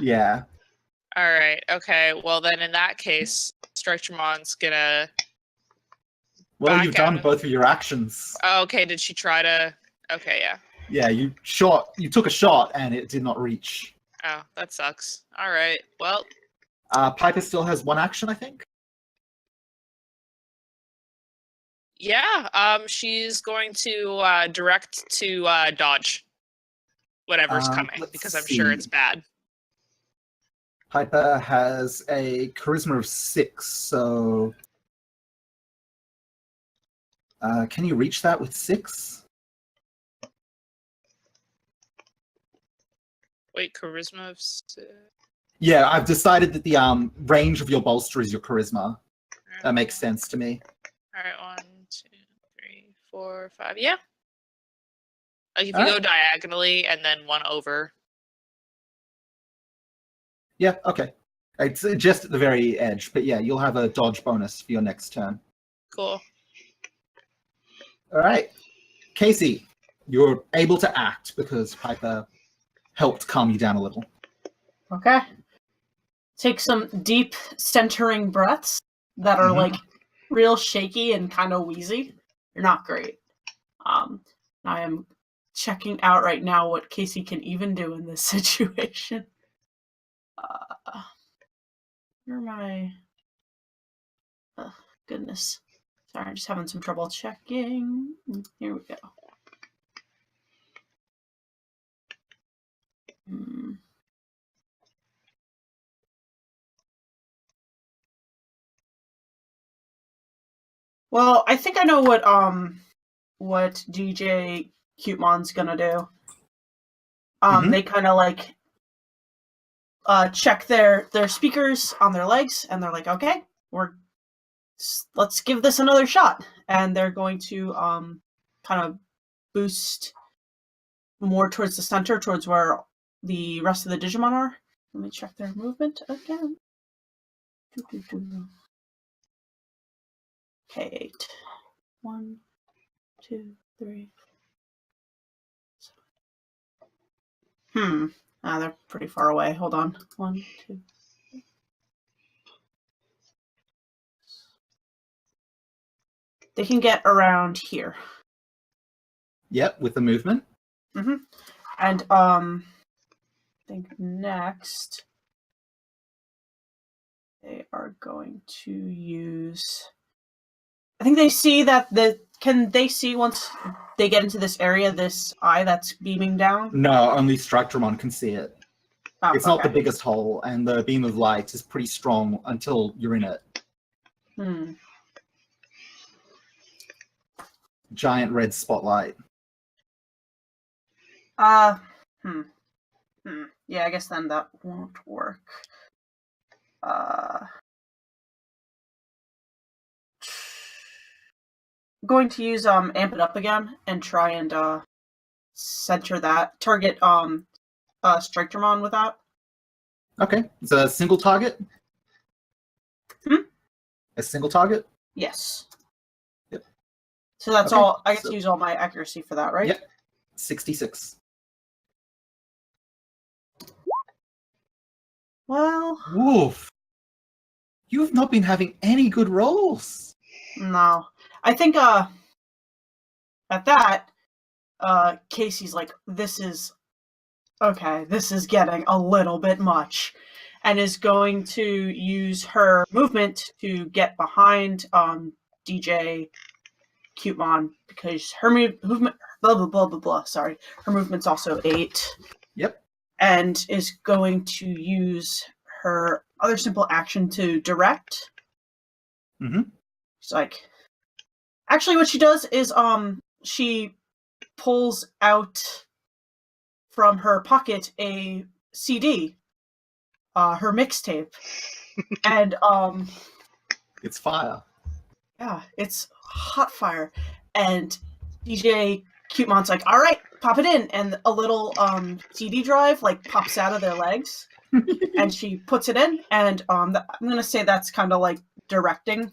[SPEAKER 1] Yeah.
[SPEAKER 4] All right. Okay. Well, then in that case, Strikermon's gonna.
[SPEAKER 1] Well,
[SPEAKER 4] Back
[SPEAKER 1] you've done
[SPEAKER 4] at-
[SPEAKER 1] both of your actions.
[SPEAKER 4] Oh, okay. Did she try to? Okay. Yeah.
[SPEAKER 1] Yeah, you took a shot, and it did not reach.
[SPEAKER 4] Oh, that sucks. All right. Well.
[SPEAKER 1] Piper still has one action, I think.
[SPEAKER 4] Yeah. She's going to direct to dodge whatever's coming
[SPEAKER 1] Let's
[SPEAKER 4] because I'm sure it's
[SPEAKER 1] see.
[SPEAKER 4] bad.
[SPEAKER 1] Piper has a charisma of 6, so can you reach that with 6?
[SPEAKER 4] Wait, charisma of.
[SPEAKER 1] Yeah, I've decided that the range of your bolster is your charisma. That makes sense to me.
[SPEAKER 4] All right. 1, 2, 3, 4, 5. Yeah. Like if you
[SPEAKER 1] All
[SPEAKER 4] go
[SPEAKER 1] right.
[SPEAKER 4] diagonally and then 1 over.
[SPEAKER 1] Yeah, okay. It's just at the very edge, but yeah, you'll have a dodge bonus for your next turn.
[SPEAKER 4] Cool.
[SPEAKER 1] All right. Casey, you're able to act because Piper helped calm you down a little.
[SPEAKER 5] Okay. Take some deep centering breaths that are
[SPEAKER 1] Mhm.
[SPEAKER 5] like real shaky and kind of wheezy. They're not great. I am checking out right now what Casey can even do in this situation. Where am I? Oh, goodness. Sorry, I'm just having some trouble checking. Here we go. Well, I think I know what DJ Cutemon's gonna do. They kind of like check their speakers on their legs, and they're like, okay, let's give this another shot, and they're going to kind of boost more towards the center, towards where the rest of the Digimon are. Let me check their movement again. Okay, 8. 1, 2, 3. They're pretty far away. Hold on. 1, 2. They can get around here.
[SPEAKER 1] Yep, with the movement.
[SPEAKER 5] And I think next they are going to use. I think they see that can they see once they get into this area, this eye that's beaming down?
[SPEAKER 1] No, only Structuremon can see it.
[SPEAKER 5] Oh,
[SPEAKER 1] It's not the biggest hole, and the beam of light is pretty strong until you're in it. Giant red spotlight.
[SPEAKER 5] Yeah, I guess then that won't work. Going to use amp it up again and try and center that target Strikemon with that.
[SPEAKER 1] Okay, it's a single target. A single target.
[SPEAKER 5] Yes.
[SPEAKER 1] Yep.
[SPEAKER 5] So that's
[SPEAKER 1] Okay,
[SPEAKER 5] all. I get to use all my accuracy for that, right?
[SPEAKER 1] Yep. 66.
[SPEAKER 5] Well,
[SPEAKER 1] Woof. You've not been having any good rolls.
[SPEAKER 5] no. I think at that, Casey's like, this is getting a little bit much, and is going to use her movement to get behind DJ Cutemon, because her movement blah blah blah blah blah. Sorry, her movement's also 8.
[SPEAKER 1] Yep.
[SPEAKER 5] And is going to use her other simple action to direct. It's like, actually, what she does is she pulls out from her pocket a CD, her mixtape, and
[SPEAKER 1] It's fire.
[SPEAKER 5] yeah, it's hot fire, and DJ Cutemon's like, all right, pop it in, and a little CD drive like pops out of their legs, and she puts it in, and I'm gonna say that's kind of like directing.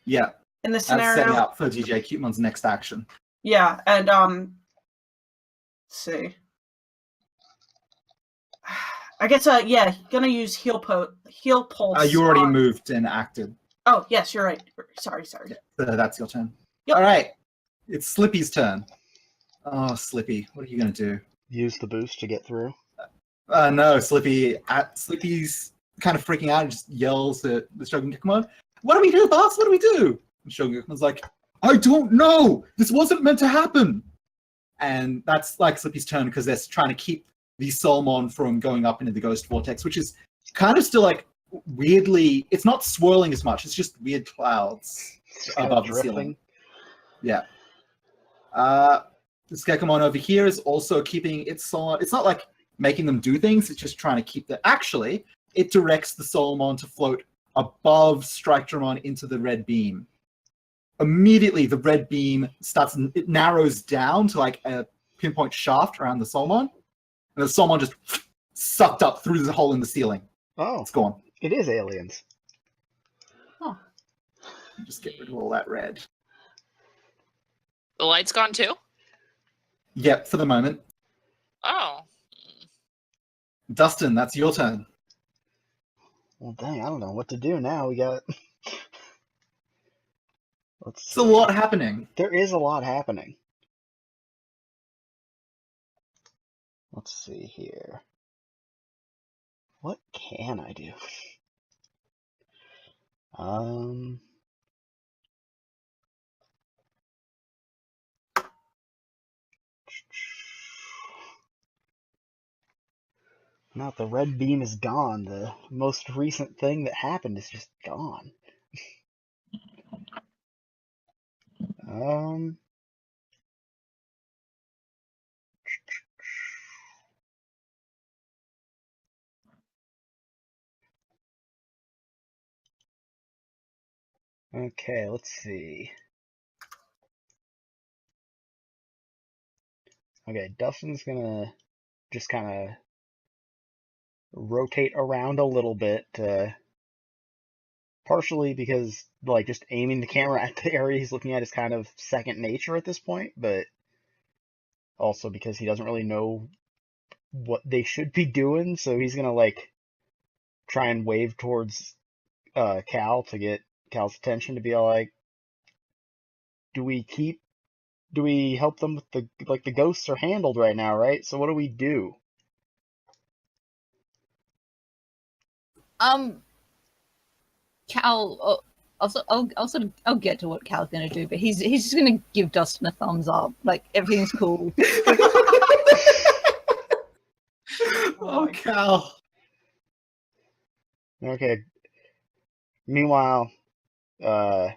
[SPEAKER 1] Yeah.
[SPEAKER 5] In this
[SPEAKER 1] That's
[SPEAKER 5] scenario,
[SPEAKER 1] setting up for DJ Cutemon's next action.
[SPEAKER 5] yeah, and let's see. I guess yeah, gonna use heal pulse.
[SPEAKER 1] You already moved and acted.
[SPEAKER 5] Oh yes, you're right. Sorry.
[SPEAKER 1] Yeah, that's your turn.
[SPEAKER 5] Yep.
[SPEAKER 1] All right, it's Slippy's turn. Oh, Slippy, what are you gonna do?
[SPEAKER 2] Use the boost to get through.
[SPEAKER 1] No, Slippy's kind of freaking out and just yells at the Shogun Gekomon, "What do we do, boss? What do we do?" And Shogun Gekomon's like, "I don't know. This wasn't meant to happen." And that's like Slippy's turn because they're trying to keep the Soulmon from going up into the Ghost Vortex, which is kind of still like weirdly. It's not swirling as much. It's just weird clouds above the ceiling. Yeah. This Gekomon over here is also keeping its Soulmon. It's not like making them do things. It's just trying to keep the. Actually, it directs the Soulmon to float above Strikemon into the red beam. Immediately, the red beam it narrows down to like a pinpoint shaft around the Soulmon, and the Soulmon just sucked up through the hole in the ceiling.
[SPEAKER 2] Oh,
[SPEAKER 1] It's gone.
[SPEAKER 2] it is aliens.
[SPEAKER 5] Oh.
[SPEAKER 1] Just get rid of all that red.
[SPEAKER 4] The light's gone too?
[SPEAKER 1] Yep, for the moment.
[SPEAKER 4] Oh.
[SPEAKER 1] Dustin, that's your turn.
[SPEAKER 2] Well, dang, I don't know what to do now. We got.
[SPEAKER 1] It's a lot happening.
[SPEAKER 2] There is a lot happening. Let's see here. What can I do? Now the red beam is gone. The most recent thing that happened is just gone. Okay, let's see. Okay, Dustin's gonna just kind of rotate around a little bit, partially because like just aiming the camera at the area he's looking at is kind of second nature at this point, but also because he doesn't really know what they should be doing, so he's gonna like try and wave towards Cal to get Cal's attention to be all like, do we help them with the ghosts are handled right now, right? So what do we do?
[SPEAKER 3] Cal. I'll get to what Cal's gonna do, but he's just gonna give Dustin a thumbs up. Like everything's cool.
[SPEAKER 1] Oh, Cal.
[SPEAKER 2] Okay. Meanwhile, Ninja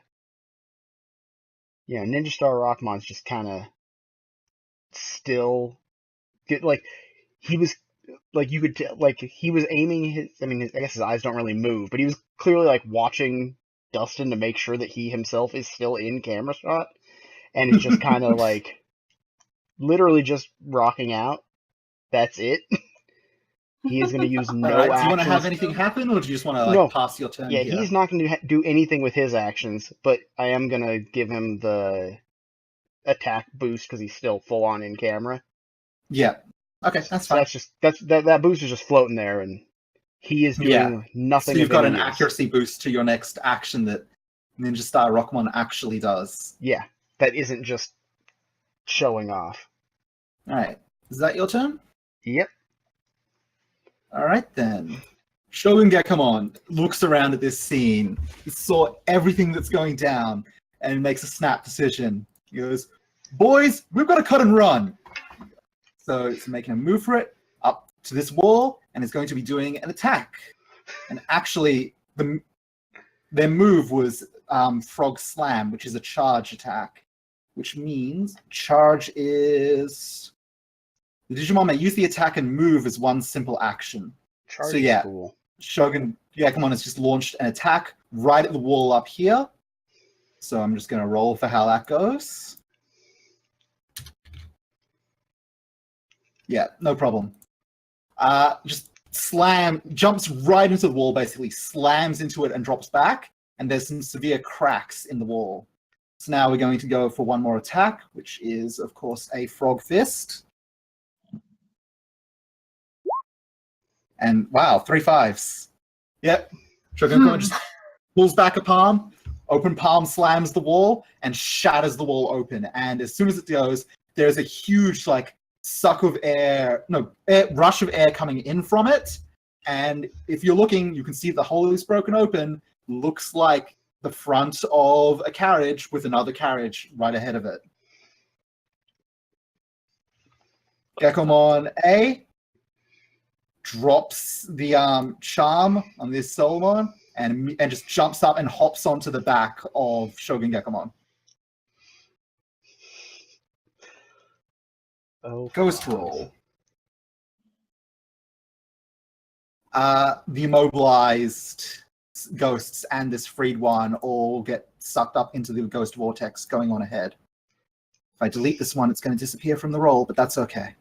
[SPEAKER 2] Star Rockmon's just kind of still like he was like you could like he was aiming his. I mean, I guess his eyes don't really move, but he was clearly like watching Dustin to make sure that he himself is still in camera shot, and it's just kind of like literally just rocking out. That's it. He is going to use no
[SPEAKER 1] Alright,
[SPEAKER 2] actions.
[SPEAKER 1] do you want to have anything happen, or do you just want to
[SPEAKER 2] No.
[SPEAKER 1] pass your turn
[SPEAKER 2] Yeah,
[SPEAKER 1] here?
[SPEAKER 2] he's not going to do anything with his actions, but I am going to give him the attack boost because he's still full on in camera.
[SPEAKER 1] Yeah. Okay, that's
[SPEAKER 2] So
[SPEAKER 1] fine.
[SPEAKER 2] that boost is just floating there, and he is doing nothing.
[SPEAKER 1] So you've
[SPEAKER 2] of
[SPEAKER 1] got
[SPEAKER 2] any
[SPEAKER 1] an
[SPEAKER 2] use.
[SPEAKER 1] accuracy boost to your next action that Ninja Star Rockmon actually does.
[SPEAKER 2] Yeah, that isn't just showing off.
[SPEAKER 1] Alright. Is that your turn?
[SPEAKER 2] Yep.
[SPEAKER 1] Alright then. Shogun Gekomon looks around at this scene. He saw everything that's going down and makes a snap decision. He goes, boys, we've got to cut and run. So it's making a move for it up to this wall, and it's going to be doing an attack. And actually, their move was Frog Slam, which is a charge attack, which means charge is... The Digimon may use the attack and move as one simple action.
[SPEAKER 2] Charge
[SPEAKER 1] So yeah,
[SPEAKER 2] is cool.
[SPEAKER 1] Shogun Gekomon has just launched an attack right at the wall up here. So I'm just going to roll for how that goes. Yeah, no problem. Just jumps right into the wall, basically, slams into it and drops back, and there's some severe cracks in the wall. So now we're going to go for one more attack, which is, of course, a Frog Fist. And wow, 3 5s. Yep. Shogun Gekomon just pulls back a palm, open palm slams the wall, and shatters the wall open. And as soon as it goes, there's a huge, like, rush of air coming in from it. And if you're looking, you can see the hole is broken open. Looks like the front of a carriage with another carriage right ahead of it. Gekomon A drops the charm on this Solomon and just jumps up and hops onto the back of Shogun Gekomon.
[SPEAKER 2] Oh,
[SPEAKER 1] Ghost roll. The immobilized ghosts and this freed one all get sucked up into the ghost vortex going on ahead. If I delete this one, it's going to disappear from the roll, but that's okay.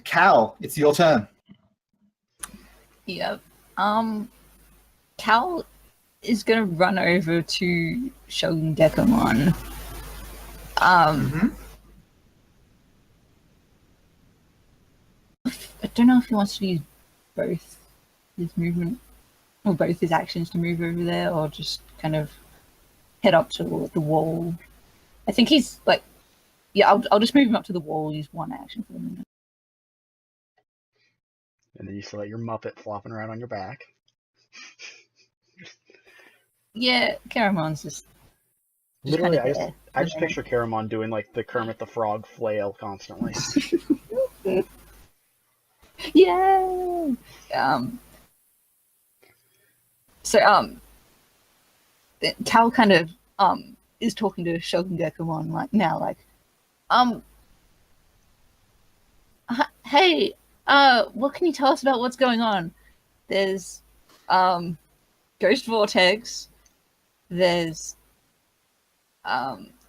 [SPEAKER 1] Cal, it's your turn.
[SPEAKER 3] Yep. Cal is gonna run over to Shogun Gekomon. I don't know if he wants to use both his movement or both his actions to move over there, or just kind of head up to the wall. I think he's like, yeah, I'll just move him up to the wall. Use one action for the minute.
[SPEAKER 2] And then you still let your Muppet flopping around on your back.
[SPEAKER 3] Yeah, Caramon's just
[SPEAKER 2] Literally,
[SPEAKER 3] kind of
[SPEAKER 2] I just picture Caramon doing like the Kermit the Frog flail constantly.
[SPEAKER 3] Yeah. Cal kind of is talking to Shogun Gekomon hey, what can you tell us about what's going on? There's Ghost Vortex, there's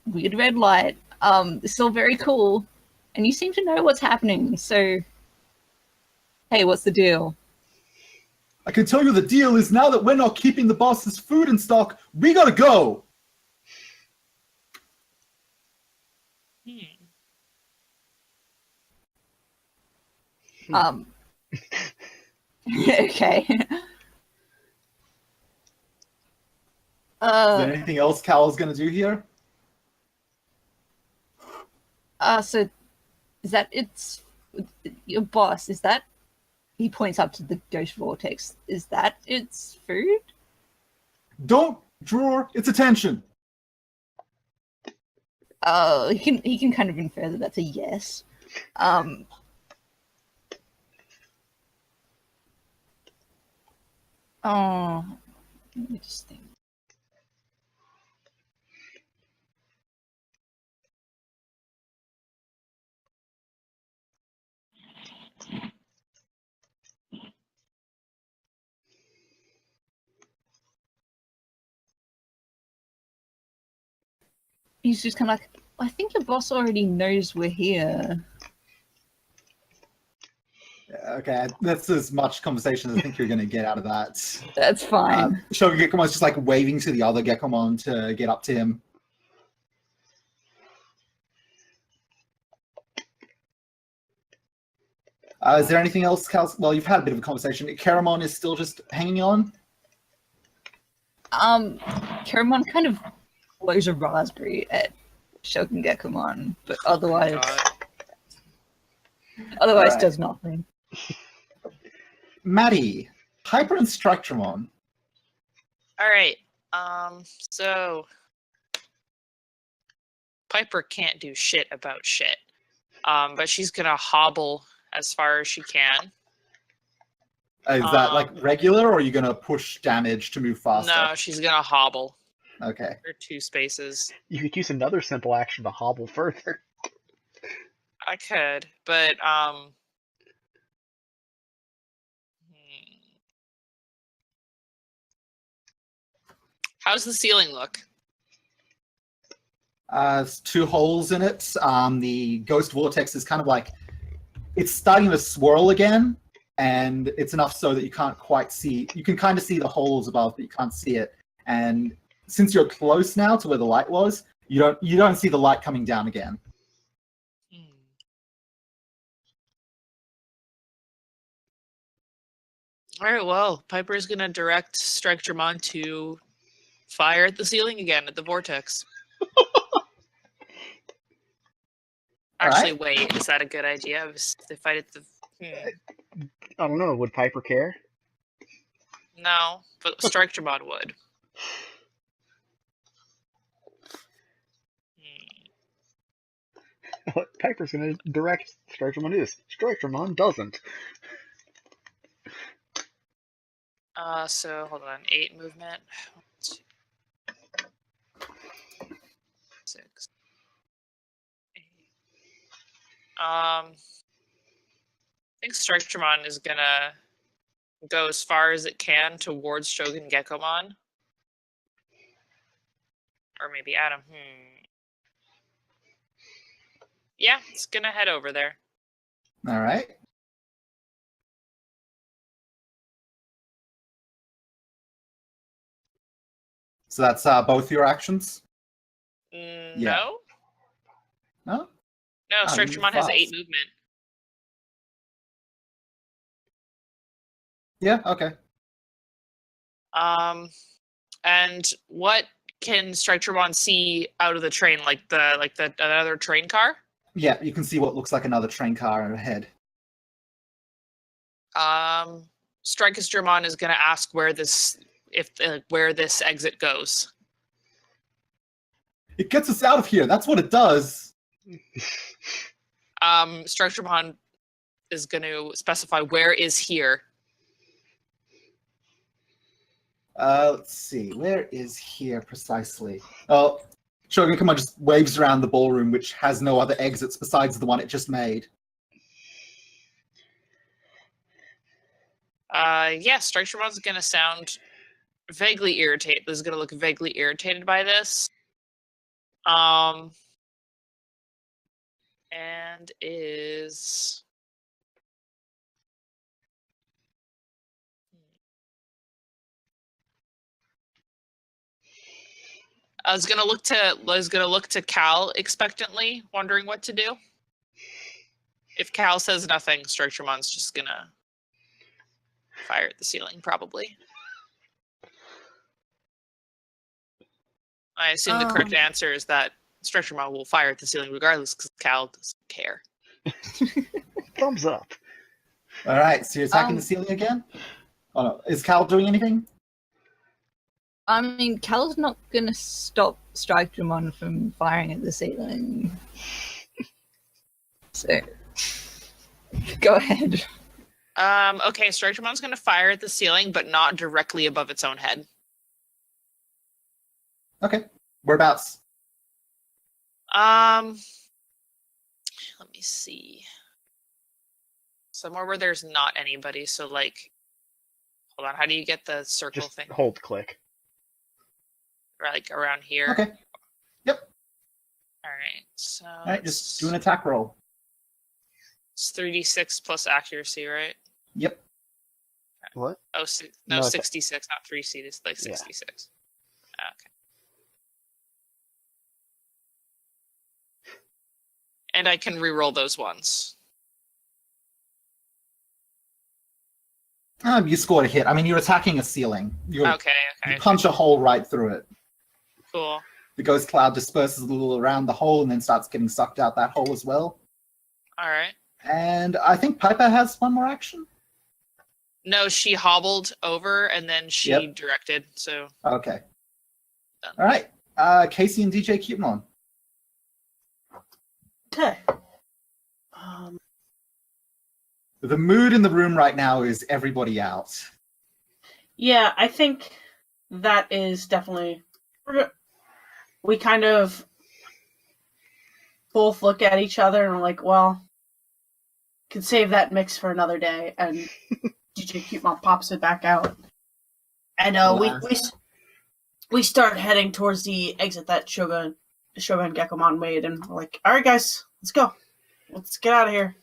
[SPEAKER 3] weird red light. It's all very cool. and you seem to know what's happening. So, hey, what's the deal?
[SPEAKER 1] I can tell you the deal is now that we're not keeping the boss's food in stock, we gotta go!
[SPEAKER 3] Okay.
[SPEAKER 1] Is there anything else Cal's gonna do here?
[SPEAKER 3] So is that it's your boss? Is that he points up to the ghost vortex? Is that its food?
[SPEAKER 1] Don't draw its attention!
[SPEAKER 3] He can kind of infer that that's a yes. Oh, let me just think. He's just kind of like, I think your boss already knows we're here.
[SPEAKER 1] Okay, that's as much conversation as I think you're going to get out of that.
[SPEAKER 3] That's fine.
[SPEAKER 1] Shogun Gekkomon's just like waving to the other Gekkomon to get up to him. Is there anything else, Cal? Well, you've had a bit of a conversation. Karamon is still just hanging on?
[SPEAKER 3] Karamon kind of blows a raspberry at Shogun Gekkomon, but otherwise
[SPEAKER 1] Right.
[SPEAKER 3] does nothing.
[SPEAKER 1] Maddie, Hyper and Structuremon.
[SPEAKER 4] All right. So Piper can't do shit about shit. But she's gonna hobble as far as she can.
[SPEAKER 1] Is that like regular, or are you going to push damage to move faster?
[SPEAKER 4] No, she's gonna hobble.
[SPEAKER 1] Okay.
[SPEAKER 4] There are 2 spaces.
[SPEAKER 2] You could use another simple action to hobble further.
[SPEAKER 4] I could, but how's the ceiling look?
[SPEAKER 1] There's 2 holes in it. The ghost vortex is kind of like, it's starting to swirl again, and it's enough so that you can't quite see. You can kind of see the holes above, but you can't see it. And since you're close now to where the light was, you don't see the light coming down again.
[SPEAKER 4] All right, well, Piper's gonna direct Structuremon to fire at the ceiling again at the vortex. Actually, wait, is that a good idea? If I did the
[SPEAKER 2] I don't know. Would Piper care?
[SPEAKER 4] No, but Structuremon would.
[SPEAKER 2] Piper's going to direct Structuremon to this. Structuremon doesn't.
[SPEAKER 4] So hold on, 8 movement. 1, 2, 6, 8. I think Structuremon is gonna go as far as it can towards Shogun Gekkomon. Or maybe Adam. Yeah, it's gonna head over there.
[SPEAKER 1] All right. So that's both your actions?
[SPEAKER 4] No?
[SPEAKER 1] No?
[SPEAKER 4] No,
[SPEAKER 1] Oh, you
[SPEAKER 4] Structuremon has 8
[SPEAKER 1] fast.
[SPEAKER 4] movement.
[SPEAKER 1] Yeah, okay.
[SPEAKER 4] And what can Structuremon see out of the train? Like the another train car?
[SPEAKER 1] Yeah, you can see what looks like another train car ahead.
[SPEAKER 4] Structuremon is gonna ask where this exit goes.
[SPEAKER 1] It gets us out of here. That's what it does.
[SPEAKER 4] Structuremon is going to specify where is here.
[SPEAKER 1] Let's see. Where is here precisely? Oh, Shogun Come on just waves around the ballroom, which has no other exits besides the one it just made.
[SPEAKER 4] Yeah, Structuremon's going to sound vaguely irritated. Is going to look vaguely irritated by this. And is... I was gonna look to Cal expectantly, wondering what to do. If Cal says nothing, Straitchermon's just gonna fire at the ceiling, probably. I assume the correct answer is that Straitchermon will fire at the ceiling regardless, because Cal doesn't care.
[SPEAKER 2] Thumbs up.
[SPEAKER 1] All right, so you're attacking the ceiling again? Oh no, is Cal doing anything?
[SPEAKER 3] I mean, Cal's not gonna stop Straitchermon from firing at the ceiling. So, go ahead.
[SPEAKER 4] Okay, Straitchermon's gonna fire at the ceiling, but not directly above its own head.
[SPEAKER 1] Okay, whereabouts?
[SPEAKER 4] Let me see. Somewhere where there's not anybody, so like, hold on, how do you get the circle
[SPEAKER 2] Just
[SPEAKER 4] thing?
[SPEAKER 2] hold click.
[SPEAKER 4] Like around here?
[SPEAKER 1] Okay. Yep.
[SPEAKER 4] Alright, so...
[SPEAKER 1] Alright, just do an attack roll.
[SPEAKER 4] It's 3d6 plus accuracy, right?
[SPEAKER 1] Yep.
[SPEAKER 2] What?
[SPEAKER 4] Oh, no,
[SPEAKER 2] No,
[SPEAKER 4] 66, not 3c, it's like 66. Yeah. Okay. And I can re-roll those ones.
[SPEAKER 1] You scored a hit. I mean, you're attacking a ceiling. You
[SPEAKER 4] Okay.
[SPEAKER 1] punch a hole right through it.
[SPEAKER 4] Cool.
[SPEAKER 1] The ghost cloud disperses a little around the hole and then starts getting sucked out that hole as well.
[SPEAKER 4] Alright.
[SPEAKER 1] And I think Piper has one more action.
[SPEAKER 4] No, she hobbled over and then she directed, so...
[SPEAKER 1] Okay.
[SPEAKER 4] Done.
[SPEAKER 1] All right. Casey and DJ Cupmon.
[SPEAKER 5] Okay.
[SPEAKER 1] The mood in the room right now is everybody out.
[SPEAKER 5] Yeah, I think that is definitely... We kind of both look at each other and are like, well, could save that mix for another day. And DJ Cupmon pops it back out. And we start heading towards the exit that Shogun Gekomon made. And we're like, all right, guys, let's go. Let's get out of here.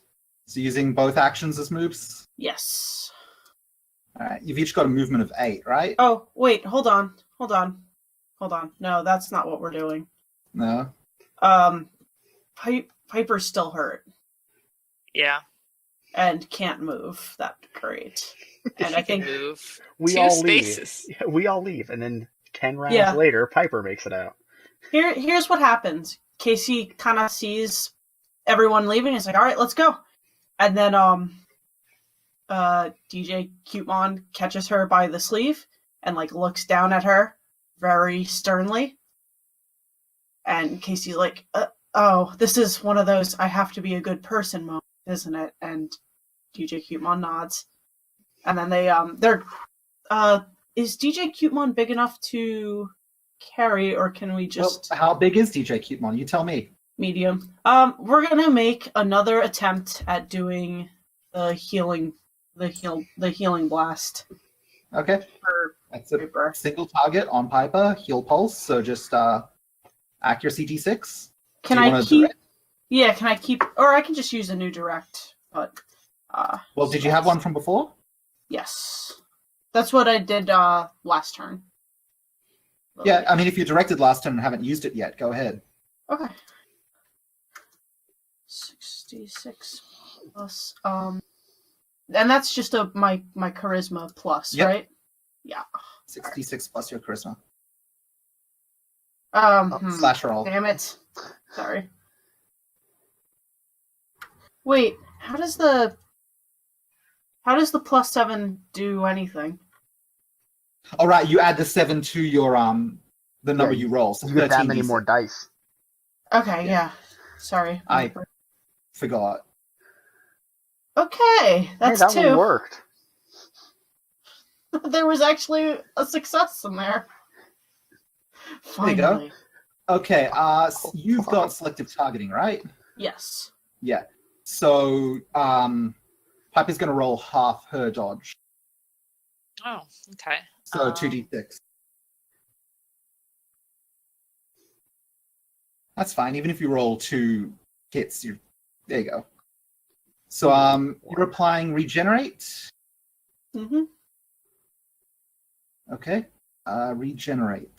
[SPEAKER 1] So using both actions as moves?
[SPEAKER 5] Yes.
[SPEAKER 1] All right. You've each got a movement of 8, right?
[SPEAKER 5] Oh, wait, hold on. No, that's not what we're doing.
[SPEAKER 1] No?
[SPEAKER 5] Piper's still hurt
[SPEAKER 4] Yeah.
[SPEAKER 5] and can't move that great. And I think
[SPEAKER 4] Move.
[SPEAKER 2] We
[SPEAKER 4] Two
[SPEAKER 2] all
[SPEAKER 4] spaces.
[SPEAKER 2] leave. We all leave, and then 10 rounds later, Piper makes it out.
[SPEAKER 5] here's what happens. Casey kind of sees everyone leaving. He's like, all right, let's go. And then DJ Cupmon catches her by the sleeve and like looks down at her very sternly. And Casey's like, oh, this is one of those I have to be a good person moments, isn't it? And DJ Cupmon nods. And then they're is DJ Cupmon big enough to carry, or can we just...
[SPEAKER 1] Well, how big is DJ Cupmon? You tell me.
[SPEAKER 5] Medium. We're gonna make another attempt at doing the healing blast.
[SPEAKER 1] Okay.
[SPEAKER 5] For
[SPEAKER 1] That's a
[SPEAKER 5] Piper.
[SPEAKER 1] single target on Piper, heal pulse, so just accuracy D6.
[SPEAKER 5] Can
[SPEAKER 1] Do you
[SPEAKER 5] I
[SPEAKER 1] wanna
[SPEAKER 5] keep?
[SPEAKER 1] direct?
[SPEAKER 5] Yeah, can I keep? Or I can just use a new direct. But
[SPEAKER 1] Well, did you have one from before?
[SPEAKER 5] yes, that's what I did last turn.
[SPEAKER 1] Yeah, I mean, if you directed last turn and haven't used it yet, go ahead.
[SPEAKER 5] Okay. 66 plus and that's just my charisma plus,
[SPEAKER 1] Yep.
[SPEAKER 5] right? Yeah.
[SPEAKER 1] 66 plus your charisma.
[SPEAKER 5] Hmm.
[SPEAKER 1] Slash roll.
[SPEAKER 5] Damn it. Sorry. Wait, how does the +7 do anything?
[SPEAKER 1] All right, you add the 7 to your the number
[SPEAKER 2] Yeah,
[SPEAKER 1] you roll. So
[SPEAKER 2] You get that
[SPEAKER 1] 13
[SPEAKER 2] many
[SPEAKER 1] D6.
[SPEAKER 2] more dice.
[SPEAKER 5] Okay,
[SPEAKER 1] Yeah.
[SPEAKER 5] yeah. Sorry.
[SPEAKER 1] I forgot.
[SPEAKER 5] Okay, that's
[SPEAKER 2] hey, that
[SPEAKER 5] 2.
[SPEAKER 2] one worked.
[SPEAKER 5] There was actually a success in there.
[SPEAKER 1] There you go.
[SPEAKER 5] Finally.
[SPEAKER 1] Okay, you've got selective targeting, right?
[SPEAKER 5] Yes.
[SPEAKER 1] Yeah. So Piper's going to roll half her dodge.
[SPEAKER 4] Oh, okay.
[SPEAKER 1] So 2d6. That's fine. Even if you roll 2 hits, you're There you go. So you're applying regenerate.
[SPEAKER 5] Mm-hmm.
[SPEAKER 1] Okay. Regenerate.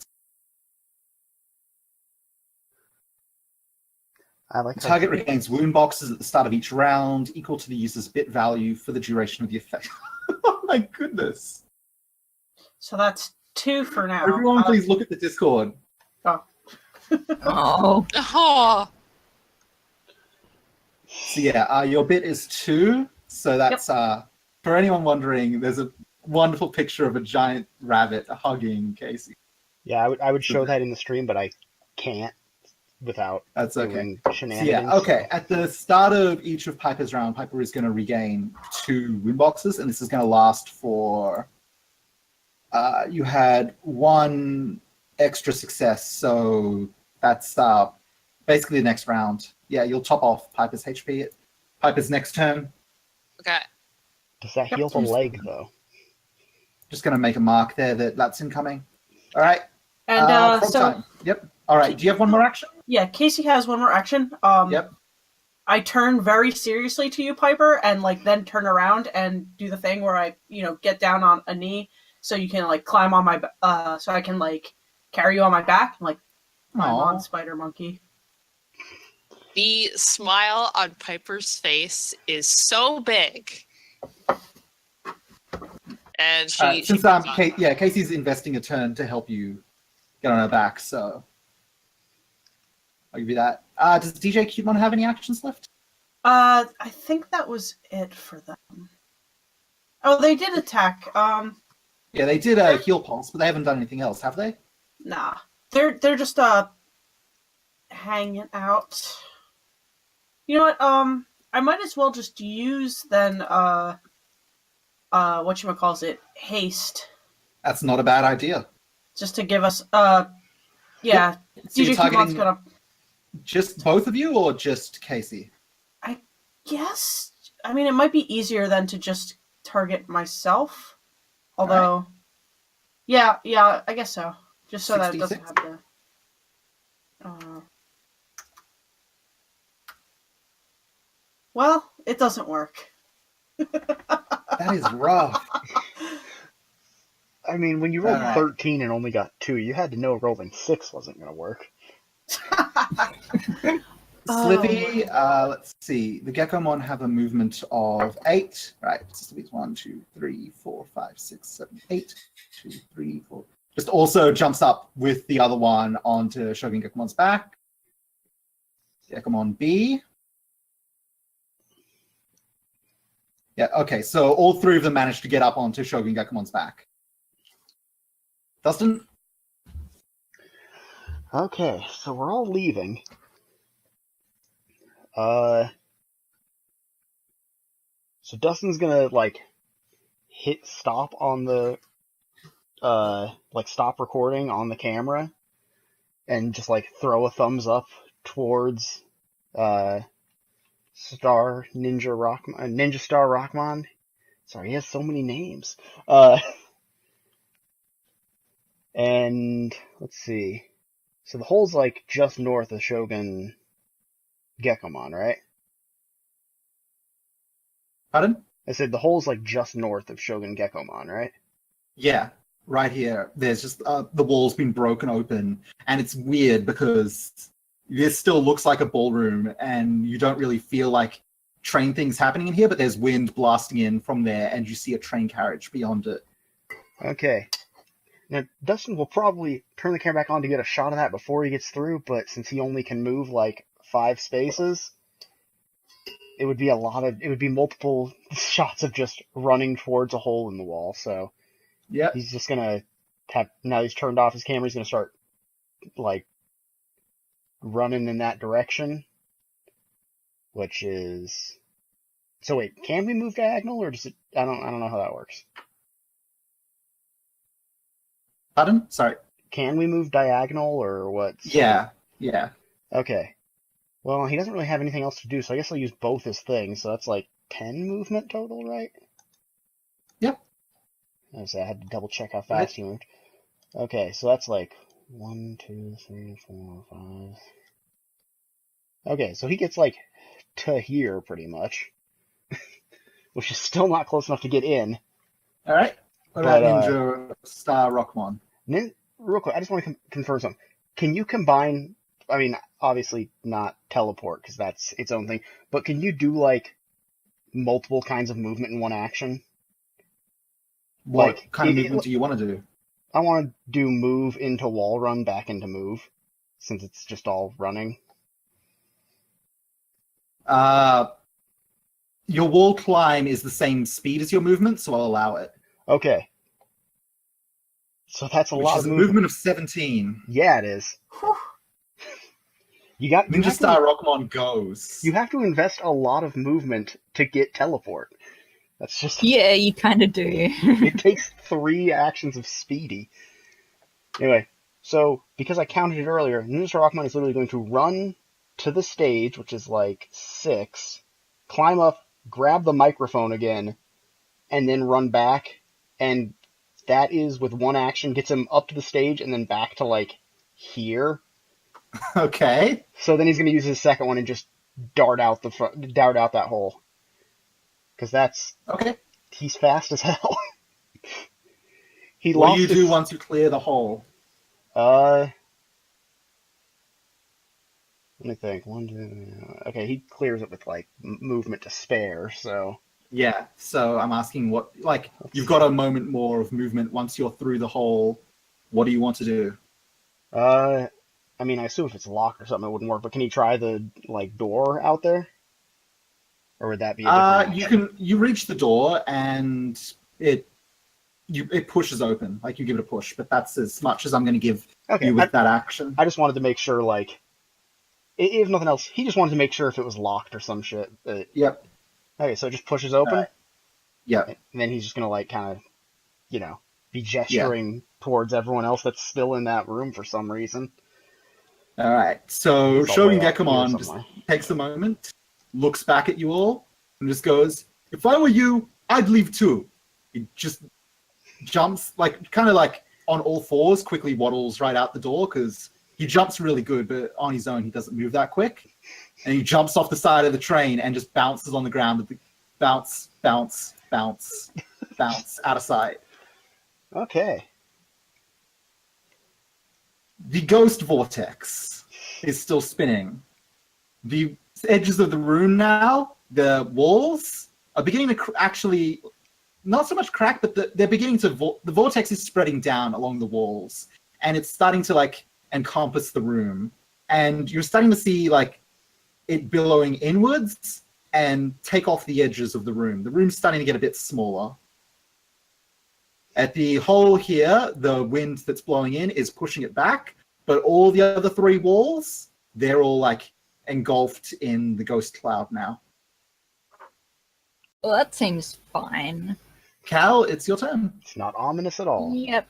[SPEAKER 2] I like
[SPEAKER 1] The
[SPEAKER 2] how
[SPEAKER 1] target regains wound boxes at the start of each round, equal to the user's bit value for the duration of the effect. Oh my goodness.
[SPEAKER 5] So that's 2 for now.
[SPEAKER 1] Everyone please look at the Discord.
[SPEAKER 5] Oh.
[SPEAKER 3] Oh.
[SPEAKER 4] Oh,
[SPEAKER 1] So yeah, your bit is 2. So that's for anyone wondering, there's a wonderful picture of a giant rabbit hugging Casey.
[SPEAKER 2] Yeah, I would show that in the stream, but I can't without
[SPEAKER 1] That's okay.
[SPEAKER 2] doing
[SPEAKER 1] So
[SPEAKER 2] shenanigans.
[SPEAKER 1] yeah, okay. At the start of each of Piper's round, Piper is going to regain 2 wound boxes, and this is going to last for. You had 1 extra success, so that's basically the next round. Yeah, you'll top off Piper's HP at Piper's next turn.
[SPEAKER 4] okay.
[SPEAKER 2] Does that heal the leg, though?
[SPEAKER 1] Just going to make a mark there that's incoming. All right.
[SPEAKER 5] And
[SPEAKER 1] frog
[SPEAKER 5] so
[SPEAKER 1] time. Yep. All right. Do you have one more action?
[SPEAKER 5] yeah, Casey has one more action.
[SPEAKER 1] Yep.
[SPEAKER 5] I turn very seriously to you, Piper, and then turn around and do the thing where I, get down on a knee so you can climb on my so I can carry you on my back and climb on Spider Monkey.
[SPEAKER 4] The smile on Piper's face is so big. And she
[SPEAKER 1] Since
[SPEAKER 4] puts on-
[SPEAKER 1] Casey's investing a turn to help you get on her back, so I'll give you that. Does DJ Cutemon have any actions left?
[SPEAKER 5] I think that was it for them. Oh, they did attack.
[SPEAKER 1] Yeah, they did a heal pulse, but they haven't done anything else, have they?
[SPEAKER 5] Nah. They're just hanging out. You know what? I might as well just use then whatchamacallit, haste.
[SPEAKER 1] That's not a bad idea.
[SPEAKER 5] Just to give us
[SPEAKER 1] Yeah. So
[SPEAKER 5] DJ
[SPEAKER 1] you're
[SPEAKER 5] Cutemon's
[SPEAKER 1] targeting
[SPEAKER 5] gonna
[SPEAKER 1] just both of you or just Casey?
[SPEAKER 5] guess. I mean, it might be easier than to just target myself. Although, yeah, I guess so. Just so that it doesn't
[SPEAKER 1] 66?
[SPEAKER 5] have the. Well, it doesn't work.
[SPEAKER 1] That is rough.
[SPEAKER 2] I mean, when you rolled
[SPEAKER 1] Alright.
[SPEAKER 2] 13 and only got 2, you had to know rolling 6 wasn't going to work.
[SPEAKER 1] Slippy, let's see. The Gekomon have a movement of 8. Right, Slippy's 1, 2, 3, 4, 5, 6, 7, 8. 2, 3, 4. Just also jumps up with the other one onto Shogun Gekomon's back. Gekomon B. Yeah, okay, so all 3 of them managed to get up onto Shogun Gekomon's back. Dustin?
[SPEAKER 2] Okay, so we're all leaving. So Dustin's gonna, hit stop on the, stop recording on the camera and just, throw a thumbs up towards, Ninja Star Rockmon. Sorry, he has so many names. And let's see. So the hole's just north of Shogun Gekomon, right?
[SPEAKER 1] Pardon?
[SPEAKER 2] I said the hole's just north of Shogun Gekomon, right?
[SPEAKER 1] Yeah, right here. There's just the wall's been broken open, and it's weird because this still looks like a ballroom, and you don't really feel like train things happening in here, but there's wind blasting in from there, and you see a train carriage beyond it.
[SPEAKER 2] Okay. Now, Dustin will probably turn the camera back on to get a shot of that before he gets through, but since he only can move 5 spaces, it would be multiple shots of just running towards a hole in the wall, so
[SPEAKER 1] Yeah.
[SPEAKER 2] he's just gonna now he's turned off his camera, he's gonna start, running in that direction, which is... So wait, can we move diagonal, or does it... I don't know how that works.
[SPEAKER 1] Pardon? Sorry.
[SPEAKER 2] Can we move diagonal, or what?
[SPEAKER 1] Yeah.
[SPEAKER 2] Okay. Well, he doesn't really have anything else to do, so I guess I'll use both his things, so that's 10 movement total, right?
[SPEAKER 1] Yep.
[SPEAKER 2] I had to double check how fast he moved. Okay, so that's 1, 2, 3, 4, 5. Okay, so he gets to here, pretty much. Which is still not close enough to get in.
[SPEAKER 1] All right. What
[SPEAKER 2] But,
[SPEAKER 1] about Ninja Star Rockmon?
[SPEAKER 2] Real quick, I just want to confirm something. Can you combine, I mean, obviously not teleport, because that's its own thing, but can you do, like, multiple kinds of movement in one action?
[SPEAKER 1] What
[SPEAKER 2] Like,
[SPEAKER 1] kind of movement do you want to do?
[SPEAKER 2] I want to do move into wall run back into move, since it's just all running.
[SPEAKER 1] Your wall climb is the same speed as your movement, so I'll allow it.
[SPEAKER 2] Okay. So that's a
[SPEAKER 1] Which
[SPEAKER 2] lot
[SPEAKER 1] is
[SPEAKER 2] of
[SPEAKER 1] a
[SPEAKER 2] movement.
[SPEAKER 1] movement of 17.
[SPEAKER 2] Yeah, it is. You
[SPEAKER 1] Ninja
[SPEAKER 2] have
[SPEAKER 1] Star Rockmon goes.
[SPEAKER 2] You have to invest a lot of movement to get teleport. That's just...
[SPEAKER 3] Yeah, you kind of do.
[SPEAKER 2] It takes 3 actions of Speedy. Anyway, so, because I counted it earlier, Ninja Star Rockmon is literally going to run to the stage, which is like 6, climb up, grab the microphone again, and then run back, and that is, with one action, gets him up to the stage and then back to, like, here.
[SPEAKER 1] Okay.
[SPEAKER 2] So then he's going to use his second one and just dart out that hole. Because that's...
[SPEAKER 1] Okay.
[SPEAKER 2] He's fast as hell.
[SPEAKER 1] What do you do once you clear the hole?
[SPEAKER 2] Let me think. 1, 2... Okay, he clears it with, like, movement to spare, so...
[SPEAKER 1] Yeah, so I'm asking what... Like, you've got a moment more of movement once you're through the hole. What do you want to do?
[SPEAKER 2] I mean, I assume if it's locked or something, it wouldn't work, but can he try the, like, door out there? Or would that be a different action?
[SPEAKER 1] You reach the door, and it pushes open. Like, you give it a push, but that's as much as I'm going to give you with that action.
[SPEAKER 2] I just wanted to make sure, like... If nothing else, he just wanted to make sure if it was locked or some shit.
[SPEAKER 1] Yep.
[SPEAKER 2] Okay, so it just pushes open?
[SPEAKER 1] Yep.
[SPEAKER 2] And then he's just going to, like, kind of, be gesturing towards everyone else that's still in that room for some reason.
[SPEAKER 1] Alright, so Shogun Gekomon just
[SPEAKER 2] somewhere.
[SPEAKER 1] takes a moment, looks back at you all, and just goes, "If I were you, I'd leave too." He just jumps, like, kind of like on all fours, quickly waddles right out the door, because he jumps really good, but on his own he doesn't move that quick. And he jumps off the side of the train and just bounces on the ground with the bounce, bounce, bounce, bounce, out of sight.
[SPEAKER 2] Okay.
[SPEAKER 1] The ghost vortex is still spinning. The edges of the room now, the walls, are beginning to actually, not so much crack, but they're beginning to, the vortex is spreading down along the walls. And it's starting to, like, encompass the room. And you're starting to see, like, it billowing inwards and take off the edges of the room. The room's starting to get a bit smaller. At the hole here, the wind that's blowing in is pushing it back, but all the other 3 walls, they're all, like, engulfed in the ghost cloud now.
[SPEAKER 3] Well, that seems fine.
[SPEAKER 1] Cal, it's your turn.
[SPEAKER 2] It's not ominous at all.
[SPEAKER 3] Yep.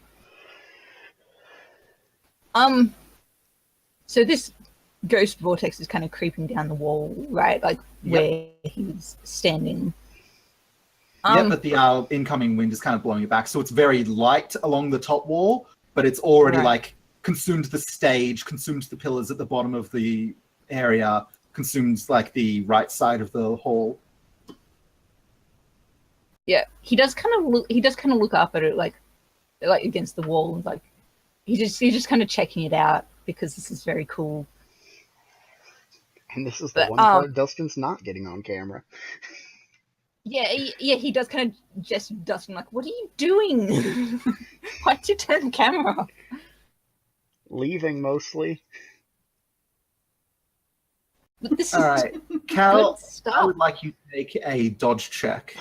[SPEAKER 3] So this ghost vortex is kind of creeping down the wall, right? Like, where he's standing.
[SPEAKER 1] Yeah, but the incoming wind is kind of blowing it back, so it's very light along the top wall, but it's already, like, consumed the stage, consumed the pillars at the bottom of the area, consumed, like, the right side of the hall.
[SPEAKER 3] Yeah, he does kind of look up at it, like against the wall, and, like, he's just kind of checking it out because this is very cool.
[SPEAKER 2] And this is the one part Dustin's not getting on camera.
[SPEAKER 3] Yeah, he does kind of gesture Dustin, like, "What are you doing? Why'd you turn the camera off?"
[SPEAKER 2] Leaving, mostly.
[SPEAKER 3] But this
[SPEAKER 1] All right, Cal,
[SPEAKER 3] stuff.
[SPEAKER 1] I would like you to make a dodge check.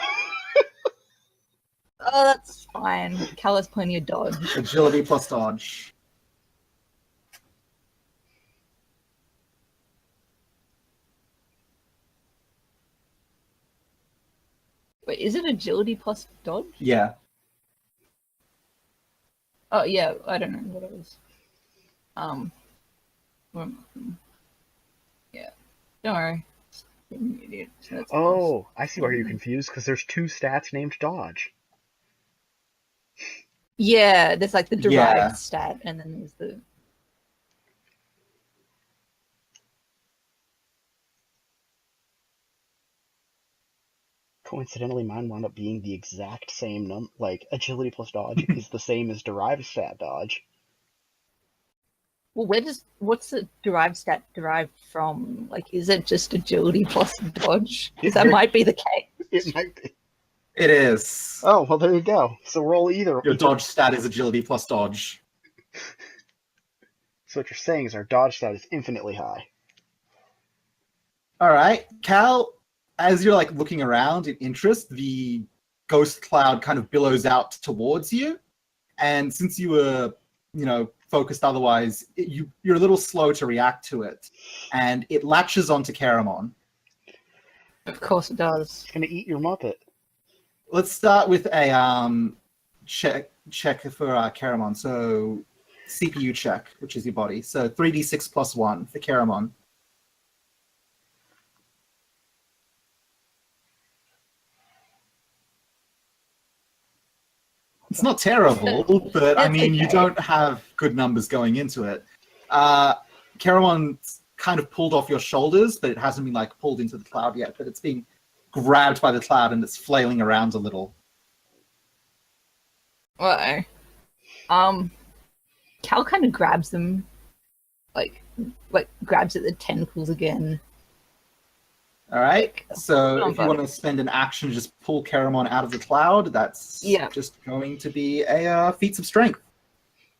[SPEAKER 3] Oh, that's fine. Cal has plenty of dodge.
[SPEAKER 1] Agility plus dodge.
[SPEAKER 3] Wait, is it agility plus dodge?
[SPEAKER 1] Yeah.
[SPEAKER 3] Oh, yeah, I don't know what it is. Yeah, don't worry. I'm an idiot, so that's
[SPEAKER 2] Oh, I see why you're confused, because there's 2 stats named dodge.
[SPEAKER 3] Yeah, there's, like, the derived stat, and then there's the...
[SPEAKER 2] Coincidentally, mine wound up being the exact same like agility plus dodge is the same as derived stat dodge.
[SPEAKER 3] Well, what's the derived stat derived from? Like, is it just agility plus dodge? Because that might be the case.
[SPEAKER 2] It might be.
[SPEAKER 1] It is.
[SPEAKER 2] Oh, well, there you go. So roll either.
[SPEAKER 1] Your dodge stat is agility plus dodge.
[SPEAKER 2] So what you're saying is our dodge stat is infinitely high.
[SPEAKER 1] All right, Cal, as you're like looking around in interest, the ghost cloud kind of billows out towards you. And since you were, focused otherwise, you're a little slow to react to it. And it latches onto Caramon.
[SPEAKER 3] Of course it does.
[SPEAKER 2] It's gonna eat your Muppet.
[SPEAKER 1] Let's start with a check for Caramon. So CPU check, which is your body. So 3d6 plus 1 for Caramon. It's not terrible, but I mean, you don't have good numbers going into it. Caramon's kind of pulled off your shoulders, but it hasn't been like pulled into the cloud yet. But it's being grabbed by the cloud and it's flailing around a little.
[SPEAKER 3] Well, Cal kind of grabs them, like grabs at the tentacles again.
[SPEAKER 1] All right. So if you want to spend an action to just pull Caramon out of the cloud, that's just going to be a feats of strength,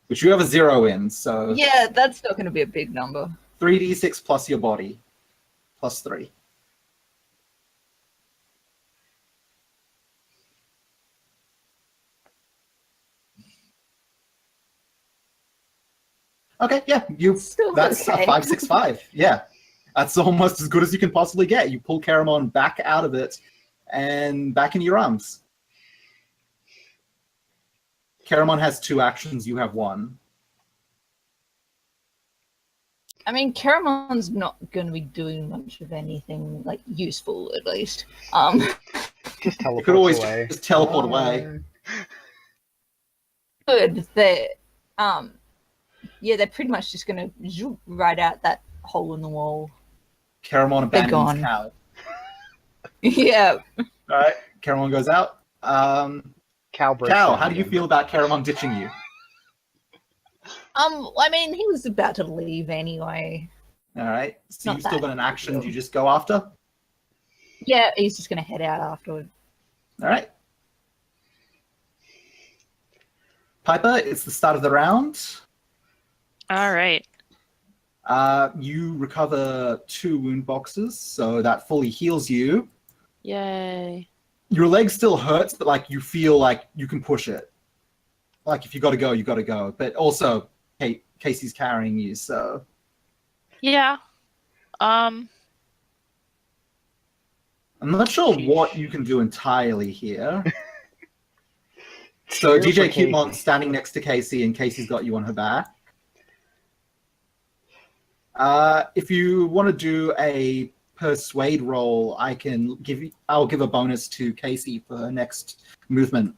[SPEAKER 1] which you have a 0 in. So
[SPEAKER 3] yeah, that's still going to be a big number.
[SPEAKER 1] 3d6 plus your body, plus 3. Okay, yeah, that's
[SPEAKER 3] okay.
[SPEAKER 1] a 565. Yeah. That's almost as good as you can possibly get. You pull Caramon back out of it and back into your arms. Caramon has 2 actions, you have 1.
[SPEAKER 3] I mean, Caramon's not going to be doing much of anything like useful, at least.
[SPEAKER 2] Just teleport
[SPEAKER 1] you could always
[SPEAKER 2] away.
[SPEAKER 1] just teleport away.
[SPEAKER 3] Good. They're pretty much just going to zoom right out that hole in the wall.
[SPEAKER 1] Caramon abandons Cal.
[SPEAKER 3] Yeah.
[SPEAKER 1] All right, Caramon goes out.
[SPEAKER 2] Cal,
[SPEAKER 1] how do you feel about Caramon ditching you?
[SPEAKER 3] I mean, he was about to leave anyway.
[SPEAKER 1] All right, so you've still got an action you just go after?
[SPEAKER 3] Yeah, he's just going to head out afterward.
[SPEAKER 1] All right. Piper, it's the start of the round.
[SPEAKER 4] All right.
[SPEAKER 1] You recover 2 wound boxes, so that fully heals you.
[SPEAKER 4] Yay.
[SPEAKER 1] Your leg still hurts, but like you feel like you can push it. Like if you got to go, you got to go. But also, Casey's carrying you, so
[SPEAKER 4] yeah.
[SPEAKER 1] I'm not sure what you can do entirely here. So
[SPEAKER 2] Cheer
[SPEAKER 1] DJ
[SPEAKER 2] for
[SPEAKER 1] Cutemon's
[SPEAKER 2] Casey.
[SPEAKER 1] standing next to Casey, and Casey's got you on her back. If you want to do a persuade roll, I'll give a bonus to Casey for her next movement.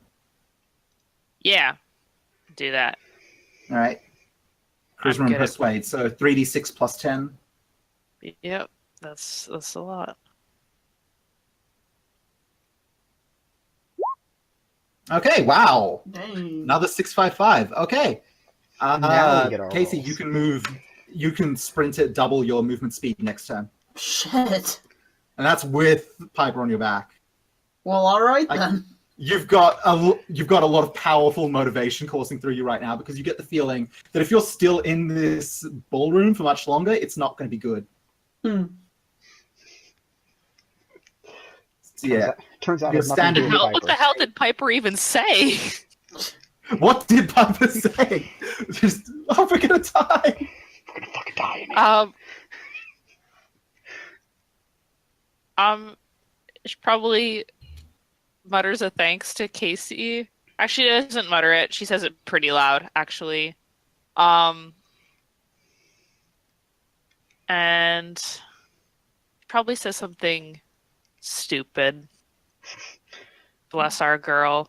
[SPEAKER 4] Yeah. Do that.
[SPEAKER 1] All right. Charisma and persuade. So 3d6 plus 10.
[SPEAKER 4] Yep. That's a lot.
[SPEAKER 1] Okay, wow.
[SPEAKER 5] Dang.
[SPEAKER 1] Another 655. Okay.
[SPEAKER 2] Now we get our
[SPEAKER 1] Casey,
[SPEAKER 2] rolls.
[SPEAKER 1] you can sprint at double your movement speed next turn.
[SPEAKER 5] Shit.
[SPEAKER 1] And that's with Piper on your back.
[SPEAKER 5] Well, all right then.
[SPEAKER 1] You've got a lot of powerful motivation coursing through you right now because you get the feeling that if you're still in this ballroom for much longer, it's not going to be good. So, yeah.
[SPEAKER 2] Turns out
[SPEAKER 1] Your
[SPEAKER 2] it's nothing to do
[SPEAKER 1] standard-
[SPEAKER 2] with
[SPEAKER 4] What
[SPEAKER 2] Piper.
[SPEAKER 4] the hell did Piper even say?
[SPEAKER 1] What did Piper say? Just, oh, we're going to die.
[SPEAKER 2] We're gonna fucking die, man.
[SPEAKER 4] She probably mutters a thanks to Casey. Actually, she doesn't mutter it. She says it pretty loud, actually. And probably says something stupid. Bless our girl.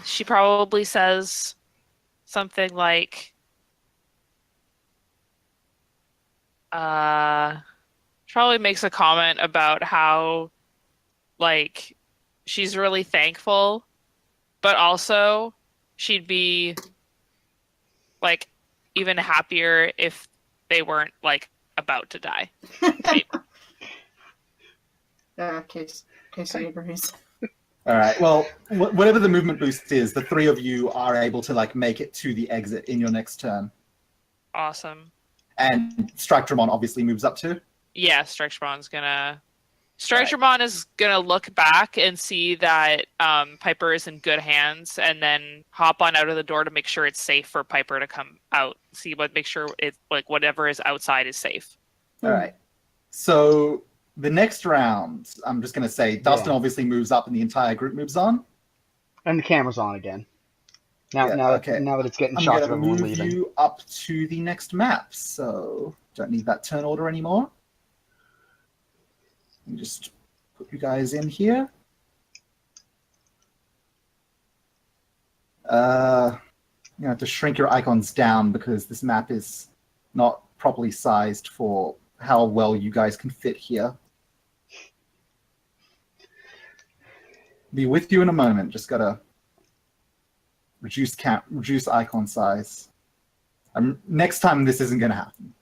[SPEAKER 4] She probably says something like, probably makes a comment about how like she's really thankful, but also she'd be like even happier if they weren't like about to die.
[SPEAKER 5] Casey agrees.
[SPEAKER 1] All right. Well, whatever the movement boost is, the three of you are able to like make it to the exit in your next turn.
[SPEAKER 4] Awesome.
[SPEAKER 1] And Strike-Dramon obviously moves up too.
[SPEAKER 4] Yeah, Strike-Dramon's gonna is gonna look back and see that Piper is in good hands, and then hop on out of the door to make sure it's safe for Piper to come out. Make sure it's like whatever is outside is safe.
[SPEAKER 1] All right. So the next round, I'm just gonna say Dustin
[SPEAKER 2] Yeah.
[SPEAKER 1] obviously moves up, and the entire group moves on.
[SPEAKER 2] And the camera's on again. Now that it's getting
[SPEAKER 1] I'm
[SPEAKER 2] shots of
[SPEAKER 1] gonna
[SPEAKER 2] everyone
[SPEAKER 1] move
[SPEAKER 2] leaving.
[SPEAKER 1] you up to the next map, so don't need that turn order anymore. Let me just put you guys in here. You have to shrink your icons down because this map is not properly sized for how well you guys can fit here. Be with you in a moment. Just gotta reduce icon size. Next time this isn't gonna happen.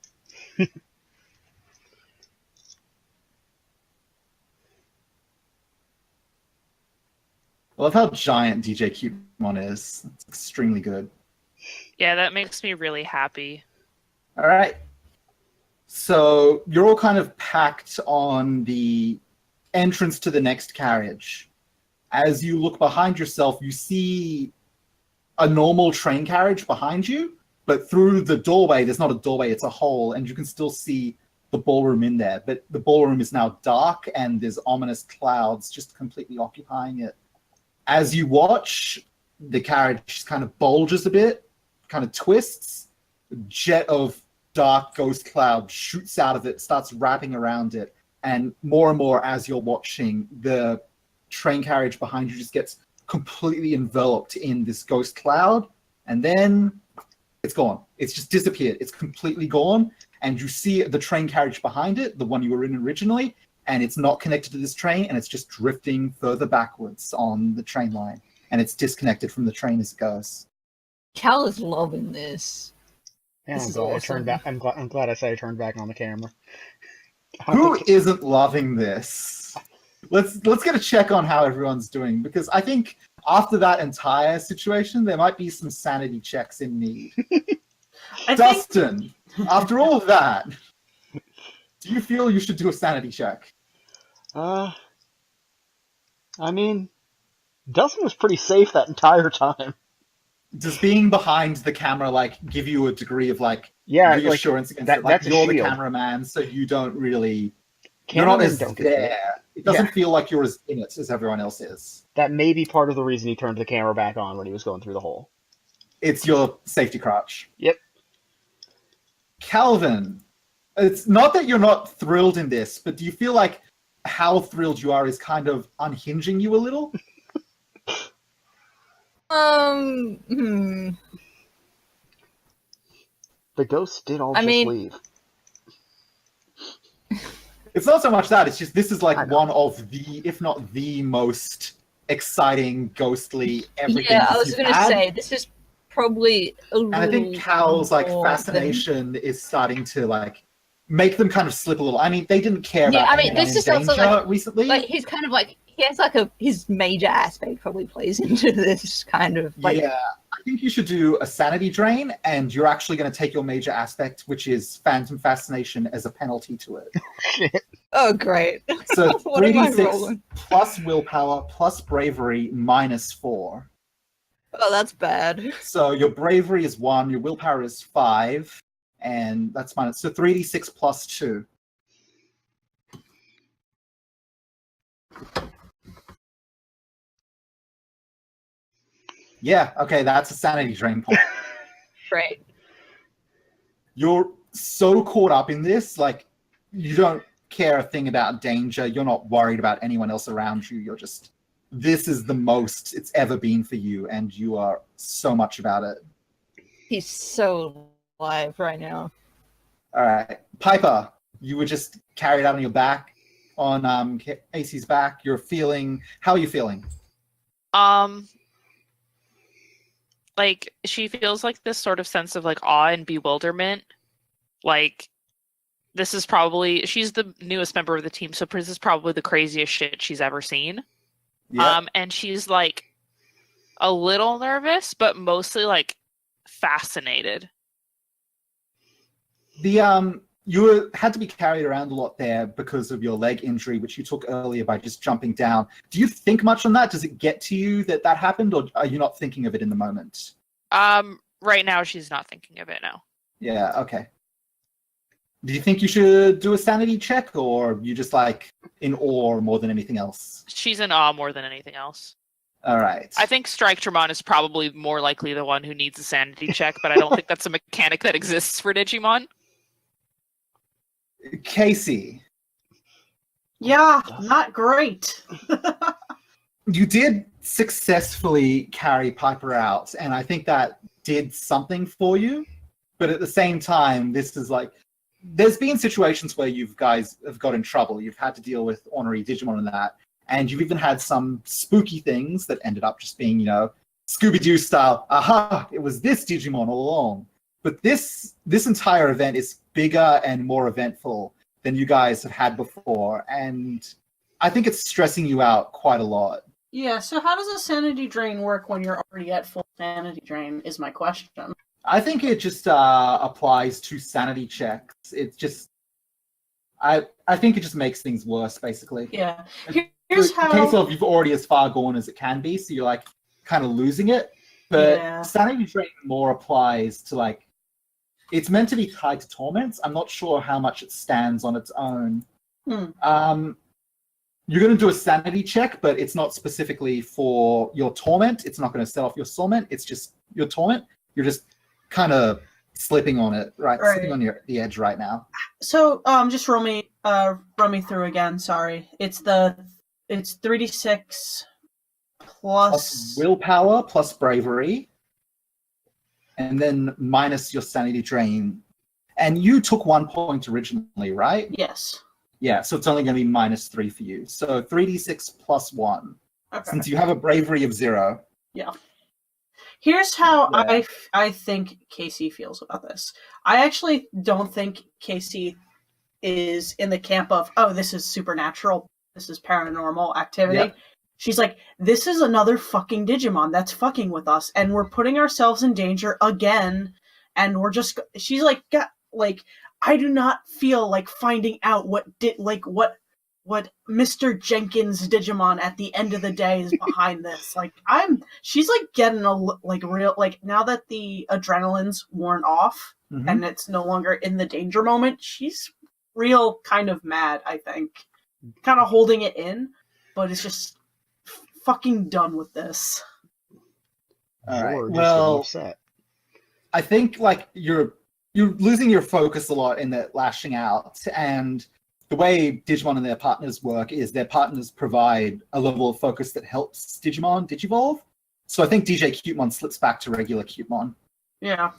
[SPEAKER 1] I love how giant DJ Cupemon is. It's extremely good.
[SPEAKER 4] Yeah, that makes me really happy.
[SPEAKER 1] All right. So you're all kind of packed on the entrance to the next carriage. As you look behind yourself, you see a normal train carriage behind you, but through the doorway, there's not a doorway, it's a hole, and you can still see the ballroom in there. But the ballroom is now dark, and there's ominous clouds just completely occupying it. As you watch, the carriage kind of bulges a bit, kind of twists. A jet of dark ghost cloud shoots out of it, starts wrapping around it. And more as you're watching, the train carriage behind you just gets completely enveloped in this ghost cloud. And then it's gone. It's just disappeared. It's completely gone. And you see the train carriage behind it, the one you were in originally, and it's not connected to this train, and it's just drifting further backwards on the train line, and it's disconnected from the train as it goes.
[SPEAKER 3] Cal is loving this.
[SPEAKER 2] Yeah,
[SPEAKER 3] This
[SPEAKER 2] I'm
[SPEAKER 3] is
[SPEAKER 2] glad I
[SPEAKER 3] awesome.
[SPEAKER 2] turned back. I'm glad I said I turned back on the camera.
[SPEAKER 1] Who isn't loving this? Let's get a check on how everyone's doing, because I think after that entire situation, there might be some sanity checks in need. Dustin, after all of that, do you feel you should do a sanity check?
[SPEAKER 2] I mean, Dustin was pretty safe that entire time.
[SPEAKER 1] Does being behind the camera like give you a degree of like reassurance against
[SPEAKER 2] that,
[SPEAKER 1] it? Like
[SPEAKER 2] that's
[SPEAKER 1] you're
[SPEAKER 2] a shield.
[SPEAKER 1] the cameraman, so you don't really
[SPEAKER 2] Cameramen
[SPEAKER 1] you're not as
[SPEAKER 2] don't get
[SPEAKER 1] there. It doesn't feel like you're as in it as everyone else is.
[SPEAKER 2] That may be part of the reason he turned the camera back on when he was going through the hole.
[SPEAKER 1] It's your safety crutch.
[SPEAKER 2] Yep.
[SPEAKER 1] Calvin, it's not that you're not thrilled in this, but do you feel like how thrilled you are is kind of unhinging you a little?
[SPEAKER 2] The ghost did all leave.
[SPEAKER 1] It's not so much that, it's just this is like one of the, if not the most exciting, ghostly everything.
[SPEAKER 3] Yeah, I was going to say, this is probably a little.
[SPEAKER 1] And I think Cal's like fascination is starting to like make them kind of slip a little. I mean, they didn't care about
[SPEAKER 3] this is also
[SPEAKER 1] like recently.
[SPEAKER 3] Like he's kind of like he has like his major aspect probably plays into this kind of like.
[SPEAKER 1] Yeah, I think you should do a sanity drain, and you're actually going to take your major aspect, which is phantom fascination, as a penalty to it.
[SPEAKER 3] Oh, great!
[SPEAKER 1] So
[SPEAKER 3] What am I
[SPEAKER 1] 3d6
[SPEAKER 3] rolling?
[SPEAKER 1] plus willpower plus bravery -4.
[SPEAKER 3] Oh, that's bad.
[SPEAKER 1] So your bravery is 1, your willpower is 5, and that's minus. So 3d6 plus 2. Yeah, okay, that's a sanity drain point.
[SPEAKER 3] Great.
[SPEAKER 1] You're so caught up in this, like, you don't care a thing about danger. You're not worried about anyone else around you. You're just, this is the most it's ever been for you, and you are so much about it.
[SPEAKER 3] He's so alive right now.
[SPEAKER 1] All right. Piper, you were just carried out on your back, on Casey's back. You're feeling. How are you feeling?
[SPEAKER 4] Like she feels like this sort of sense of like awe and bewilderment. Like this is probably she's the newest member of the team, so this is probably the craziest shit she's ever seen.
[SPEAKER 1] Yeah.
[SPEAKER 4] And she's like a little nervous, but mostly like fascinated.
[SPEAKER 1] You had to be carried around a lot there because of your leg injury, which you took earlier by just jumping down. Do you think much on that? Does it get to you that happened, or are you not thinking of it in the moment?
[SPEAKER 4] Right now she's not thinking of it now.
[SPEAKER 1] Yeah, okay. Do you think you should do a sanity check, or you just like in awe more than anything else?
[SPEAKER 4] She's in awe more than anything else.
[SPEAKER 1] All right.
[SPEAKER 4] I think Trailmon is probably more likely the one who needs a sanity check, but I don't think that's a mechanic that exists for Digimon.
[SPEAKER 1] Casey.
[SPEAKER 5] Yeah, not great.
[SPEAKER 1] You did successfully carry Piper out, and I think that did something for you. But at the same time, this is like, there's been situations where you guys have got in trouble. You've had to deal with ornery Digimon and that, and you've even had some spooky things that ended up just being, Scooby-Doo style, aha, it was this Digimon all along. But this entire event is bigger and more eventful than you guys have had before, and I think it's stressing you out quite a lot.
[SPEAKER 5] Yeah, so how does a sanity drain work when you're already at full sanity drain is my question.
[SPEAKER 1] I think it just applies to sanity checks. It's just, I think it just makes things worse, basically.
[SPEAKER 5] Yeah. Here's
[SPEAKER 1] In case of you've already as far gone as it can be, so you're like kind of losing it. But
[SPEAKER 5] Yeah.
[SPEAKER 1] sanity drain more applies to like, it's meant to be tied to torments. I'm not sure how much it stands on its own. You're going to do a sanity check, but it's not specifically for your torment. It's not going to set off your torment. It's just your torment. You're just kind of slipping on it, right? Slipping on the edge right now.
[SPEAKER 5] So just run me through again. Sorry, it's 3d6 plus
[SPEAKER 1] willpower plus bravery, and then minus your sanity drain. And you took 1 point originally, right?
[SPEAKER 5] Yes.
[SPEAKER 1] Yeah, so it's only going to be -3 for you. So 3d6 plus 1.
[SPEAKER 5] Okay.
[SPEAKER 1] Since you have a bravery of 0.
[SPEAKER 5] Yeah. Here's how I think Casey feels about this. I actually don't think Casey is in the camp of, oh, this is supernatural, this is paranormal activity.
[SPEAKER 1] Yep.
[SPEAKER 5] She's like, this is another fucking Digimon that's fucking with us, and we're putting ourselves in danger again, and she's like, I do not feel like finding out what Mr. Jenkins Digimon at the end of the day is behind this. She's like getting real, like, now that the adrenaline's worn off and it's no longer in the danger moment, she's real kind of mad, I think. Kind of holding it in, but it's just fucking done with this.
[SPEAKER 1] All right. Well, I think like you're losing your focus a lot in that lashing out, and the way Digimon and their partners work is their partners provide a level of focus that helps Digimon digivolve. So I think DJ Cutemon slips back to regular Cutemon.
[SPEAKER 5] Yeah.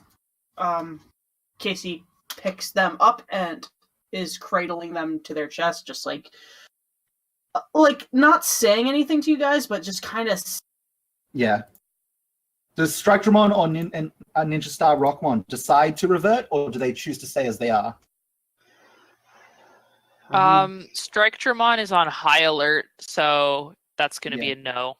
[SPEAKER 5] Casey picks them up and is cradling them to their chest, just like not saying anything to you guys, but just kind of.
[SPEAKER 1] Yeah. Does Strikemon or Ninja Star Rockmon decide to revert, or do they choose to stay as they are?
[SPEAKER 4] Strikemon is on high alert, so that's going to be a no.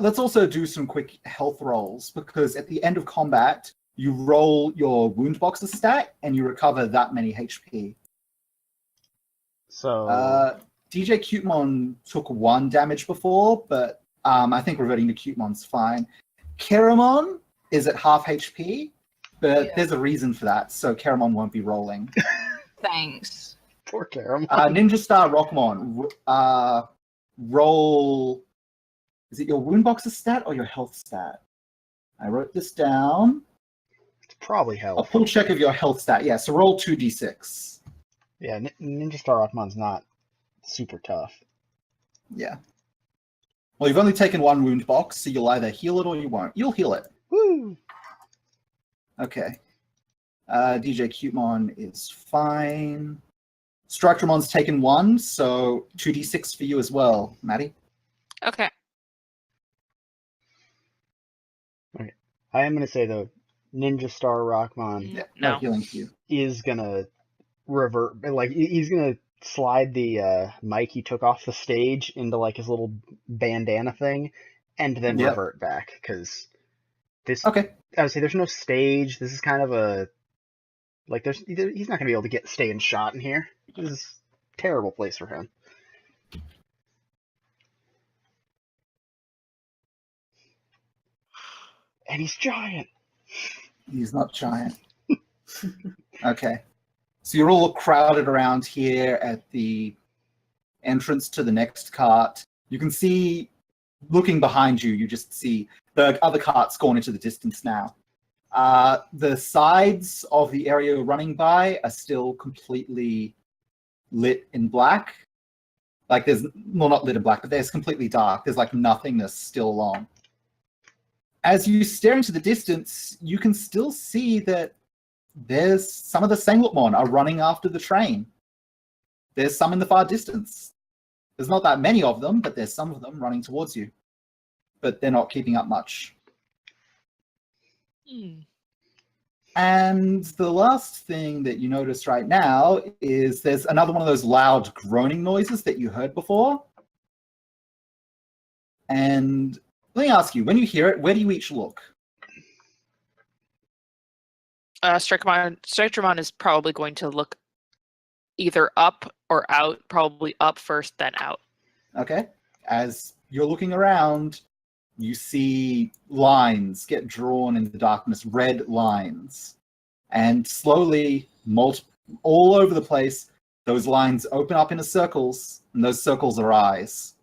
[SPEAKER 1] Let's also do some quick health rolls, because at the end of combat, you roll your wound boxer stat and you recover that many HP.
[SPEAKER 2] So
[SPEAKER 1] DJ Cutemon took 1 damage before, but I think reverting to Cutemon's fine. Keramon is at half HP, but there's a reason for that, so Keramon won't be rolling.
[SPEAKER 3] Thanks.
[SPEAKER 2] Poor Keramon.
[SPEAKER 1] Ninja Star Rockmon, roll. Is it your wound boxer stat or your health stat? I wrote this down.
[SPEAKER 2] It's probably health.
[SPEAKER 1] A full check of your health stat. Yeah, so roll 2d6.
[SPEAKER 2] Yeah, Ninja Star Rockmon's not super tough.
[SPEAKER 1] Yeah. Well, you've only taken 1 wound box, so you'll either heal it or you won't. You'll heal it.
[SPEAKER 2] Woo!
[SPEAKER 1] Okay. DJ Cutemon is fine. Strikemon's taken 1, so 2d6 for you as well, Maddie.
[SPEAKER 4] Okay.
[SPEAKER 2] I am going to say, though, Ninja Star Rockmon
[SPEAKER 1] Yeah, no
[SPEAKER 4] No.
[SPEAKER 1] healing for you.
[SPEAKER 2] is going to revert, like, he's going to slide the mic he took off the stage into, like, his little bandana thing, and then
[SPEAKER 1] Yep.
[SPEAKER 2] revert back, because this,
[SPEAKER 1] Okay.
[SPEAKER 2] I would say there's no stage, this is kind of a, like, he's not going to be able to stay in shot in here. This is a terrible place for him. And he's giant.
[SPEAKER 1] He's not giant. Okay. So you're all crowded around here at the entrance to the next cart. You can see, looking behind you, you just see the other carts gone into the distance now. The sides of the area you're running by are still completely lit in black. Like there's, well, not lit in black, but there's completely dark. There's like nothingness still along. As you stare into the distance, you can still see that there's some of the Senglutmon are running after the train. There's some in the far distance. There's not that many of them, but there's some of them running towards you. But they're not keeping up much. And the last thing that you notice right now is there's another one of those loud groaning noises that you heard before. And let me ask you, when you hear it, where do you each look?
[SPEAKER 4] Strikeman is probably going to look either up or out, probably up first, then out.
[SPEAKER 1] Okay. As you're looking around, you see lines get drawn in the darkness, red lines. And slowly, all over the place, those lines open up into circles, and those circles are eyes.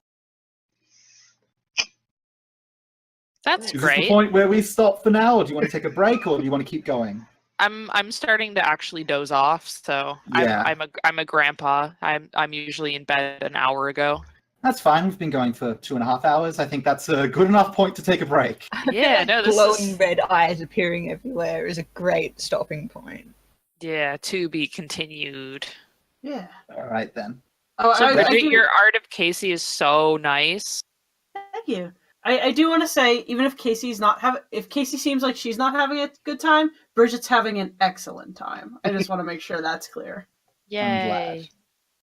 [SPEAKER 4] That's
[SPEAKER 1] Is this
[SPEAKER 4] great.
[SPEAKER 1] the point where we stop for now, or do you want to take a break, or do you want to keep going?
[SPEAKER 4] I'm starting to actually doze off, so
[SPEAKER 1] Yeah.
[SPEAKER 4] I'm a grandpa. I'm usually in bed an hour ago.
[SPEAKER 1] That's fine. We've been going for 2.5 hours. I think that's a good enough point to take a break.
[SPEAKER 3] I feel
[SPEAKER 4] Yeah,
[SPEAKER 3] like
[SPEAKER 4] no, this
[SPEAKER 3] glowing
[SPEAKER 4] is-
[SPEAKER 3] red eyes appearing everywhere is a great stopping point.
[SPEAKER 4] Yeah, to be continued.
[SPEAKER 5] Yeah.
[SPEAKER 1] All right, then.
[SPEAKER 5] Oh,
[SPEAKER 4] So
[SPEAKER 5] I
[SPEAKER 4] Bridget,
[SPEAKER 5] do,
[SPEAKER 4] your art of Casey is so nice.
[SPEAKER 5] thank you. I do want to say, even if if Casey seems like she's not having a good time, Bridget's having an excellent time. I just want to make sure that's clear.
[SPEAKER 1] I'm glad.